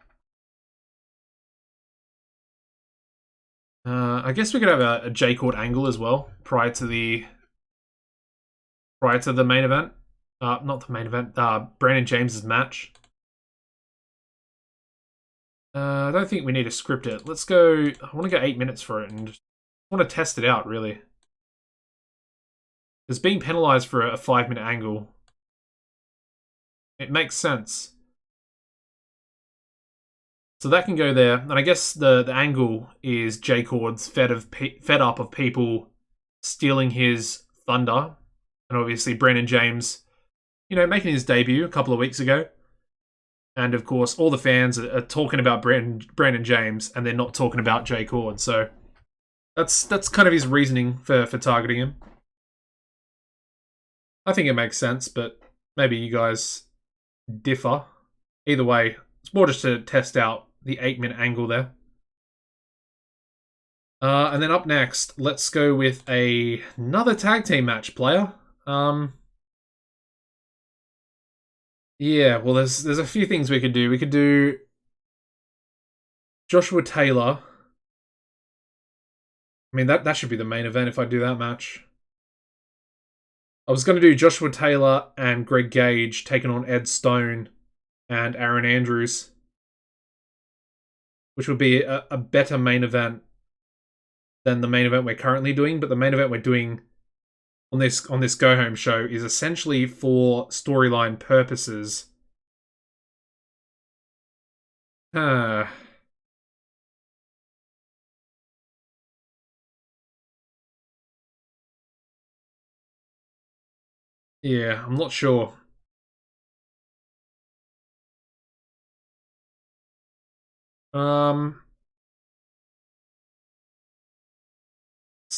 I guess we could have a J Cord angle as well prior to the main event. Not the main event. Brandon James's match. I don't think we need to script it. Let's go. I want to go 8 minutes for it and just want to test it out, really. It's being penalized for a 5-minute angle. It makes sense. So that can go there. And I guess the angle is J-Cord's fed up of people stealing his thunder. And obviously Brandon James, making his debut a couple of weeks ago. And of course, all the fans are talking about Brandon James, and they're not talking about J-Cord. So that's kind of his reasoning for targeting him. I think it makes sense, but maybe you guys differ. Either way, it's more just to test out the 8-minute angle there. And then up next, let's go with another tag team match, player. Yeah, well, there's a few things we could do. We could do Joshua Taylor. I mean, that should be the main event if I do that match. I was going to do Joshua Taylor and Greg Gage taking on Ed Stone and Aaron Andrews, which would be a better main event than the main event we're currently doing. But the main event we're doing on this Go Home show is essentially for storyline purposes. Yeah, I'm not sure.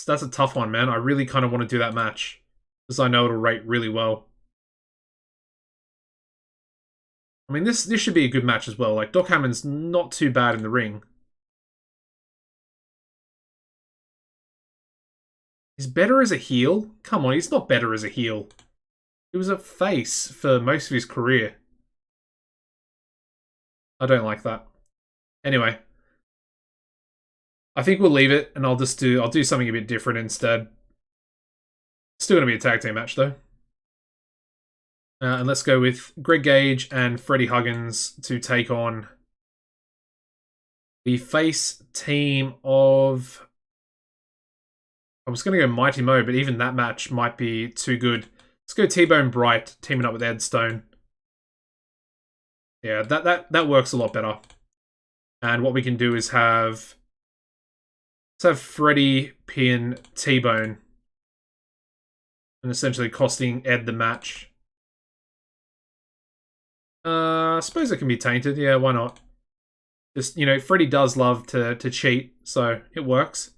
That's a tough one, man. I really kind of want to do that match because I know it'll rate really well. I mean, this should be a good match as well. Like, Doc Hammond's not too bad in the ring. He's better as a heel? Come on, he's not better as a heel. He was a face for most of his career. I don't like that. Anyway, I think we'll leave it, and I'll do something a bit different instead. Still gonna be a tag team match though. And let's go with Greg Gage and Freddie Huggins to take on the face team of... I was going to go Mighty Mo, but even that match might be too good. Let's go T-Bone Bright teaming up with Ed Stone. Yeah, that works a lot better. And what we can do is let's have Freddie pin T-Bone and essentially costing Ed the match. I suppose it can be tainted. Yeah, why not? Just, Freddie does love to cheat, so it works.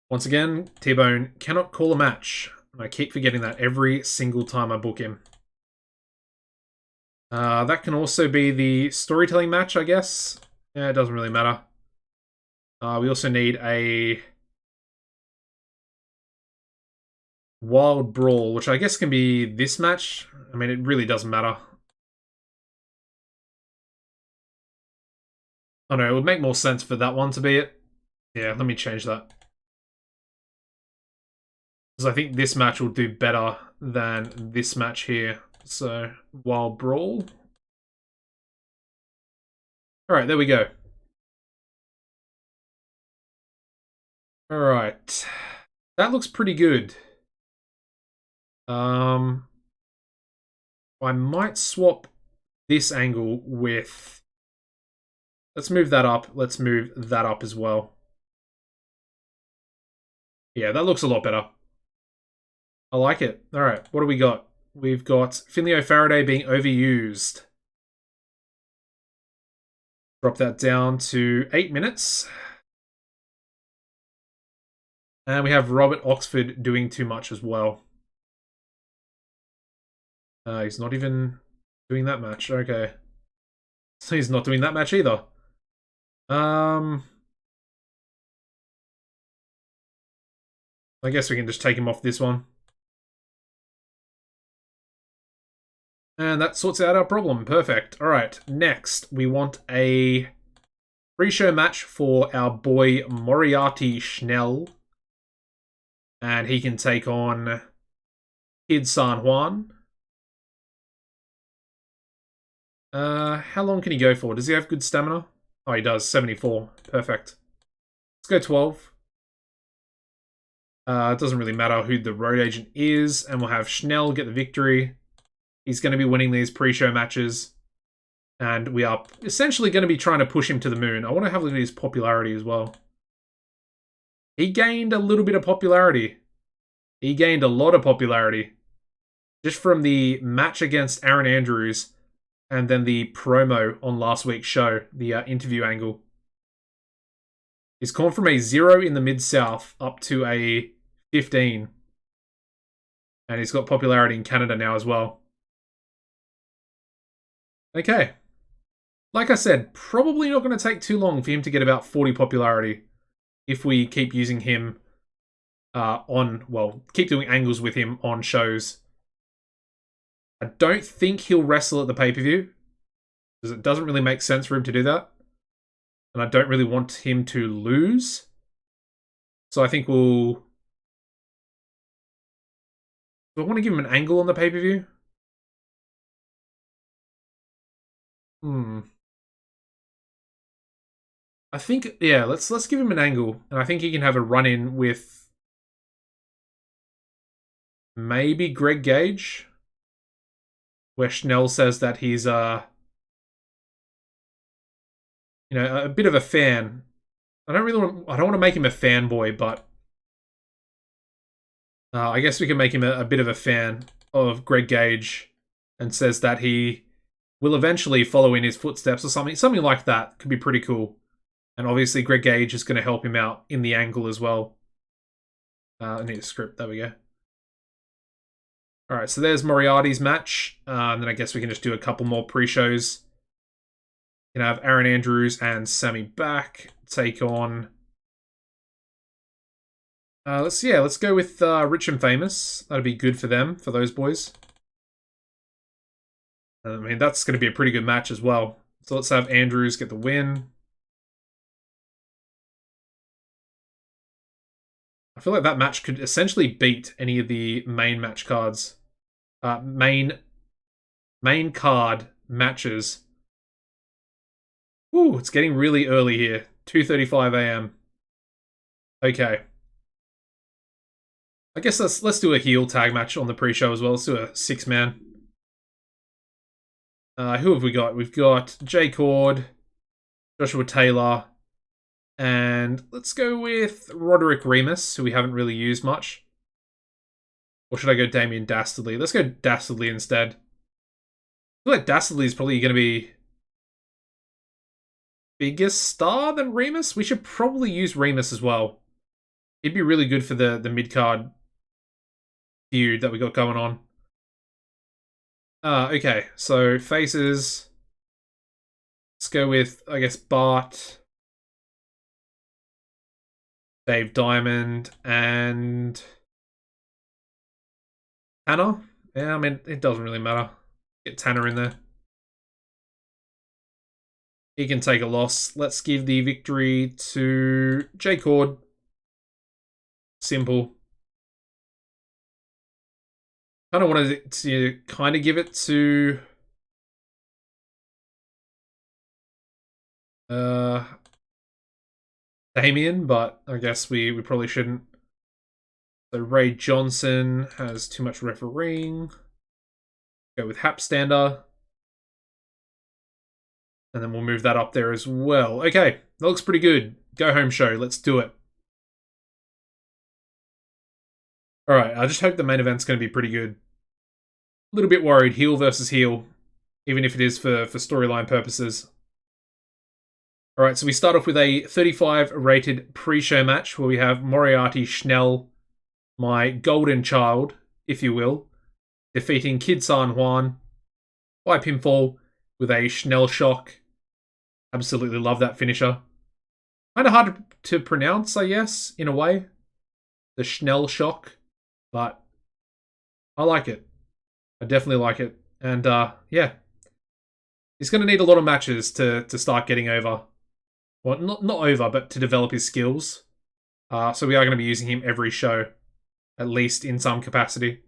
Once again, T-Bone cannot call a match. I keep forgetting that every single time I book him. That can also be the storytelling match, I guess. Yeah, it doesn't really matter. We also need a Wild Brawl, which I guess can be this match. I mean, it really doesn't matter. Oh no, it would make more sense for that one to be it. Yeah, let me change that. Because I think this match will do better than this match here. So, Wild Brawl. Alright, there we go. Alright. That looks pretty good. I might swap this angle with... Let's move that up. Let's move that up as well. Yeah, that looks a lot better. I like it. Alright, what do we got? We've got Finley O'Faraday being overused. Drop that down to 8 minutes. And we have Robert Oxford doing too much as well. He's not even doing that match. Okay. So he's not doing that match either. I guess we can just take him off this one. And that sorts out our problem. Perfect. Alright, next we want a pre-show match for our boy Moriarty Schnell And he can take on Kid San Juan. How long can he go for? Does he have good stamina? Oh, he does. 74. Perfect. Let's go 12. It doesn't really matter who the road agent is. And we'll have Schnell get the victory. He's going to be winning these pre-show matches. And we are essentially going to be trying to push him to the moon. I want to have a look at his popularity as well. He gained a little bit of popularity. He gained a lot of popularity. Just from the match against Aaron Andrews and then the promo on last week's show, the interview angle. He's gone from a 0 in the Mid-South up to a 15. And he's got popularity in Canada now as well. Okay. Like I said, probably not going to take too long for him to get about 40 popularity if we keep using him keep doing angles with him on shows. I don't think he'll wrestle at the pay-per-view because it doesn't really make sense for him to do that. And I don't really want him to lose. So I think we'll... Do I want to give him an angle on the pay-per-view? I think, yeah, let's give him an angle. And I think he can have a run-in with maybe Greg Gage, where Schnell says that he's a bit of a fan. I don't want to make him a fanboy, but I guess we can make him a bit of a fan of Greg Gage, and says that he will eventually follow in his footsteps or something. Something like that could be pretty cool. And obviously Greg Gage is going to help him out in the angle as well. I need a script. There we go. Alright, so there's Moriarty's match. And then I guess we can just do a couple more pre-shows. You can have Aaron Andrews and Sammy back take on... let's go with Rich and Famous. That'd be good for them, for those boys. I mean, that's going to be a pretty good match as well. So let's have Andrews get the win. I feel like that match could essentially beat any of the main match cards. Main card matches. Ooh, it's getting really early here. 2:35 a.m. Okay. I guess let's do a heel tag match on the pre-show as well. Let's do a 6-man. Who have we got? We've got Jay Cord, Joshua Taylor, and let's go with Roderick Remus, who we haven't really used much. Or should I go Damien Dastardly? Let's go Dastardly instead. I feel like Dastardly is probably going to be bigger star than Remus. We should probably use Remus as well. He'd be really good for the mid-card feud that we got going on. Okay, so faces. Let's go with, I guess, Bart, Dave Diamond, and Tanner. Yeah, I mean, it doesn't really matter. Get Tanner in there. He can take a loss. Let's give the victory to Jay Cord. Simple. Kind of wanted to kind of give it to Damien, but I guess we probably shouldn't. So Ray Johnson has too much refereeing. Go with Hapstander. And then we'll move that up there as well. Okay, that looks pretty good. Go home show. Let's do it. Alright, I just hope the main event's going to be pretty good. A little bit worried, heel versus heel. Even if it is for storyline purposes. Alright, so we start off with a 35 rated pre-show match where we have Moriarty Schnell, my golden child, if you will, defeating Kid San Juan by pinfall with a Schnell shock. Absolutely love that finisher. Kind of hard to pronounce, I guess, in a way. The Schnell shock. But I like it. I definitely like it. And yeah. He's going to need a lot of matches to start getting over. Well, not over, but to develop his skills. So we are going to be using him every show. at least in some capacity.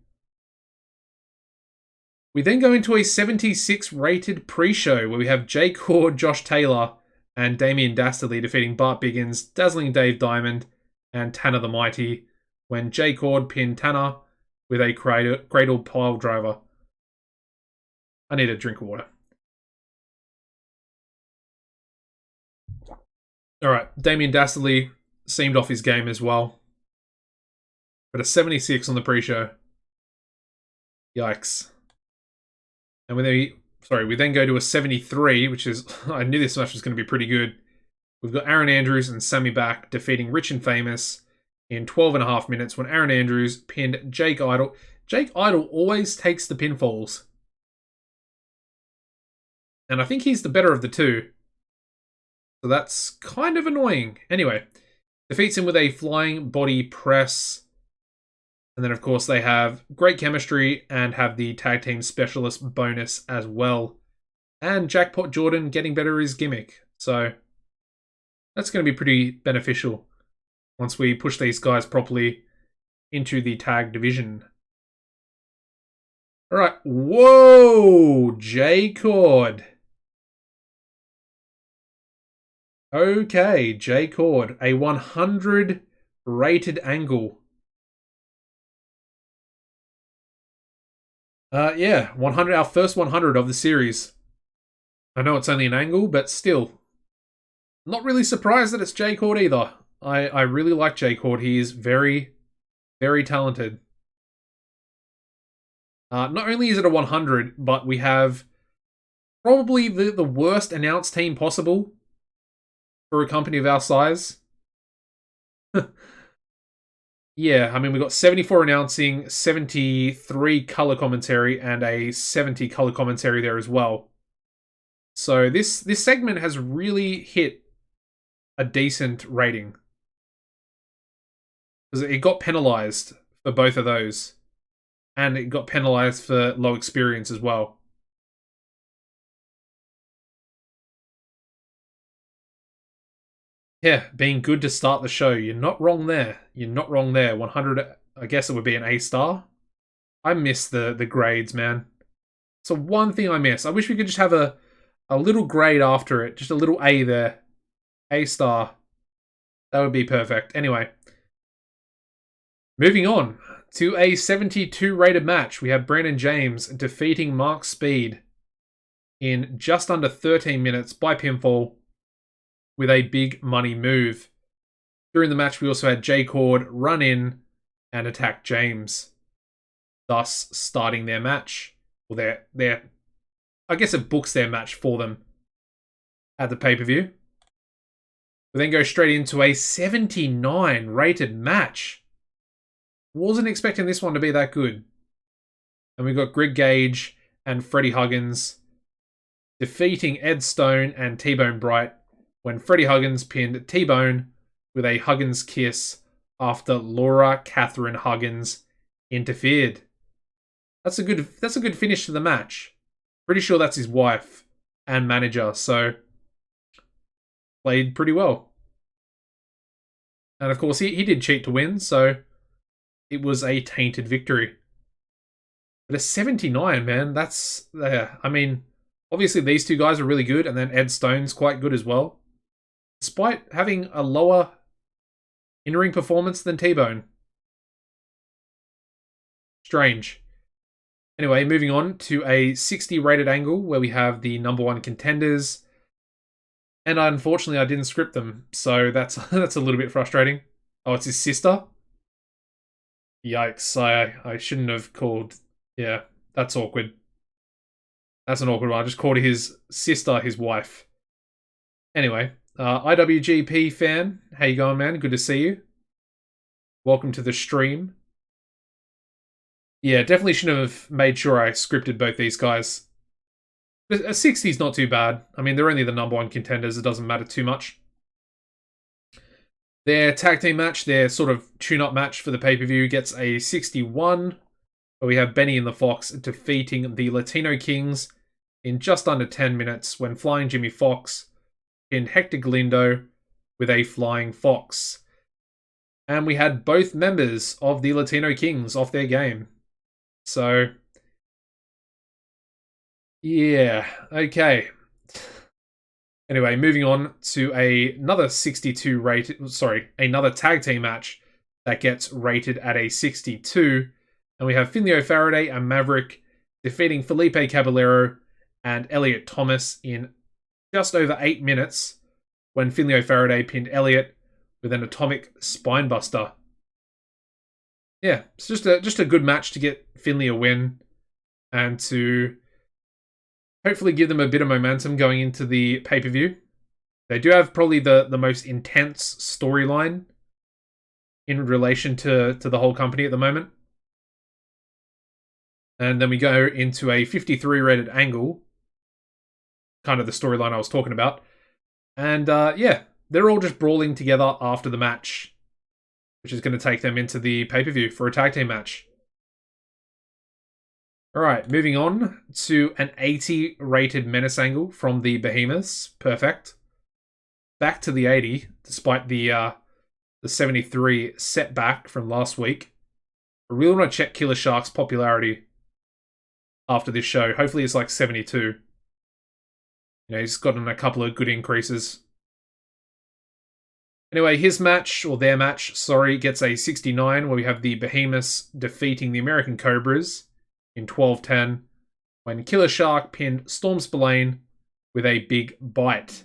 We then go into a 76 rated pre-show where we have Jay Cord, Josh Taylor, and Damien Dastardly defeating Bart Biggins, Dazzling Dave Diamond, and Tanner the Mighty when Jay Cord pinned Tanner with a cradle pile driver. I need a drink of water. Alright, Damien Dastardly seemed off his game as well. But a 76 on the pre-show. Yikes. And we then go to a 73, which is, I knew this match was going to be pretty good. We've got Aaron Andrews and Sammy Back defeating Rich and Famous in 12.5 minutes when Aaron Andrews pinned Jake Idol. Jake Idol always takes the pinfalls. And I think he's the better of the two. So that's kind of annoying. Anyway, defeats him with a flying body press. And then, of course, they have great chemistry and have the tag team specialist bonus as well. And Jackpot Jordan getting better at his gimmick. So that's going to be pretty beneficial once we push these guys properly into the tag division. All right. Whoa, J-Cord. Okay, J-Cord. A 100 rated angle. Yeah, 100, our first 100 of the series. I know it's only an angle, but still. Not really surprised that it's J-Cord either. I really like J-Cord. He is very, very talented. Not only is it a 100, but we have probably the worst announced team possible for a company of our size. Yeah, I mean, we've got 74 announcing, 73 color commentary, and a 70 color commentary there as well. So this segment has really hit a decent rating. Because it got penalized for both of those. And it got penalized for low experience as well. Yeah, being good to start the show. You're not wrong there. You're not wrong there. 100, I guess it would be an A-star. I miss the grades, man. So one thing I miss. I wish we could just have a little grade after it. Just a little A there. A-star. That would be perfect. Anyway. Moving on to a 72 rated match. We have Brandon James defeating Mark Speed in just under 13 minutes by pinfall with a big money move. During the match, we also had J-Cord run in and attack James, thus starting their match. Well, I guess it books their match for them at the pay-per-view. We then go straight into a 79 rated match. Wasn't expecting this one to be that good. And we've got Greg Gage and Freddie Huggins defeating Ed Stone and T-Bone Bright when Freddie Huggins pinned T-Bone with a Huggins kiss after Laura Catherine Huggins interfered. That's a good finish to the match. Pretty sure that's his wife and manager, so played pretty well. And of course, he did cheat to win, so it was a tainted victory. But a 79, man, that's... I mean, obviously these two guys are really good, and then Ed Stone's quite good as well. Despite having a lower in-ring performance than T-Bone. Strange. Anyway, moving on to a 60 rated angle where we have the number one contenders. And unfortunately, I didn't script them, so that's a little bit frustrating. Oh, it's his sister? Yikes, I shouldn't have called... Yeah, that's awkward. That's an awkward one. I just called his sister his wife. Anyway, IWGP fan, how you going, man? Good to see you. Welcome to the stream. Yeah, definitely should have made sure I scripted both these guys. A 60 is not too bad. I mean, they're only the number one contenders. It doesn't matter too much. Their tag team match, their sort of tune-up match for the pay-per-view, gets a 61. Where we have Benny and the Fox defeating the Latino Kings in just under 10 minutes when Flying Jimmy Fox pinned Hector Galindo with a Flying Fox. And we had both members of the Latino Kings off their game. So, yeah, okay. Anyway, moving on to another 62 rated, sorry, another tag team match that gets rated at a 62. And we have Finley O'Faraday and Maverick defeating Felipe Caballero and Elliot Thomas in just over 8 minutes when Finley O'Faraday pinned Elliot with an atomic spinebuster. Yeah, it's just a good match to get Finley a win and to hopefully give them a bit of momentum going into the pay-per-view. They do have probably the most intense storyline in relation to the whole company at the moment. And then we go into a 53 rated angle, kind of the storyline I was talking about. And yeah, they're all just brawling together after the match, which is going to take them into the pay-per-view for a tag team match. Alright, moving on to an 80 rated Menace angle from the Behemoths. Perfect. Back to the 80, despite the 73 setback from last week. I really want to check Killer Shark's popularity after this show. Hopefully it's like 72. You know, he's gotten a couple of good increases. Anyway, his match, or their match, sorry, gets a 69, where we have the Behemoths defeating the American Cobras in 12-10, when Killer Shark pinned Storm Spillane with a big bite.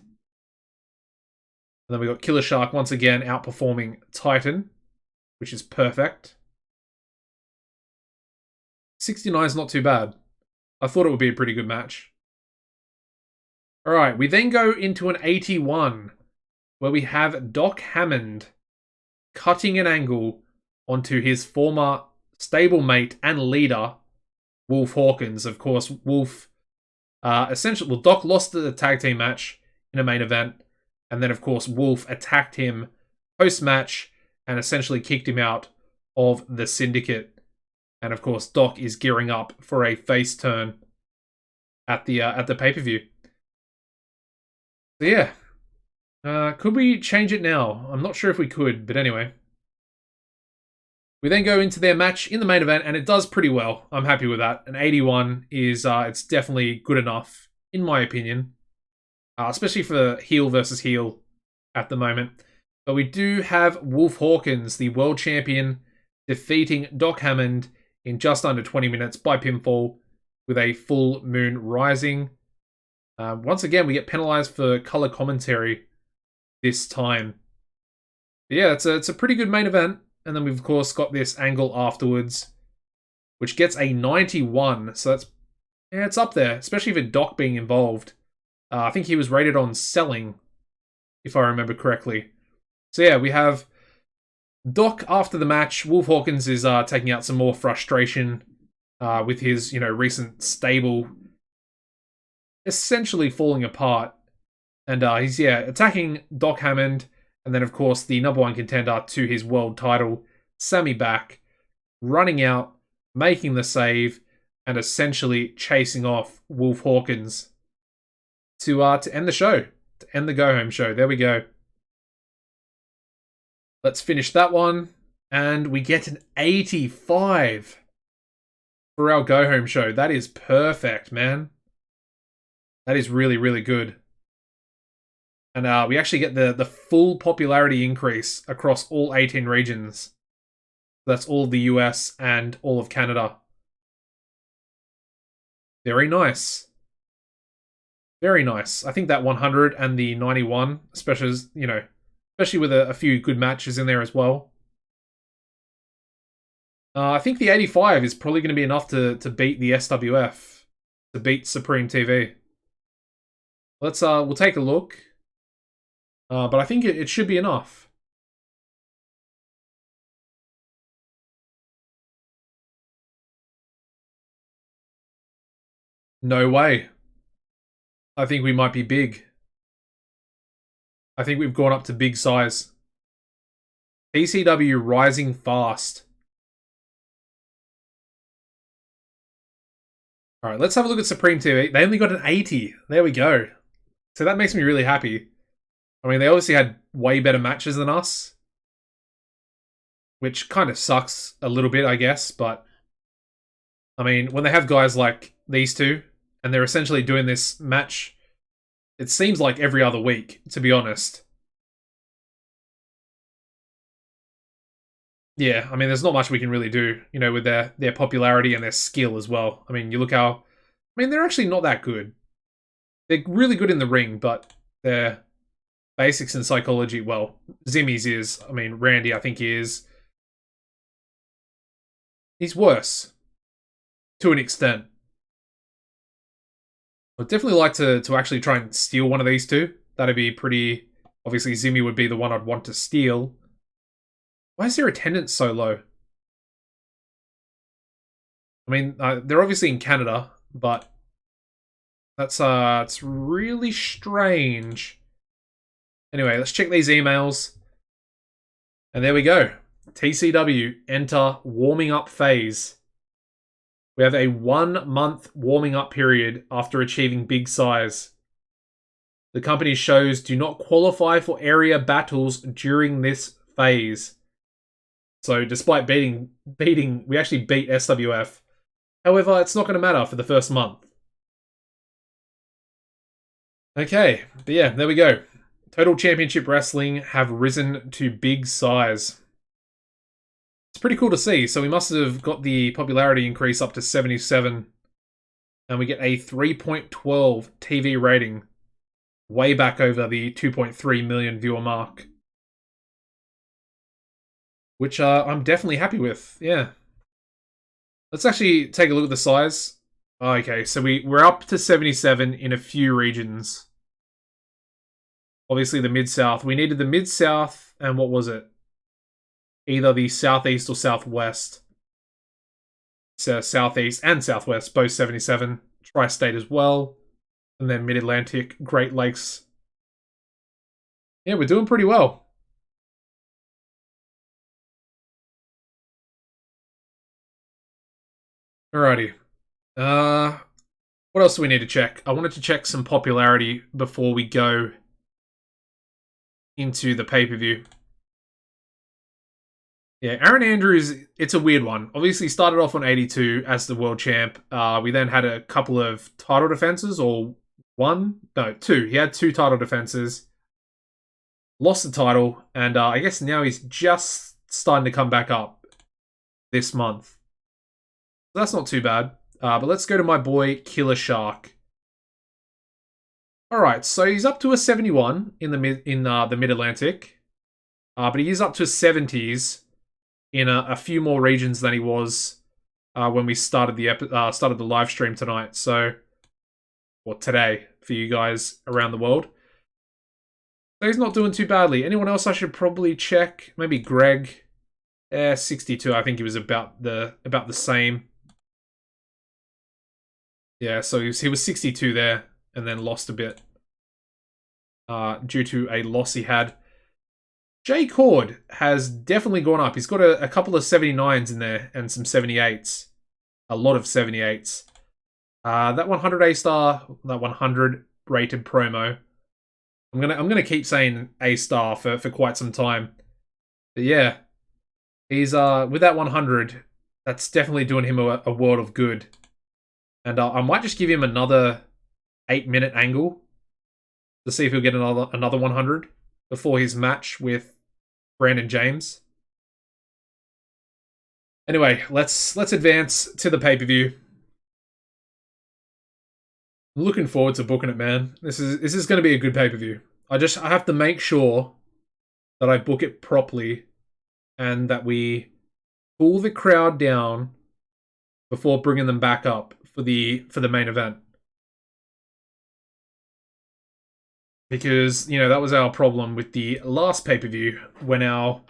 And then we got Killer Shark once again outperforming Titan, which is perfect. 69 is not too bad. I thought it would be a pretty good match. Alright, we then go into an 81, where we have Doc Hammond cutting an angle onto his former stablemate and leader, Wolf Hawkins. Of course, Wolf, essentially, well, Doc lost the tag team match in a main event, and then, of course, Wolf attacked him post-match and essentially kicked him out of the syndicate. And, of course, Doc is gearing up for a face turn at the pay-per-view. So, yeah. Could we change it now? I'm not sure if we could, but anyway. We then go into their match in the main event, and it does pretty well. I'm happy with that. An 81 is, it's definitely good enough, in my opinion. Especially for heel versus heel at the moment. But we do have Wolf Hawkins, the world champion, defeating Doc Hammond in just under 20 minutes by pinfall with a full moon rising. Once again, we get penalized for color commentary this time. But yeah, it's a pretty good main event. And then we've, of course, got this angle afterwards, which gets a 91. So that's, yeah, it's up there, especially for Doc being involved. I think he was rated on selling, if I remember correctly. So yeah, we have Doc after the match. Wolf Hawkins is taking out some more frustration with his, recent stable essentially falling apart. And he's, attacking Doc Hammond. And then, of course, the number one contender to his world title, Sammy Back, running out, making the save, and essentially chasing off Wolf Hawkins to end the show, to end the go-home show. There we go. Let's finish that one. And we get an 85 for our go-home show. That is perfect, man. That is really, really good. And we actually get the full popularity increase across all 18 regions. That's all of the US and all of Canada. Very nice. Very nice. I think that 100 and the 91, especially with a few good matches in there as well. I think the 85 is probably going to be enough to beat the SWF, to beat Supreme TV. We'll take a look. But I think it should be enough. No way. I think we might be big. I think we've gone up to big size. TCW rising fast. Alright, let's have a look at Supreme TV. They only got an 80. There we go. So that makes me really happy. I mean, they obviously had way better matches than us. which kind of sucks a little bit, I guess. But I mean, when they have guys like these two, and they're essentially doing this match, it seems like every other week, to be honest. Yeah, I mean, there's not much we can really do, with their popularity and their skill as well. I mean, you look how, I mean, they're actually not that good. They're really good in the ring, but their basics and psychology, well, Zimmy's is. I mean, Randy, I think is. He's worse to an extent. I'd definitely like to actually try and steal one of these two. That'd be pretty. Obviously, Zimmy would be the one I'd want to steal. Why is their attendance so low? I mean, they're obviously in Canada, but that's it's really strange. Anyway, let's check these emails. And there we go. TCW, enter warming up phase. We have a 1 month warming up period after achieving big size. The company's shows do not qualify for area battles during this phase. So despite beating, we actually beat SWF. However, it's not going to matter for the first month. Okay, but yeah, there we go. Total Championship Wrestling have risen to big size. It's pretty cool to see. So we must have got the popularity increase up to 77. And we get a 3.12 TV rating. Way back over the 2.3 million viewer mark. Which I'm definitely happy with, yeah. Let's actually take a look at the size. Okay, so we're up to 77 in a few regions. Obviously the Mid-South. We needed the Mid-South, and what was it? Either the Southeast or Southwest. So Southeast and Southwest, both 77. Tri-State as well. And then Mid-Atlantic, Great Lakes. Yeah, we're doing pretty well. Alrighty. What else do we need to check? I wanted to check some popularity before we go into the pay-per-view. Yeah, Aaron Andrews, it's a weird one. Obviously, started off on 82 as the world champ. We then had a couple of title defenses, or one? No, two. He had two title defenses. Lost the title, and I guess now he's just starting to come back up this month. So that's not too bad. But let's go to my boy, Killer Shark. Alright, so he's up to a 71 in the Mid-Atlantic. But he is up to 70s in a few more regions than he was when we started the live stream tonight. So, or today for you guys around the world. So he's not doing too badly. Anyone else I should probably check? Maybe Greg. 62. I think he was about the same. Yeah, so he was 62 there, and then lost a bit due to a loss he had. Jay Cord has definitely gone up. He's got a couple of 79s in there and some 78s. A lot of 78s. That 100 A-star, that 100 rated promo. I'm gonna keep saying A-star for quite some time. But yeah, he's with that 100. That's definitely doing him a world of good. And I might just give him another 8-minute angle to see if he'll get another 100 before his match with Brandon James. Anyway, let's advance to the pay-per-view. I'm looking forward to booking it, man. This is going to be a good pay-per-view. I have to make sure that I book it properly and that we cool the crowd down before bringing them back up for the main event. Because, that was our problem with the last pay-per-view when our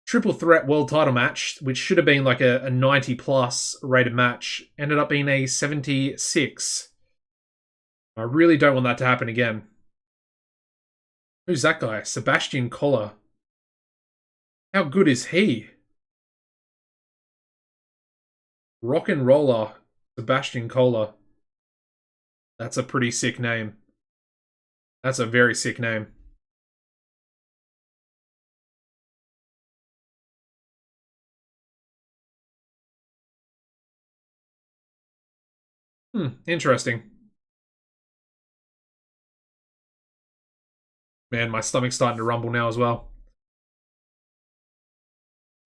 triple threat world title match, which should have been like a 90 plus rated match, ended up being a 76. I really don't want that to happen again. Who's that guy? Sebastian Koller. How good is he? Rock and Roller Sebastian Koller. That's a pretty sick name. That's a very sick name. Interesting. Man, my stomach's starting to rumble now as well.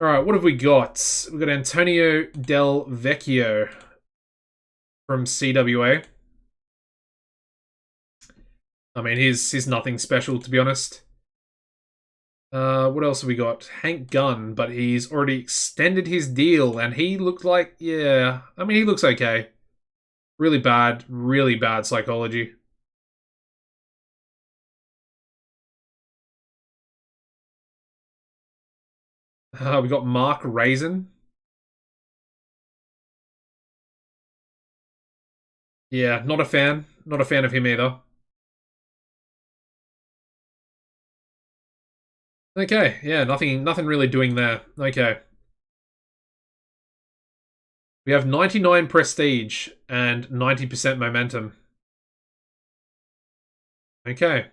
Alright, what have we got? We've got Antonio Del Vecchio from CWA. I mean, he's nothing special, to be honest. What else have we got? Hank Gunn, but he's already extended his deal, and he looked like, yeah, I mean, he looks okay. Really bad psychology. We got Mark Raisin. Yeah, not a fan. Not a fan of him either. Okay, yeah, nothing really doing there. Okay. We have 99 prestige and 90% momentum. Okay.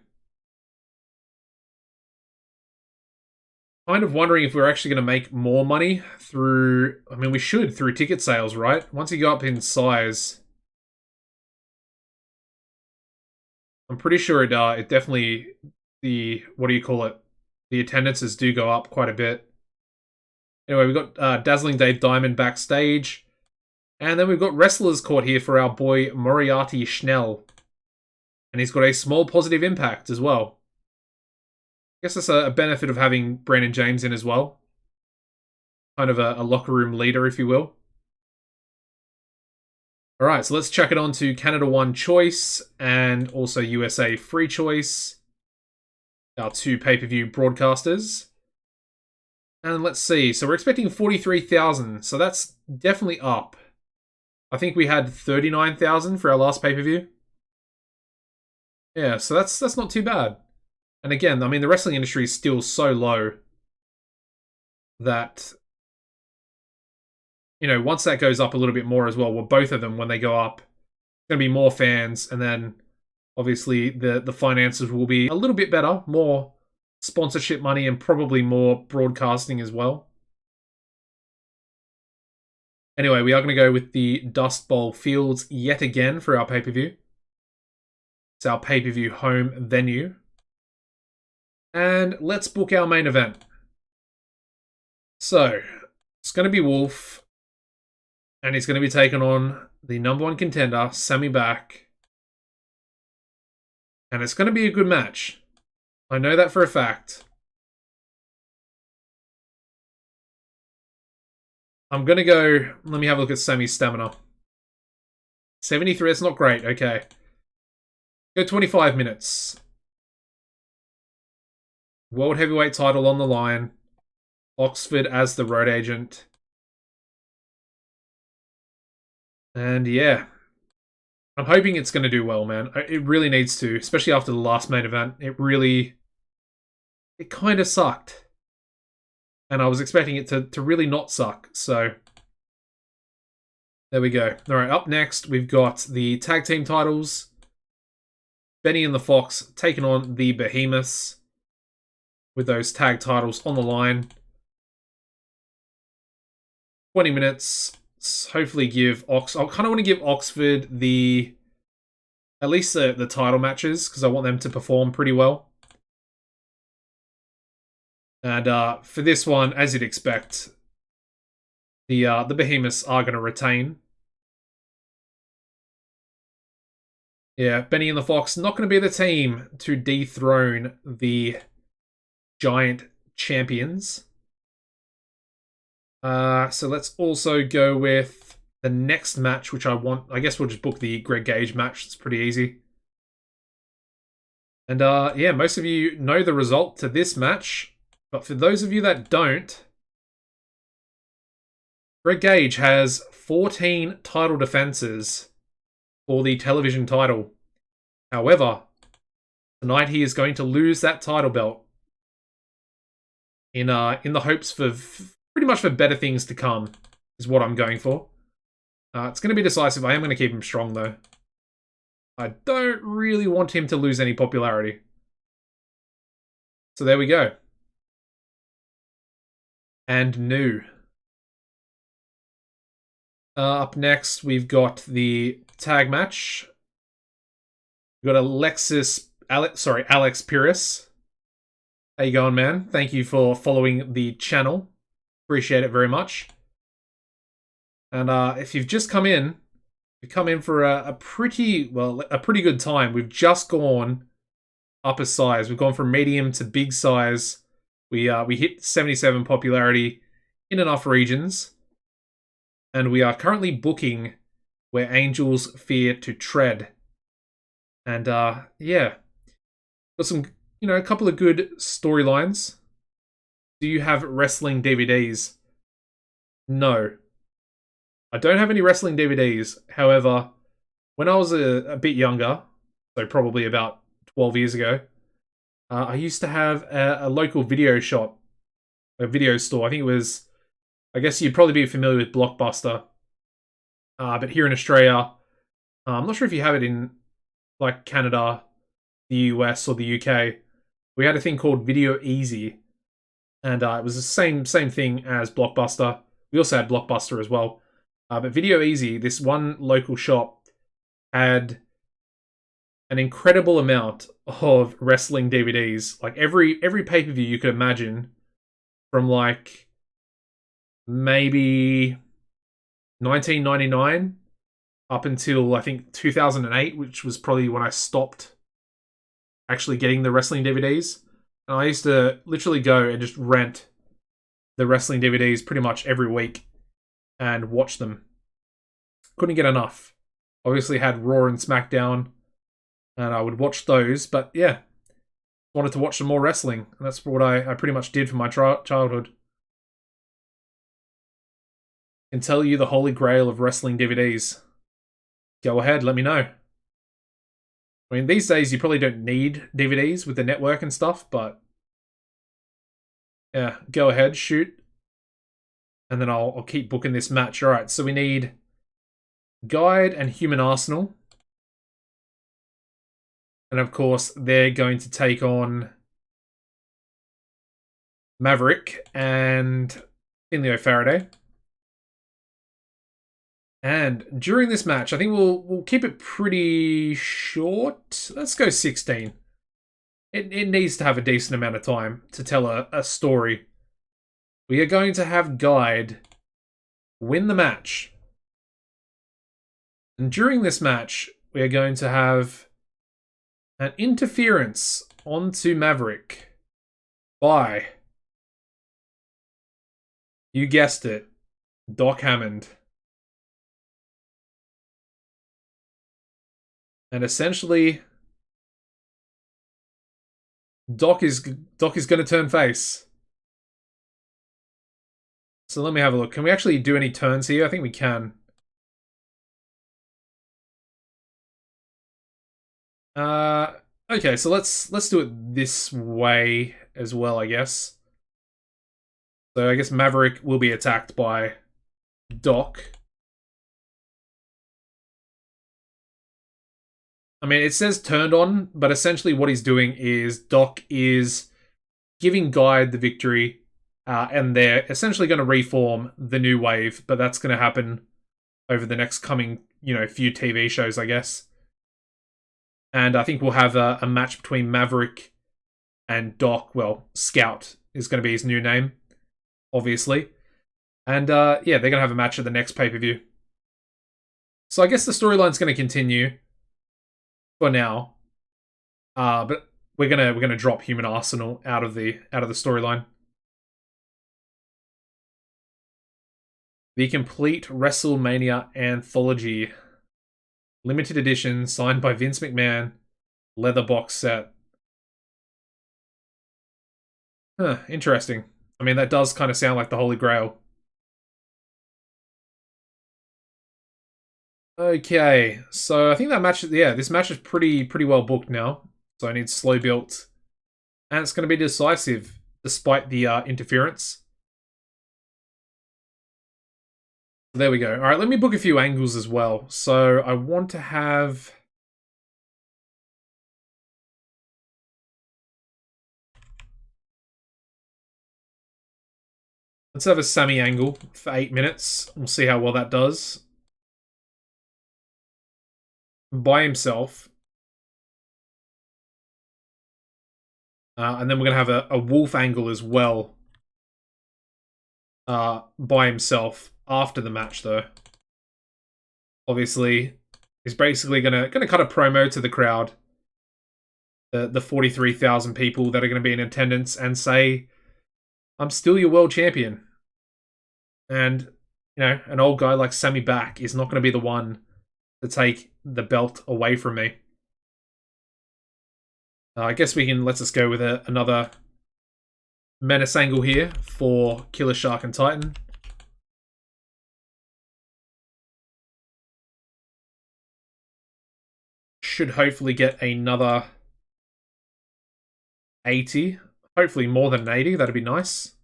Kind of wondering if we're actually going to make more money through... I mean, we should, through ticket sales, right? Once you go up in size... I'm pretty sure it definitely... What do you call it? The attendances do go up quite a bit. Anyway, we've got Dazzling Dave Diamond backstage. And then we've got Wrestlers Court here for our boy Moriarty Schnell. And he's got a small positive impact as well. I guess that's a benefit of having Brandon James in as well. Kind of a locker room leader, if you will. Alright, so let's chuck it on to Canada 1 Choice and also USA Free Choice. Our two pay-per-view broadcasters. And let's see, so we're expecting 43,000, so that's definitely up. I think we had 39,000 for our last pay-per-view. Yeah, so that's not too bad. And again, I mean, the wrestling industry is still so low that, you know, once that goes up a little bit more as well, both of them, when they go up, going to be more fans, and then obviously the finances will be a little bit better, more sponsorship money, and probably more broadcasting as well. Anyway, we are going to go with the Dust Bowl Fields yet again for our pay-per-view. It's our pay-per-view home venue. And let's book our main event. So, it's going to be Wolf. And he's going to be taking on the number one contender, Sammy Back. And it's going to be a good match. I know that for a fact. I'm going to go... Let me have a look at Sammy's stamina. 73, that's not great. Okay. Go 25 minutes. World Heavyweight title on the line. Oxford as the road agent. And yeah. I'm hoping it's going to do well, man. It really needs to, especially after the last main event. It kind of sucked. And I was expecting it to really not suck, so... There we go. Alright, up next, we've got the tag team titles. Benny and the Fox taking on the Behemoths. With those tag titles on the line. 20 minutes. Hopefully give I kind of want to give Oxford at least the title matches, because I want them to perform pretty well. And for this one, as you'd expect, the Behemoths are going to retain. Yeah, Benny and the Fox not going to be the team to dethrone the Giant champions. So let's also go with the next match, which I want. I guess we'll just book the Greg Gage match. It's pretty easy. And yeah, most of you know the result to this match. But for those of you that don't, Greg Gage has 14 title defenses for the television title. However, tonight he is going to lose that title belt in the hopes for pretty much for better things to come, is what I'm going for. It's going to be decisive. I am going to keep him strong, though. I don't really want him to lose any popularity. So there we go. And new. Up next, we've got the tag match. We've got Alex Pires. How you going, man? Thank you for following the channel. Appreciate it very much. And if you've just come in, you've come in for a pretty good time. We've just gone up a size. We've gone from medium to big size. We hit 77 popularity in enough regions. And we are currently booking Where Angels Fear to Tread. And yeah. Got some, a couple of good storylines. Do you have wrestling DVDs? No. I don't have any wrestling DVDs. However, when I was a bit younger, so probably about 12 years ago, I used to have a local video shop, a video store. I think it was, I guess you'd probably be familiar with Blockbuster. But here in Australia, I'm not sure if you have it in like Canada, the US, or the UK. We had a thing called Video Easy, and it was the same thing as Blockbuster. We also had Blockbuster as well. But Video Easy, this one local shop, had an incredible amount of wrestling DVDs. Like every pay-per-view you could imagine, from like maybe 1999 up until I think 2008, which was probably when I stopped actually getting the wrestling DVDs. And I used to literally go and just rent the wrestling DVDs pretty much every week and watch them. Couldn't get enough. Obviously had Raw and SmackDown, and I would watch those, but yeah, wanted to watch some more wrestling, and that's what I pretty much did for my childhood. Can tell you the holy grail of wrestling DVDs. Go ahead, let me know. I mean, these days you probably don't need DVDs with the network and stuff, but yeah, go ahead, shoot. And then I'll keep booking this match. Alright, so we need Guide and Human Arsenal. And of course, they're going to take on Maverick and Finleo Faraday. And during this match, I think we'll keep it pretty short. Let's go 16. It needs to have a decent amount of time to tell a story. We are going to have Guide win the match. And during this match, we are going to have an interference onto Maverick by, you guessed it, Doc Hammond. And essentially, Doc is going to turn face. So let me have a look. Can we actually do any turns here? I think we can. Okay, so let's do it this way as well, I guess. So I guess Maverick will be attacked by Doc. I mean, it says turned on, but essentially what he's doing is Doc is giving Guide the victory, and they're essentially going to reform the New Wave, but that's going to happen over the next coming, few TV shows, I guess. And I think we'll have a match between Maverick and Doc. Well, Scout is going to be his new name, obviously. And yeah, they're going to have a match at the next pay-per-view. So I guess the storyline's going to continue for now. But we're gonna drop Human Arsenal out of the storyline. The complete WrestleMania anthology. Limited edition, signed by Vince McMahon, leather box set. Huh, interesting. I mean, that does kind of sound like the Holy Grail. Okay, so I think that match, yeah, this match is pretty well booked now. So I need slow built. And it's going to be decisive, despite the interference. There we go. All right, let me book a few angles as well. So I want to have... Let's have a Sammy angle for 8 minutes. We'll see how well that does. by himself. And then we're going to have a Wolf angle as well. By himself after the match, though. Obviously, he's basically gonna cut a promo to the crowd, the 43,000 people that are going to be in attendance, and say, "I'm still your world champion." And you know, an old guy like Sammy Back is not going to be the one to take the belt away from me. I guess let's just go with another menace angle here for Killer Shark and Titan. Should hopefully get another 80. Hopefully more than 80. That'd be nice.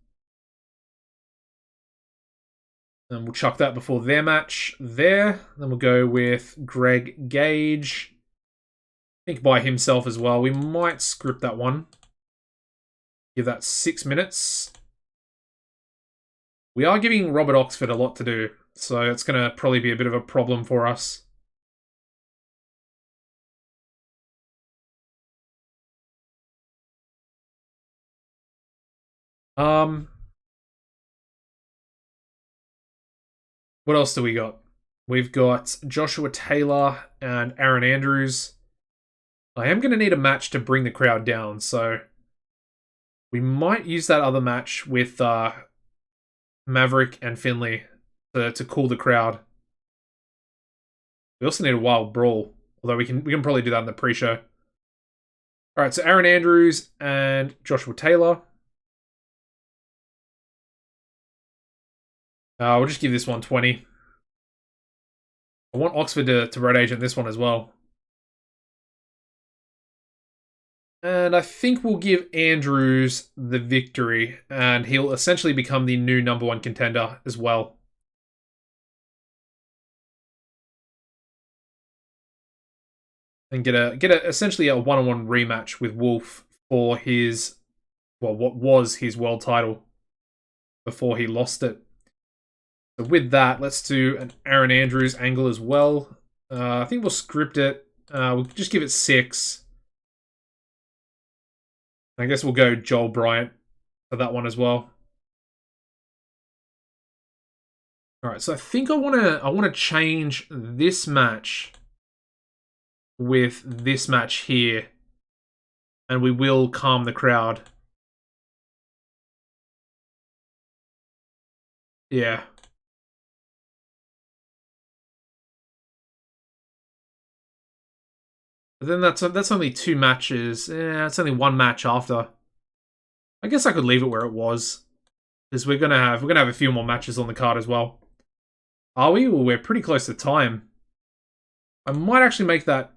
And we'll chuck that before their match there. Then we'll go with Greg Gage. I think by himself as well. We might script that one. Give that 6 minutes. We are giving Robert Oxford a lot to do, so it's going to probably be a bit of a problem for us. What else do we got? We've got Joshua Taylor and Aaron Andrews. I am going to need a match to bring the crowd down, so we might use that other match with Maverick and Finley to cool the crowd. We also need a wild brawl, although we can probably do that in the pre-show. All right, so Aaron Andrews and Joshua Taylor. We'll just give this one 20. I want Oxford to road agent this one as well. And I think we'll give Andrews the victory, and he'll essentially become the new #1 contender as well. And get essentially a one-on-one rematch with Wolf for his, well, what was his world title before he lost it. So with that, let's do an Aaron Andrews angle as well. I think we'll script it. We'll just give it 6. I guess we'll go Joel Bryant for that one as well. All right, so I think I want to change this match with this match here, and we will calm the crowd. Yeah. But then that's only 2 matches. Yeah, it's only 1 match after. I guess I could leave it where it was, because we're gonna have a few more matches on the card as well. Are we? Well, we're pretty close to time. I might actually make that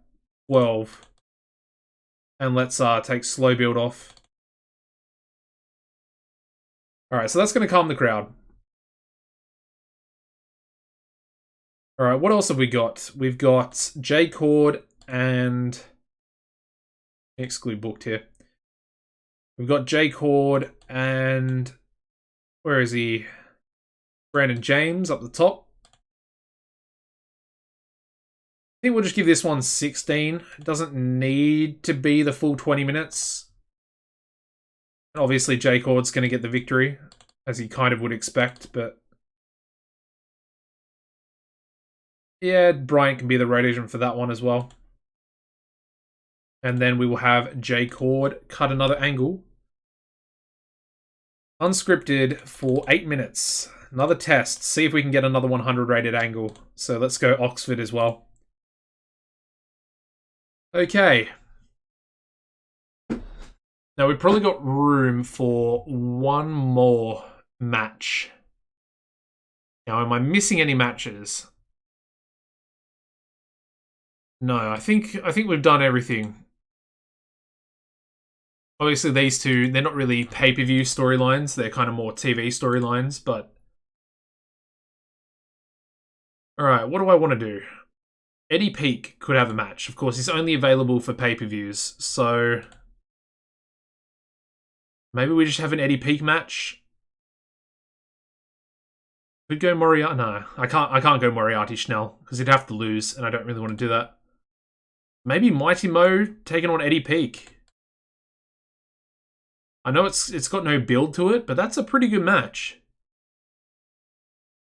12, and let's take slow build off. All right, so that's gonna calm the crowd. All right, what else have we got? We've got J Cord and exclude booked here. We've got J Cord and where is he? Brandon James up the top. I think we'll just give this one 16. It doesn't need to be the full 20 minutes. And obviously, J Cord's going to get the victory, as he kind of would expect, but yeah, Bryant can be the road agent for that one as well. And then we will have J Cord cut another angle. Unscripted for 8 minutes. Another test. See if we can get another 100 rated angle. So let's go Oxford as well. Okay. Now we've probably got room for one more match. Now, am I missing any matches? No, I think we've done everything. Obviously, these two, they're not really pay-per-view storylines. They're kind of more TV storylines, but... Alright, what do I want to do? Eddie Peak could have a match. Of course, he's only available for pay-per-views, so... Maybe we just have an Eddie Peak match? Could go Moriarty. No, I can't go Moriarty Schnell, because he'd have to lose, and I don't really want to do that. Maybe Mighty Mo taking on Eddie Peak. I know it's got no build to it, but that's a pretty good match.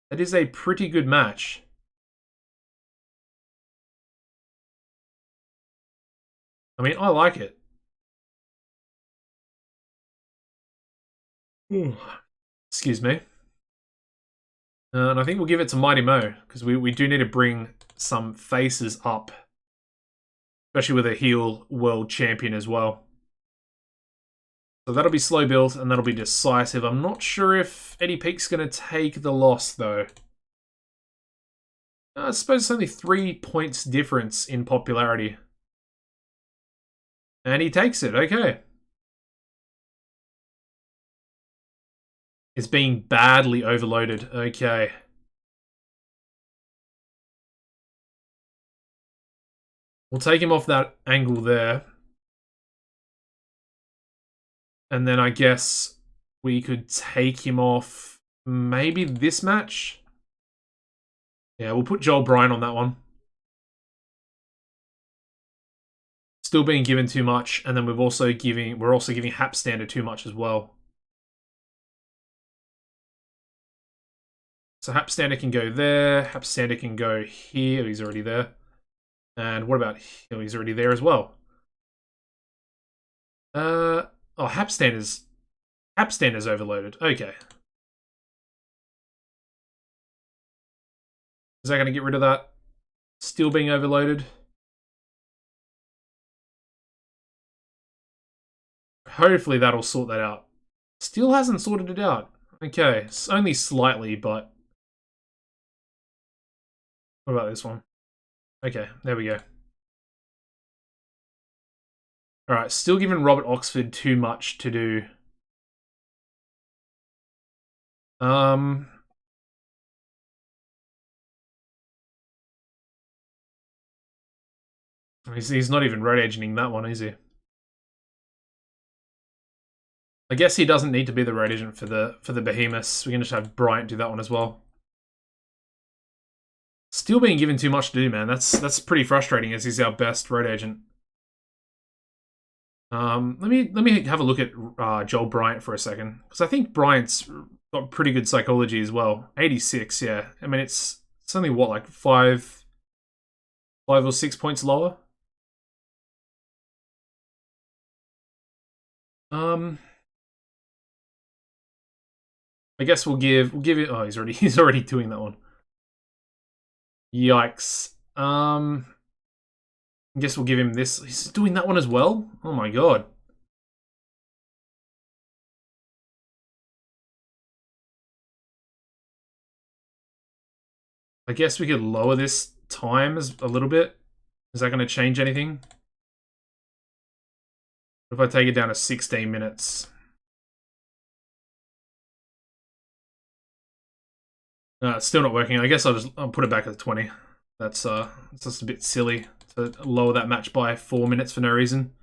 That is a pretty good match. I mean, I like it. Ooh. Excuse me. And I think we'll give it to Mighty Mo, because we do need to bring some faces up. Especially with a heel world champion as well. So that'll be slow build, and that'll be decisive. I'm not sure if Eddie Peak's going to take the loss, though. I suppose it's only 3 points difference in popularity. And he takes it, okay. It's being badly overloaded, okay. We'll take him off that angle there. And then I guess we could take him off maybe this match. Yeah, we'll put Joel Bryan on that one. Still being given too much, and then we're also giving Hap Standard too much as well. So Hap Standard can go there. Hap Standard can go here. He's already there. And what about here? He's already there as well. Hap Standard's overloaded. Okay. Is that going to get rid of that? Still being overloaded. Hopefully that'll sort that out. Still hasn't sorted it out. Okay, it's only slightly, but... What about this one? Okay, there we go. Alright, still giving Robert Oxford too much to do. He's not even road agenting that one, is he? I guess he doesn't need to be the road agent for the behemoths. We can just have Bryant do that one as well. Still being given too much to do, man. That's pretty frustrating, as he's our best road agent. Let me have a look at Joel Bryant for a second, because I think Bryant's got pretty good psychology as well. 86, yeah. I mean, it's only what, like 5 or 6 points lower. I guess we'll give it. Oh, he's already doing that one. Yikes. I guess we'll give him this. He's doing that one as well? Oh my god. I guess we could lower this time a little bit. Is that going to change anything? What if I take it down to 16 minutes? It's still not working. I guess I'll put it back at 20. That's just a bit silly to lower that match by 4 minutes for no reason.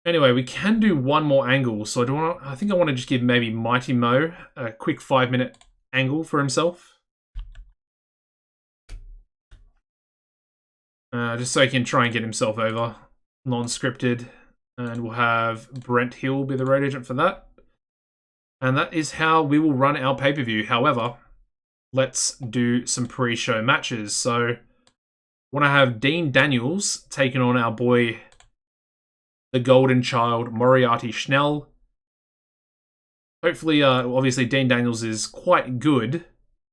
Anyway, we can do one more angle. So I think I want to just give maybe Mighty Mo a quick 5-minute angle for himself. Just so he can try and get himself over. Non-scripted. And we'll have Brent Hill be the road agent for that. And that is how we will run our pay-per-view. However, let's do some pre-show matches. So, I want to have Dean Daniels taking on our boy, the Golden Child, Moriarty Schnell. Hopefully, obviously, Dean Daniels is quite good,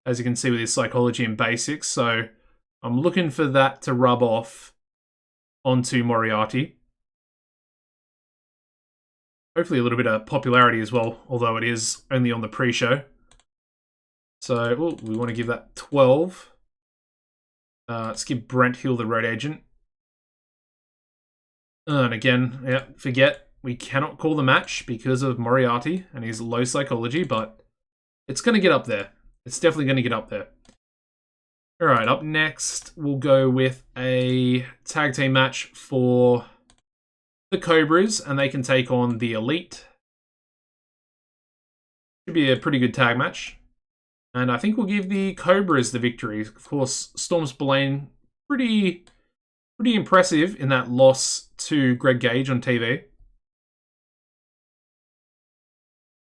as you can see with his psychology and basics. So, I'm looking for that to rub off onto Moriarty. Hopefully a little bit of popularity as well, although it is only on the pre-show. So, we want to give that 12. Let's give Brent Hill the road agent. And again, yeah, forget, we cannot call the match because of Moriarty and his low psychology, but it's going to get up there. It's definitely going to get up there. Alright, up next, we'll go with a tag team match for the Cobras, and they can take on the Elite. Should be a pretty good tag match. And I think we'll give the Cobras the victory. Of course, Storm Spillane pretty impressive in that loss to Greg Gage on TV.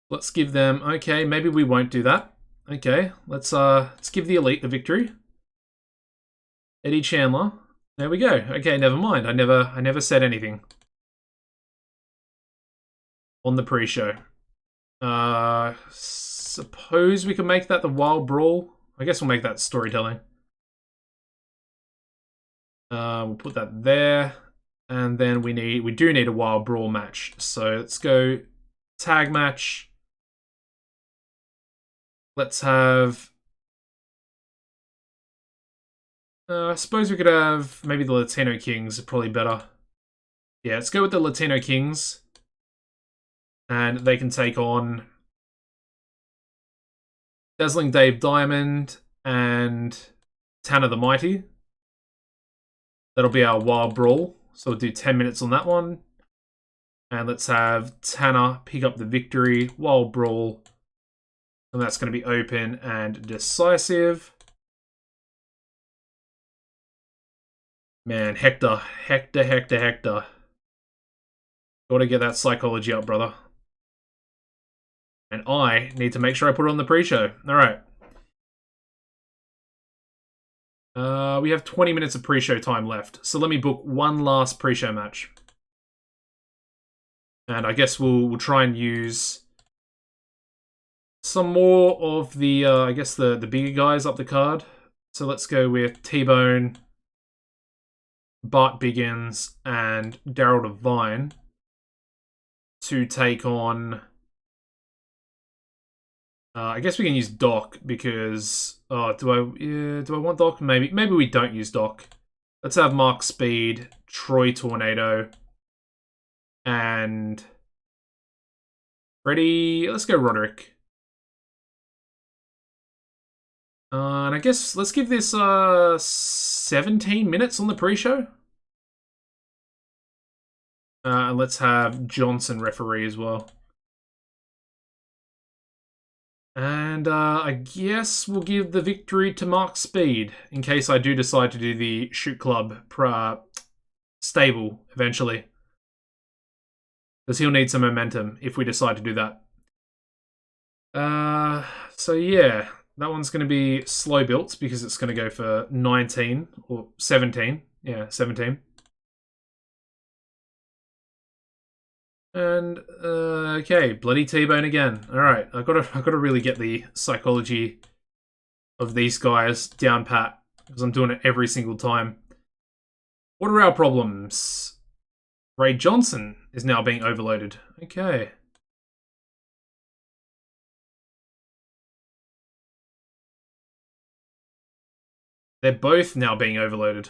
Let's give them... Okay, maybe we won't do that. Okay, let's give the Elite the victory. Eddie Chandler. There we go. Okay, never mind. I never said anything on the pre-show. Suppose we can make that the Wild Brawl. I guess we'll make that storytelling. We'll put that there. And then we do need a Wild Brawl match. So let's go tag match. Let's have... I suppose we could have maybe the Latino Kings, probably better. Yeah, let's go with the Latino Kings. And they can take on Dazzling Dave Diamond and Tanner the Mighty. That'll be our Wild Brawl. So we'll do 10 minutes on that one. And let's have Tanner pick up the victory. Wild Brawl. And that's going to be open and decisive. Man, Hector. Got to get that psychology up, brother. And I need to make sure I put it on the pre-show. Alright. We have 20 minutes of pre-show time left. So let me book one last pre-show match. And I guess we'll try and use some more of the, I guess, the bigger guys up the card. So let's go with T-Bone, Bart Biggins, and Daryl Devine to take on... I guess we can use Doc because... do I want Doc? Maybe we don't use Doc. Let's have Mark Speed, Troy Tornado, and... Freddie... Let's go Roderick. And I guess let's give this 17 minutes on the pre-show. And let's have Johnson referee as well. And I guess we'll give the victory to Mark Speed in case I do decide to do the Shoot Club stable eventually. Because he'll need some momentum if we decide to do that. So yeah, that one's going to be slow built because it's going to go for 19 or 17. Yeah, 17. And okay, bloody T-Bone again. All right, I gotta really get the psychology of these guys down pat because I'm doing it every single time. What are our problems? Ray Johnson is now being overloaded. Okay. They're both now being overloaded.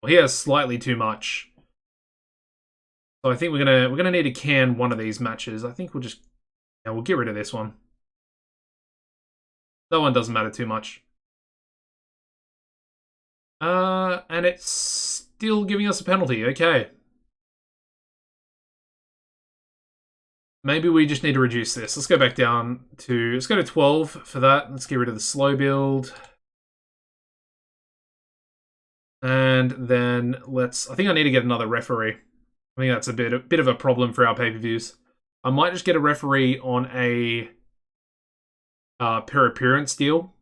Well, he has slightly too much. So I think we're gonna need to can one of these matches. I think we'll get rid of this one. That one doesn't matter too much. And it's still giving us a penalty. Okay. Maybe we just need to reduce this. Let's go back down to... Let's go to 12 for that. Let's get rid of the slow build. And then let's... I think I need to get another referee. I think that's a bit of a problem for our pay-per-views. I might just get a referee on a per appearance deal.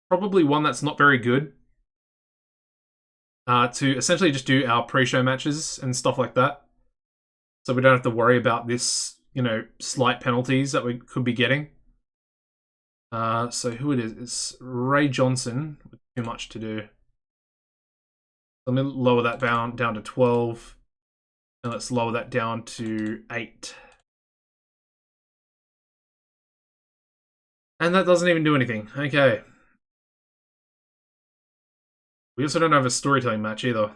Probably one that's not very good. To essentially just do our pre-show matches and stuff like that. So we don't have to worry about this, slight penalties that we could be getting. So who it is? It's Ray Johnson with too much to do. Let me lower that down to 12. And let's lower that down to 8. And that doesn't even do anything. Okay. We also don't have a storytelling match either.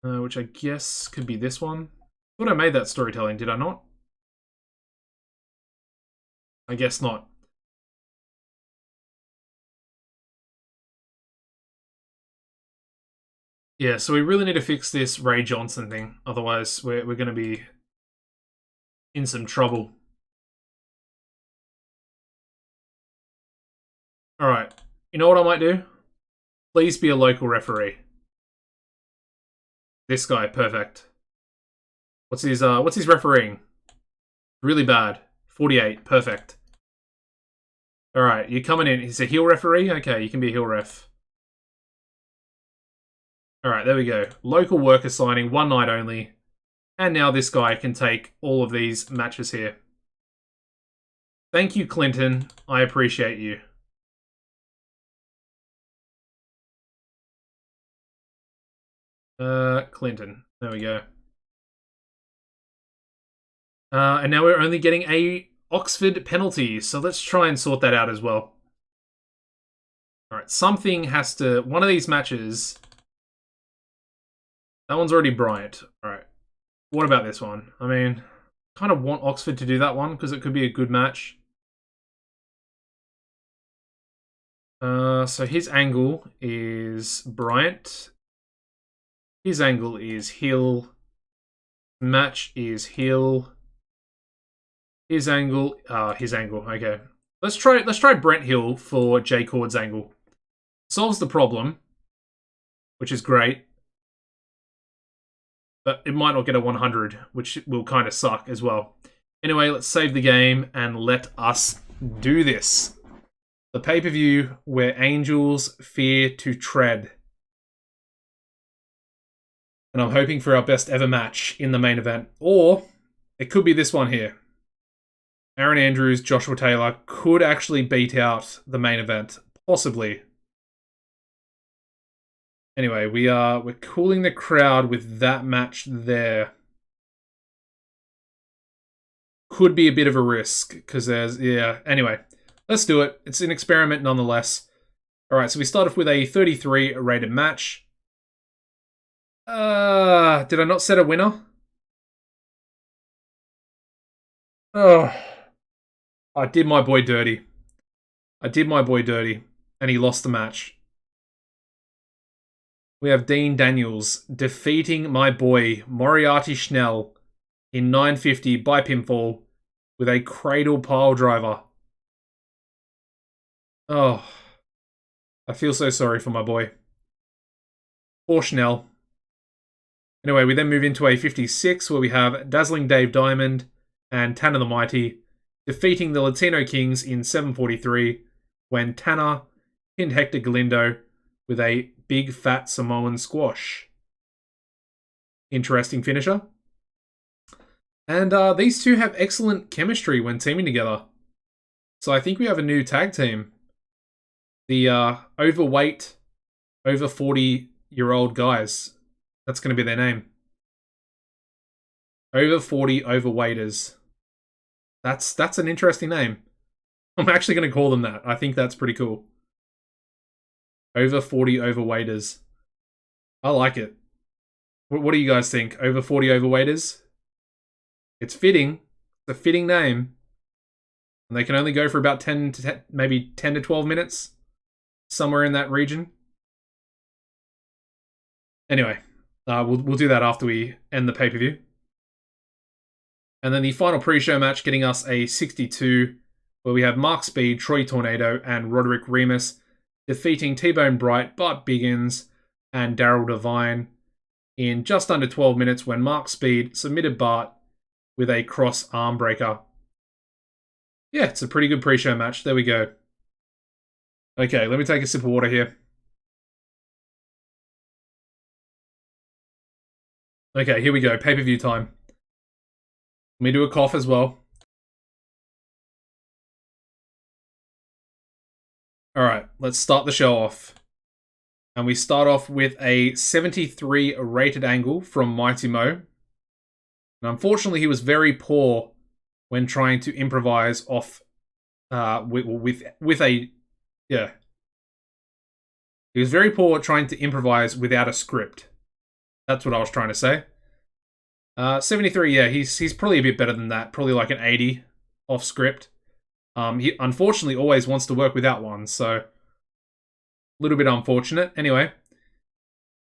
Which I guess could be this one. I thought I made that storytelling, did I not? I guess not. Yeah, so we really need to fix this Ray Johnson thing. Otherwise, we're going to be in some trouble. Alright. You know what I might do? Please be a local referee. This guy, perfect. What's his refereeing? Really bad. 48, perfect. Alright, you're coming in. He's a heel referee? Okay, you can be a heel ref. Alright, there we go. Local worker signing, 1 night only. And now this guy can take all of these matches here. Thank you, Clinton. I appreciate you. Clinton. There we go. And now we're only getting a Oxford penalty, so let's try and sort that out as well. Alright, something has to... One of these matches... That one's already Bryant. Alright. What about this one? I mean, kind of want Oxford to do that one, because it could be a good match. So his angle is Bryant. His angle is Hill. Match is Hill. His angle, okay. Let's try Brent Hill for J Cord's angle. Solves the problem, which is great. But it might not get a 100, which will kind of suck as well. Anyway, let's save the game and let us do this. The pay-per-view where angels fear to tread. And I'm hoping for our best ever match in the main event. Or it could be this one here. Aaron Andrews, Joshua Taylor could actually beat out the main event. Possibly. Anyway, we're cooling the crowd with that match there. Could be a bit of a risk, because there's... Yeah, anyway. Let's do it. It's an experiment nonetheless. Alright, so we start off with a 33 rated match. Did I not set a winner? Oh... I did my boy dirty. And he lost the match. We have Dean Daniels defeating my boy Moriarty Schnell in 950 by pinfall with a cradle pile driver. Oh, I feel so sorry for my boy. Poor Schnell. Anyway, we then move into a 56 where we have Dazzling Dave Diamond and Tanner the Mighty defeating the Latino Kings in 743 when Tanner pinned Hector Galindo with a big fat Samoan squash. Interesting finisher. And these two have excellent chemistry when teaming together. So I think we have a new tag team. The overweight, over 40-year-old guys. That's going to be their name. Over 40 overweighters. That's an interesting name. I'm actually going to call them that. I think that's pretty cool. Over 40 overweighters. I like it. What do you guys think? Over 40 overweighters? It's fitting. It's a fitting name. And they can only go for about 10 to maybe 10 to 12 minutes. Somewhere in that region. Anyway, we'll do that after we end the pay-per-view. And then the final pre-show match getting us a 62, where we have Mark Speed, Troy Tornado, and Roderick Remus defeating T-Bone Bright, Bart Biggins, and Daryl Devine in just under 12 minutes when Mark Speed submitted Bart with a cross arm breaker. Yeah, it's a pretty good pre-show match. There we go. Okay, let me take a sip of water here. Okay, here we go. Pay-per-view time. Let me do a cough as well. Alright, let's start the show off. And we start off with a 73 rated angle from Mighty Mo. And unfortunately, he was very poor when trying to improvise off with a... Yeah. He was very poor at trying to improvise without a script. That's what I was trying to say. 73, yeah, he's probably a bit better than that. Probably like an 80 off script. He unfortunately always wants to work without one, so a little bit unfortunate. Anyway,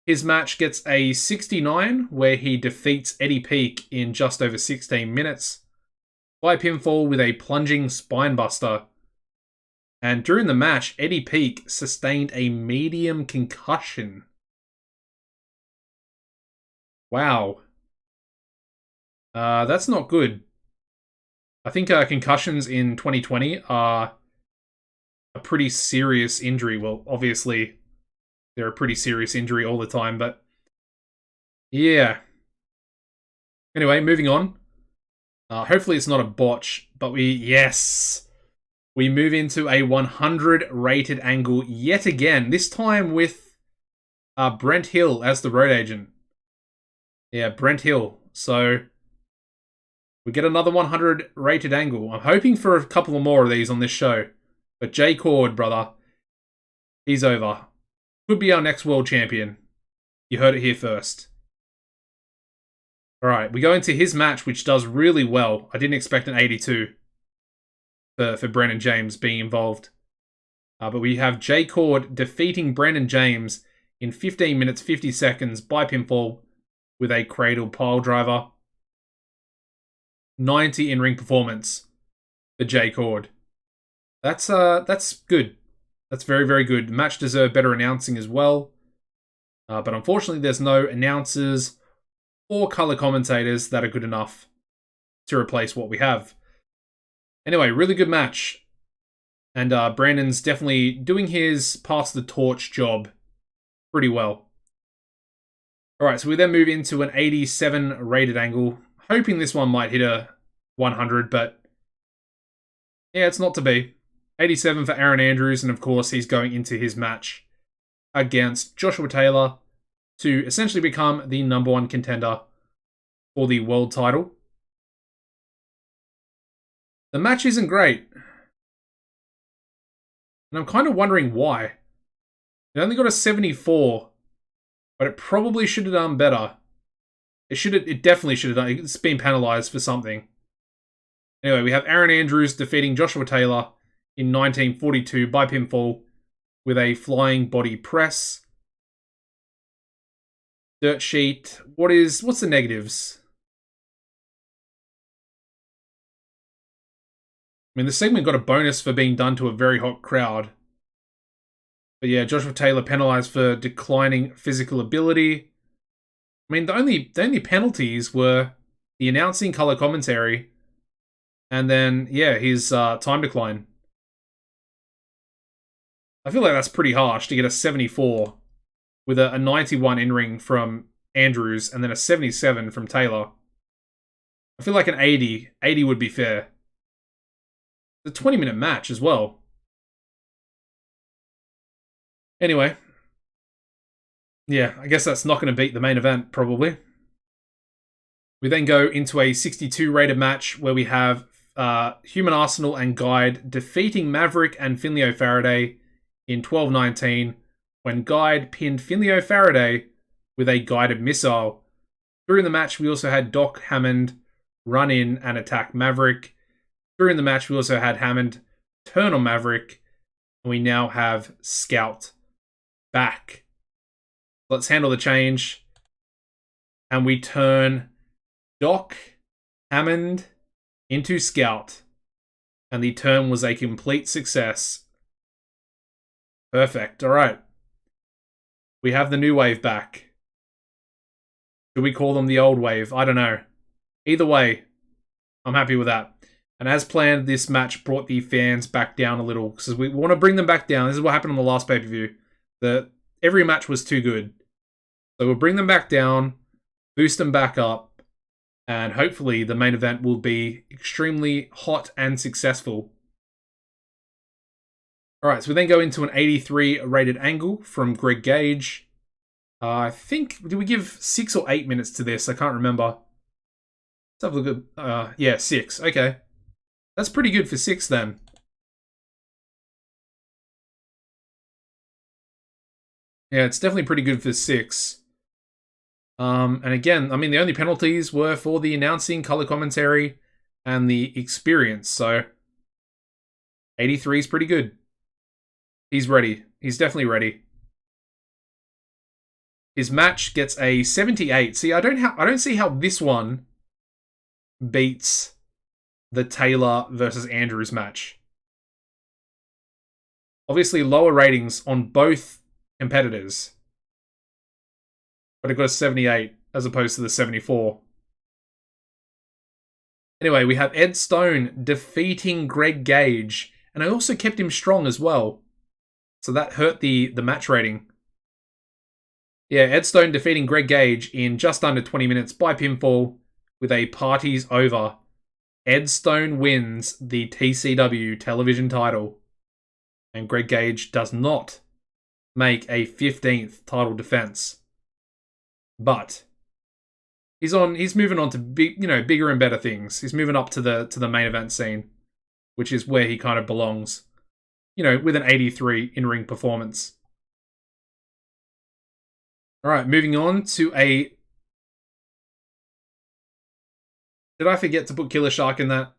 his match gets a 69, where he defeats Eddie Peak in just over 16 minutes by pinfall with a plunging spinebuster. And during the match, Eddie Peak sustained a medium concussion. Wow. That's not good. I think concussions in 2020 are a pretty serious injury. Well, obviously, they're a pretty serious injury all the time, but yeah. Anyway, moving on. Hopefully it's not a botch, but yes. We move into a 100 rated angle yet again, this time with Brent Hill as the road agent. Yeah, Brent Hill. So we get another 100 rated angle. I'm hoping for a couple more of these on this show. But Jay Cord, brother, he's over. Could be our next world champion. You heard it here first. Alright, we go into his match, which does really well. I didn't expect an 82 for Brandon James being involved. But we have Jay Cord defeating Brandon James in 15 minutes, 50 seconds by pinfall with a cradle pile driver. 90 in-ring performance for Jay Cord. That's good. That's very, very good. The match deserved better announcing as well. But unfortunately, there's no announcers or color commentators that are good enough to replace what we have. Anyway, really good match. And Brandon's definitely doing his pass the torch job pretty well. Alright, so we then move into an 87 rated angle. Hoping this one might hit a 100, but yeah, it's not to be. 87 for Aaron Andrews, and of course he's going into his match against Joshua Taylor to essentially become the #1 contender for the world title. The match isn't great. And I'm kind of wondering why. It only got a 74, but it probably should have done better. It definitely should have done. It's been penalized for something. Anyway, we have Aaron Andrews defeating Joshua Taylor in 1942 by pinfall with a flying body press. Dirt sheet. What's the negatives? I mean, the segment got a bonus for being done to a very hot crowd. But yeah, Joshua Taylor penalized for declining physical ability. I mean, the only penalties were the announcing, color commentary, and then, yeah, his time decline. I feel like that's pretty harsh to get a 74 with a 91 in-ring from Andrews and then a 77 from Taylor. I feel like an 80 would be fair. It's a 20-minute match as well. Anyway. Yeah, I guess that's not going to beat the main event, probably. We then go into a 62 rated match where we have Human Arsenal and Guide defeating Maverick and Finley O'Faraday in 12-19 when Guide pinned Finley O'Faraday with a guided missile. During the match, we also had Doc Hammond run in and attack Maverick. During the match, we also had Hammond turn on Maverick, and we now have Scout back. Let's handle the change. And we turn Doc Hammond into Scout. And the turn was a complete success. Perfect. Alright. We have the new wave back. Should we call them the old wave? I don't know. Either way, I'm happy with that. And as planned, this match brought the fans back down a little. Because we want to bring them back down. This is what happened on the last pay-per-view. Every match was too good. So we'll bring them back down, boost them back up, and hopefully the main event will be extremely hot and successful. Alright, so we then go into an 83 rated angle from Greg Gage. I think, did we give 6 or 8 minutes to this? I can't remember. Let's have a look at, yeah, 6. Okay. That's pretty good for 6 then. Yeah, it's definitely pretty good for 6. And again, I mean, the only penalties were for the announcing, color commentary, and the experience. So 83 is pretty good. He's ready. He's definitely ready. His match gets a 78. See, I don't see how this one beats the Taylor versus Andrews match. Obviously, lower ratings on both competitors. But it got a 78 as opposed to the 74. Anyway, we have Ed Stone defeating Greg Gage. And I also kept him strong as well. So that hurt the match rating. Yeah, Ed Stone defeating Greg Gage in just under 20 minutes by pinfall with a party's over. Ed Stone wins the TCW television title. And Greg Gage does not make a 15th title defense. But he's moving on to bigger and better things. He's moving up to the main event scene, which is where he kind of belongs. With an 83 in-ring performance. All right, moving on to a... Did I forget to put Killer Shark in that?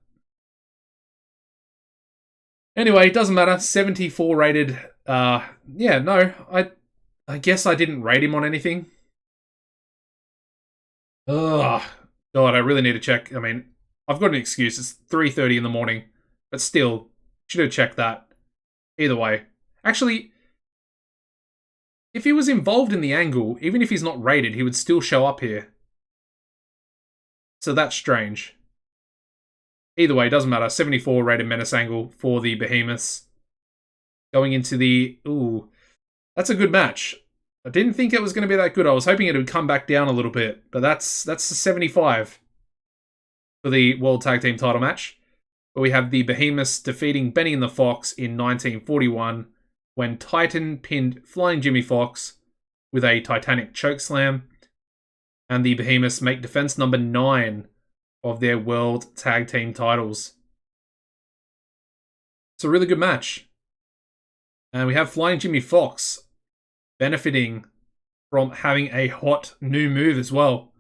Anyway, it doesn't matter. 74 rated. Yeah, no. I guess I didn't rate him on anything. Ugh. God, I really need to check. I mean, I've got an excuse. It's 3:30 in the morning. But still, should have checked that. Either way. Actually, if he was involved in the angle, even if he's not rated, he would still show up here. So that's strange. Either way, it doesn't matter. 74 rated menace angle for the Behemoths. Going into the... Ooh, that's a good match. I didn't think it was going to be that good. I was hoping it would come back down a little bit. But that's the 75 for the World Tag Team title match. Where we have the Behemoths defeating Benny and the Fox in 1941 when Titan pinned Flying Jimmy Fox with a Titanic chokeslam. And the Behemoths make defense number 9 of their World Tag Team titles. It's a really good match. And we have Flying Jimmy Fox benefiting from having a hot new move as well.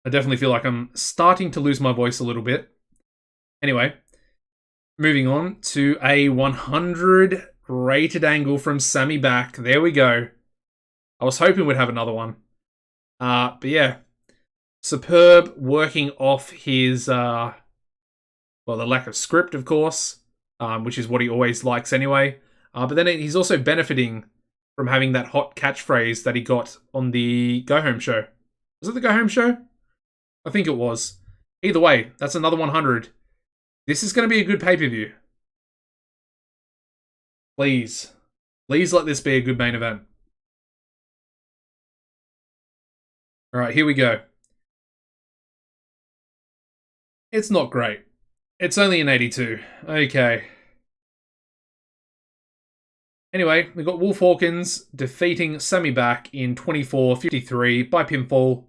I definitely feel like I'm starting to lose my voice a little bit. Anyway, moving on to a 100 rated angle from Sammy Back. There we go. I was hoping we'd have another one. But yeah, superb working off his, the lack of script, of course, which is what he always likes anyway. But then he's also benefiting from having that hot catchphrase that he got on the Go Home show. Was it the Go Home show? I think it was. Either way, that's another 100. This is going to be a good pay-per-view. Please. Please let this be a good main event. Alright, here we go. It's not great. It's only an 82. Okay. Anyway, we got Wolf Hawkins defeating Sammy Back in 24:53 by pinfall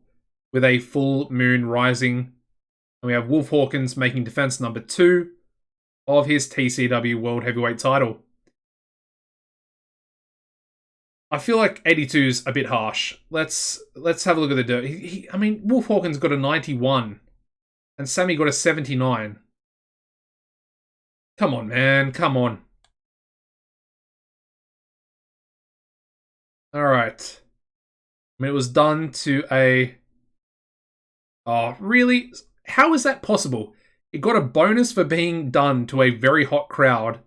with a full moon rising. And we have Wolf Hawkins making defense number 2 of his TCW World Heavyweight title. I feel like 82's a bit harsh. Let's have a look at the dirt. I mean, Wolf Hawkins got a 91 and Sammy got a 79. Come on, man. Come on. Alright. I mean, it was done to a... Oh, really? How is that possible? It got a bonus for being done to a very hot crowd,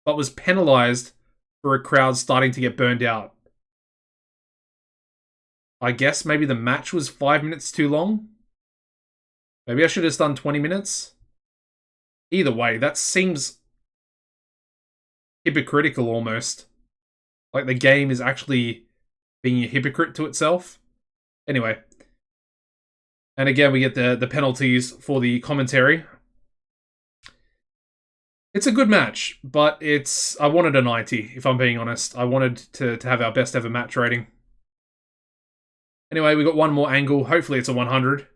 but was penalized for a crowd starting to get burned out. I guess maybe the match was 5 minutes too long? Maybe I should have done 20 minutes? Either way, that seems hypocritical almost. Like the game is actually being a hypocrite to itself. Anyway. And again, we get the penalties for the commentary. It's a good match, but I wanted a 90, if I'm being honest. I wanted to have our best ever match rating. Anyway, we got one more angle. Hopefully it's a 100.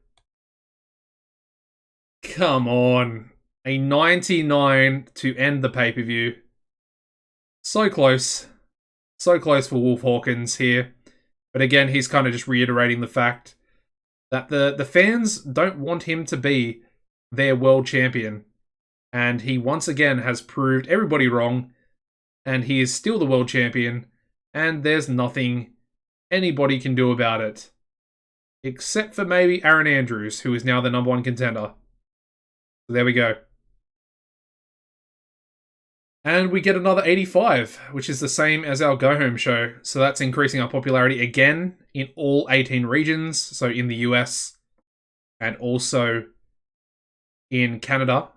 Come on. A 99 to end the pay-per-view. So close. So close for Wolf Hawkins here. But again, he's kind of just reiterating the fact that the fans don't want him to be their world champion. And he once again has proved everybody wrong. And he is still the world champion. And there's nothing anybody can do about it. Except for maybe Aaron Andrews, who is now the #1 contender. So there we go. And we get another 85, which is the same as our Go Home show. So that's increasing our popularity again in all 18 regions. So in the US and also in Canada.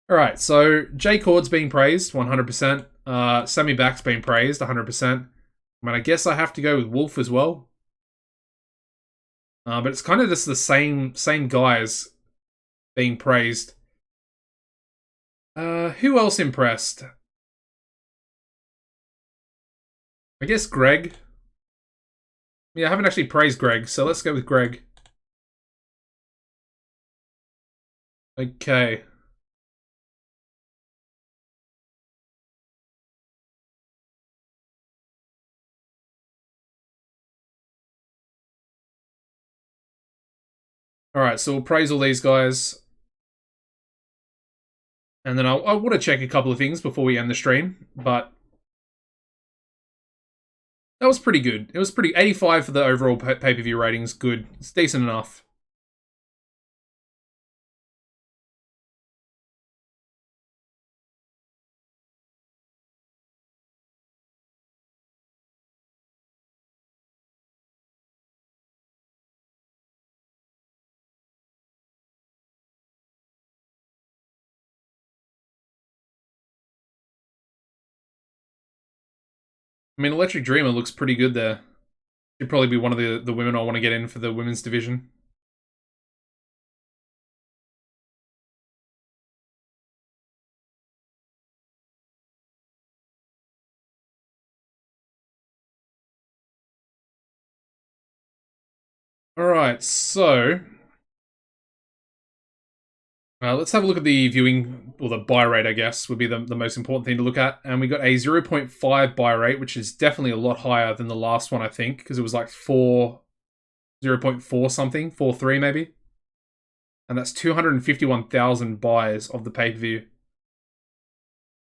Alright, so J Chord's being praised, 100%. Sammy Back's being praised, 100%. I mean, I guess I have to go with Wolf as well. But it's kind of just the same guys being praised. Who else impressed? I guess Greg. Yeah, I haven't actually praised Greg, so let's go with Greg. Okay. Alright, so we'll praise all these guys. And then I want to check a couple of things before we end the stream, but that was pretty good. It was pretty 85 for the overall pay-per-view ratings. Good. It's decent enough. I mean, Electric Dreamer looks pretty good there. She'd probably be one of the women I want to get in for the women's division. Alright, so let's have a look at the viewing, or the buy rate, I guess, would be the most important thing to look at. And we got a 0.5 buy rate, which is definitely a lot higher than the last one, I think, because it was like 0.4 something, 4.3 maybe. And that's 251,000 buys of the pay-per-view.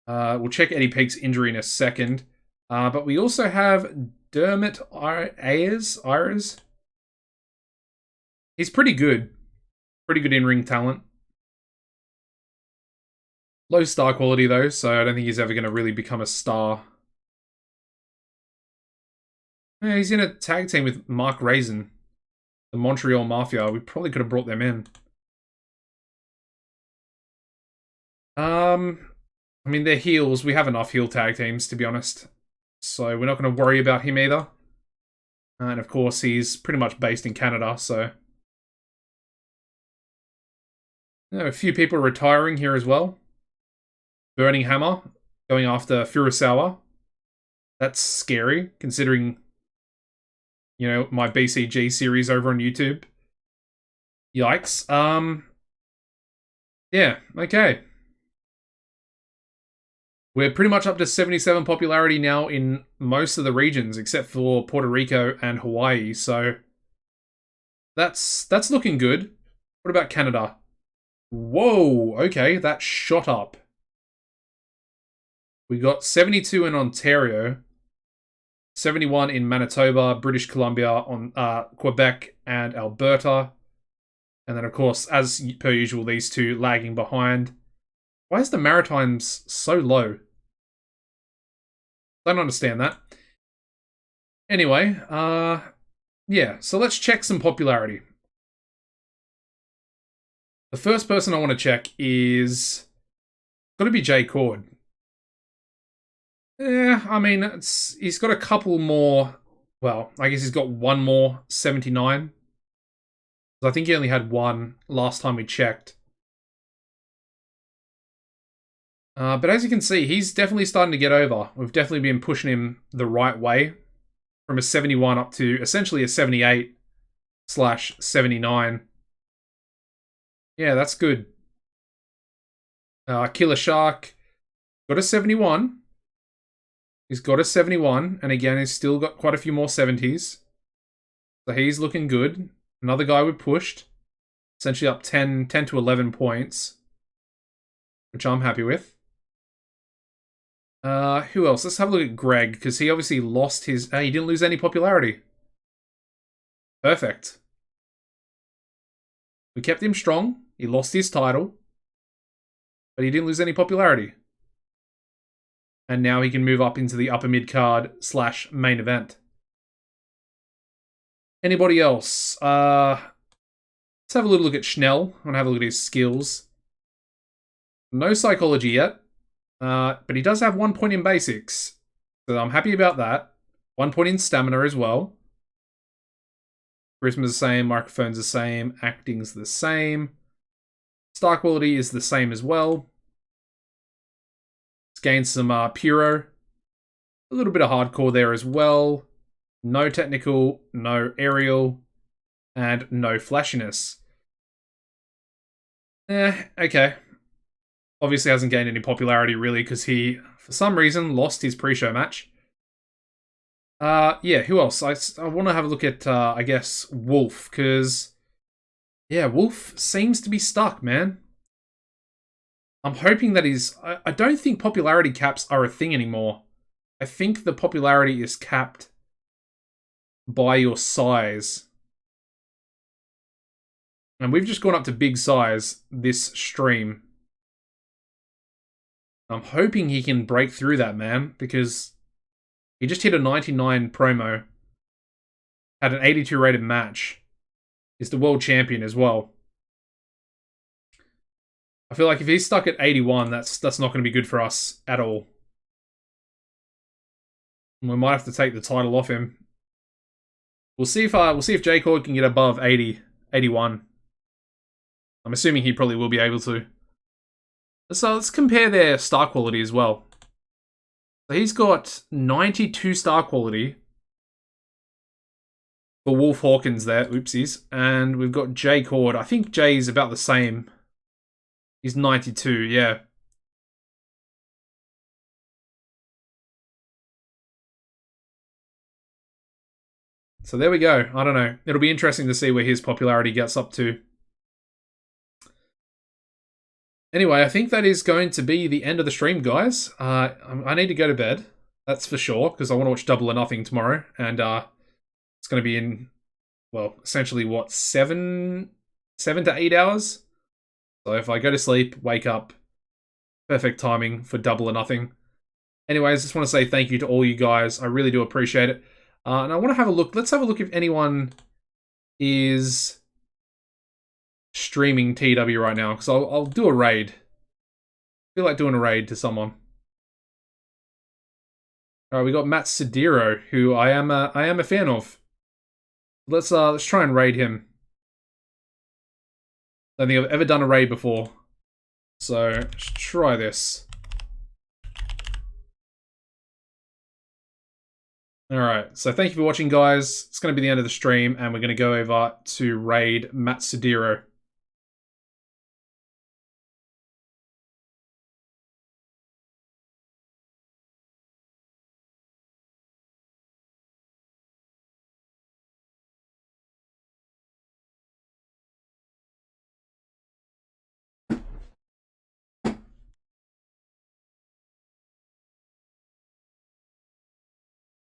We'll check Eddie Peak's injury in a second. But we also have Dermot Ayers. He's pretty good. Pretty good in-ring talent. Low star quality, though, so I don't think he's ever going to really become a star. Yeah, he's in a tag team with Mark Raisin, the Montreal Mafia. We probably could have brought them in. I mean, they're heels. We have enough heel tag teams, to be honest. So we're not going to worry about him either. And of course, he's pretty much based in Canada, so... A few people retiring here as well. Burning Hammer going after Furusawa. That's scary, considering, you know, my BCG series over on YouTube. Yikes. Yeah, okay. We're pretty much up to 77 popularity now in most of the regions, except for Puerto Rico and Hawaii, so... That's looking good. What about Canada? Whoa, okay, that shot up. We got 72 in Ontario, 71 in Manitoba, British Columbia, on Quebec, and Alberta. And then, of course, as per usual, these two lagging behind. Why is the Maritimes so low? Don't understand that. Anyway, yeah, so let's check some popularity. The first person I want to check is... got to be J Chord. Yeah, I mean, he's got a couple more... Well, I guess he's got one more 79. I think he only had one last time we checked. But as you can see, he's definitely starting to get over. We've definitely been pushing him the right way. From a 71 up to essentially a 78/79. Yeah, that's good. Killer Shark got a 71. He's got a 71, and again, he's still got quite a few more 70s. So he's looking good. Another guy we pushed. Essentially up 10 to 11 points. Which I'm happy with. Who else? Let's have a look at Greg, because he obviously lost his... he didn't lose any popularity. Perfect. We kept him strong. He lost his title. But he didn't lose any popularity. And now he can move up into the upper mid card / main event. Anybody else? Let's have a little look at Schnell. I want to have a look at his skills. No psychology yet, but he does have 1 point in basics. So I'm happy about that. 1 point in stamina as well. Charisma's the same, microphone's the same, acting's the same. Star quality is the same as well. Let's gain some Puro. A little bit of hardcore there as well. No technical, no aerial, and no flashiness. Okay. Obviously hasn't gained any popularity really because he, for some reason, lost his pre-show match. Yeah, who else? I want to have a look at, I guess, Wolf, because, yeah, Wolf seems to be stuck, man. I'm hoping that he's... I don't think popularity caps are a thing anymore. I think the popularity is capped by your size. And we've just gone up to big size this stream. I'm hoping he can break through that, man, because he just hit a 99 promo. Had an 82 rated match. He's the world champion as well. I feel like if he's stuck at 81, that's not going to be good for us at all. We might have to take the title off him. We'll see if J-Cord can get above 80, 81. I'm assuming he probably will be able to. So let's compare their star quality as well. So he's got 92 star quality for Wolf Hawkins there, oopsies. And we've got J-Cord. I think Jay's about the same. He's 92, yeah. So there we go. I don't know. It'll be interesting to see where his popularity gets up to. Anyway, I think that is going to be the end of the stream, guys. I need to go to bed. That's for sure, because I want to watch Double or Nothing tomorrow. And it's going to be in, well, essentially, what, 7 to 8 hours? So if I go to sleep, wake up, perfect timing for Double or Nothing. Anyways, just want to say thank you to all you guys. I really do appreciate it. And I want to have a look. Let's have a look if anyone is streaming TEW right now, because I'll do a raid. I feel like doing a raid to someone. All right, we got Matt Sediro, who I am a fan of. Let's try and raid him. I don't think I've ever done a raid before, so let's try this. Alright, so thank you for watching, guys. It's going to be the end of the stream, and we're going to go over to raid Matt Sediro.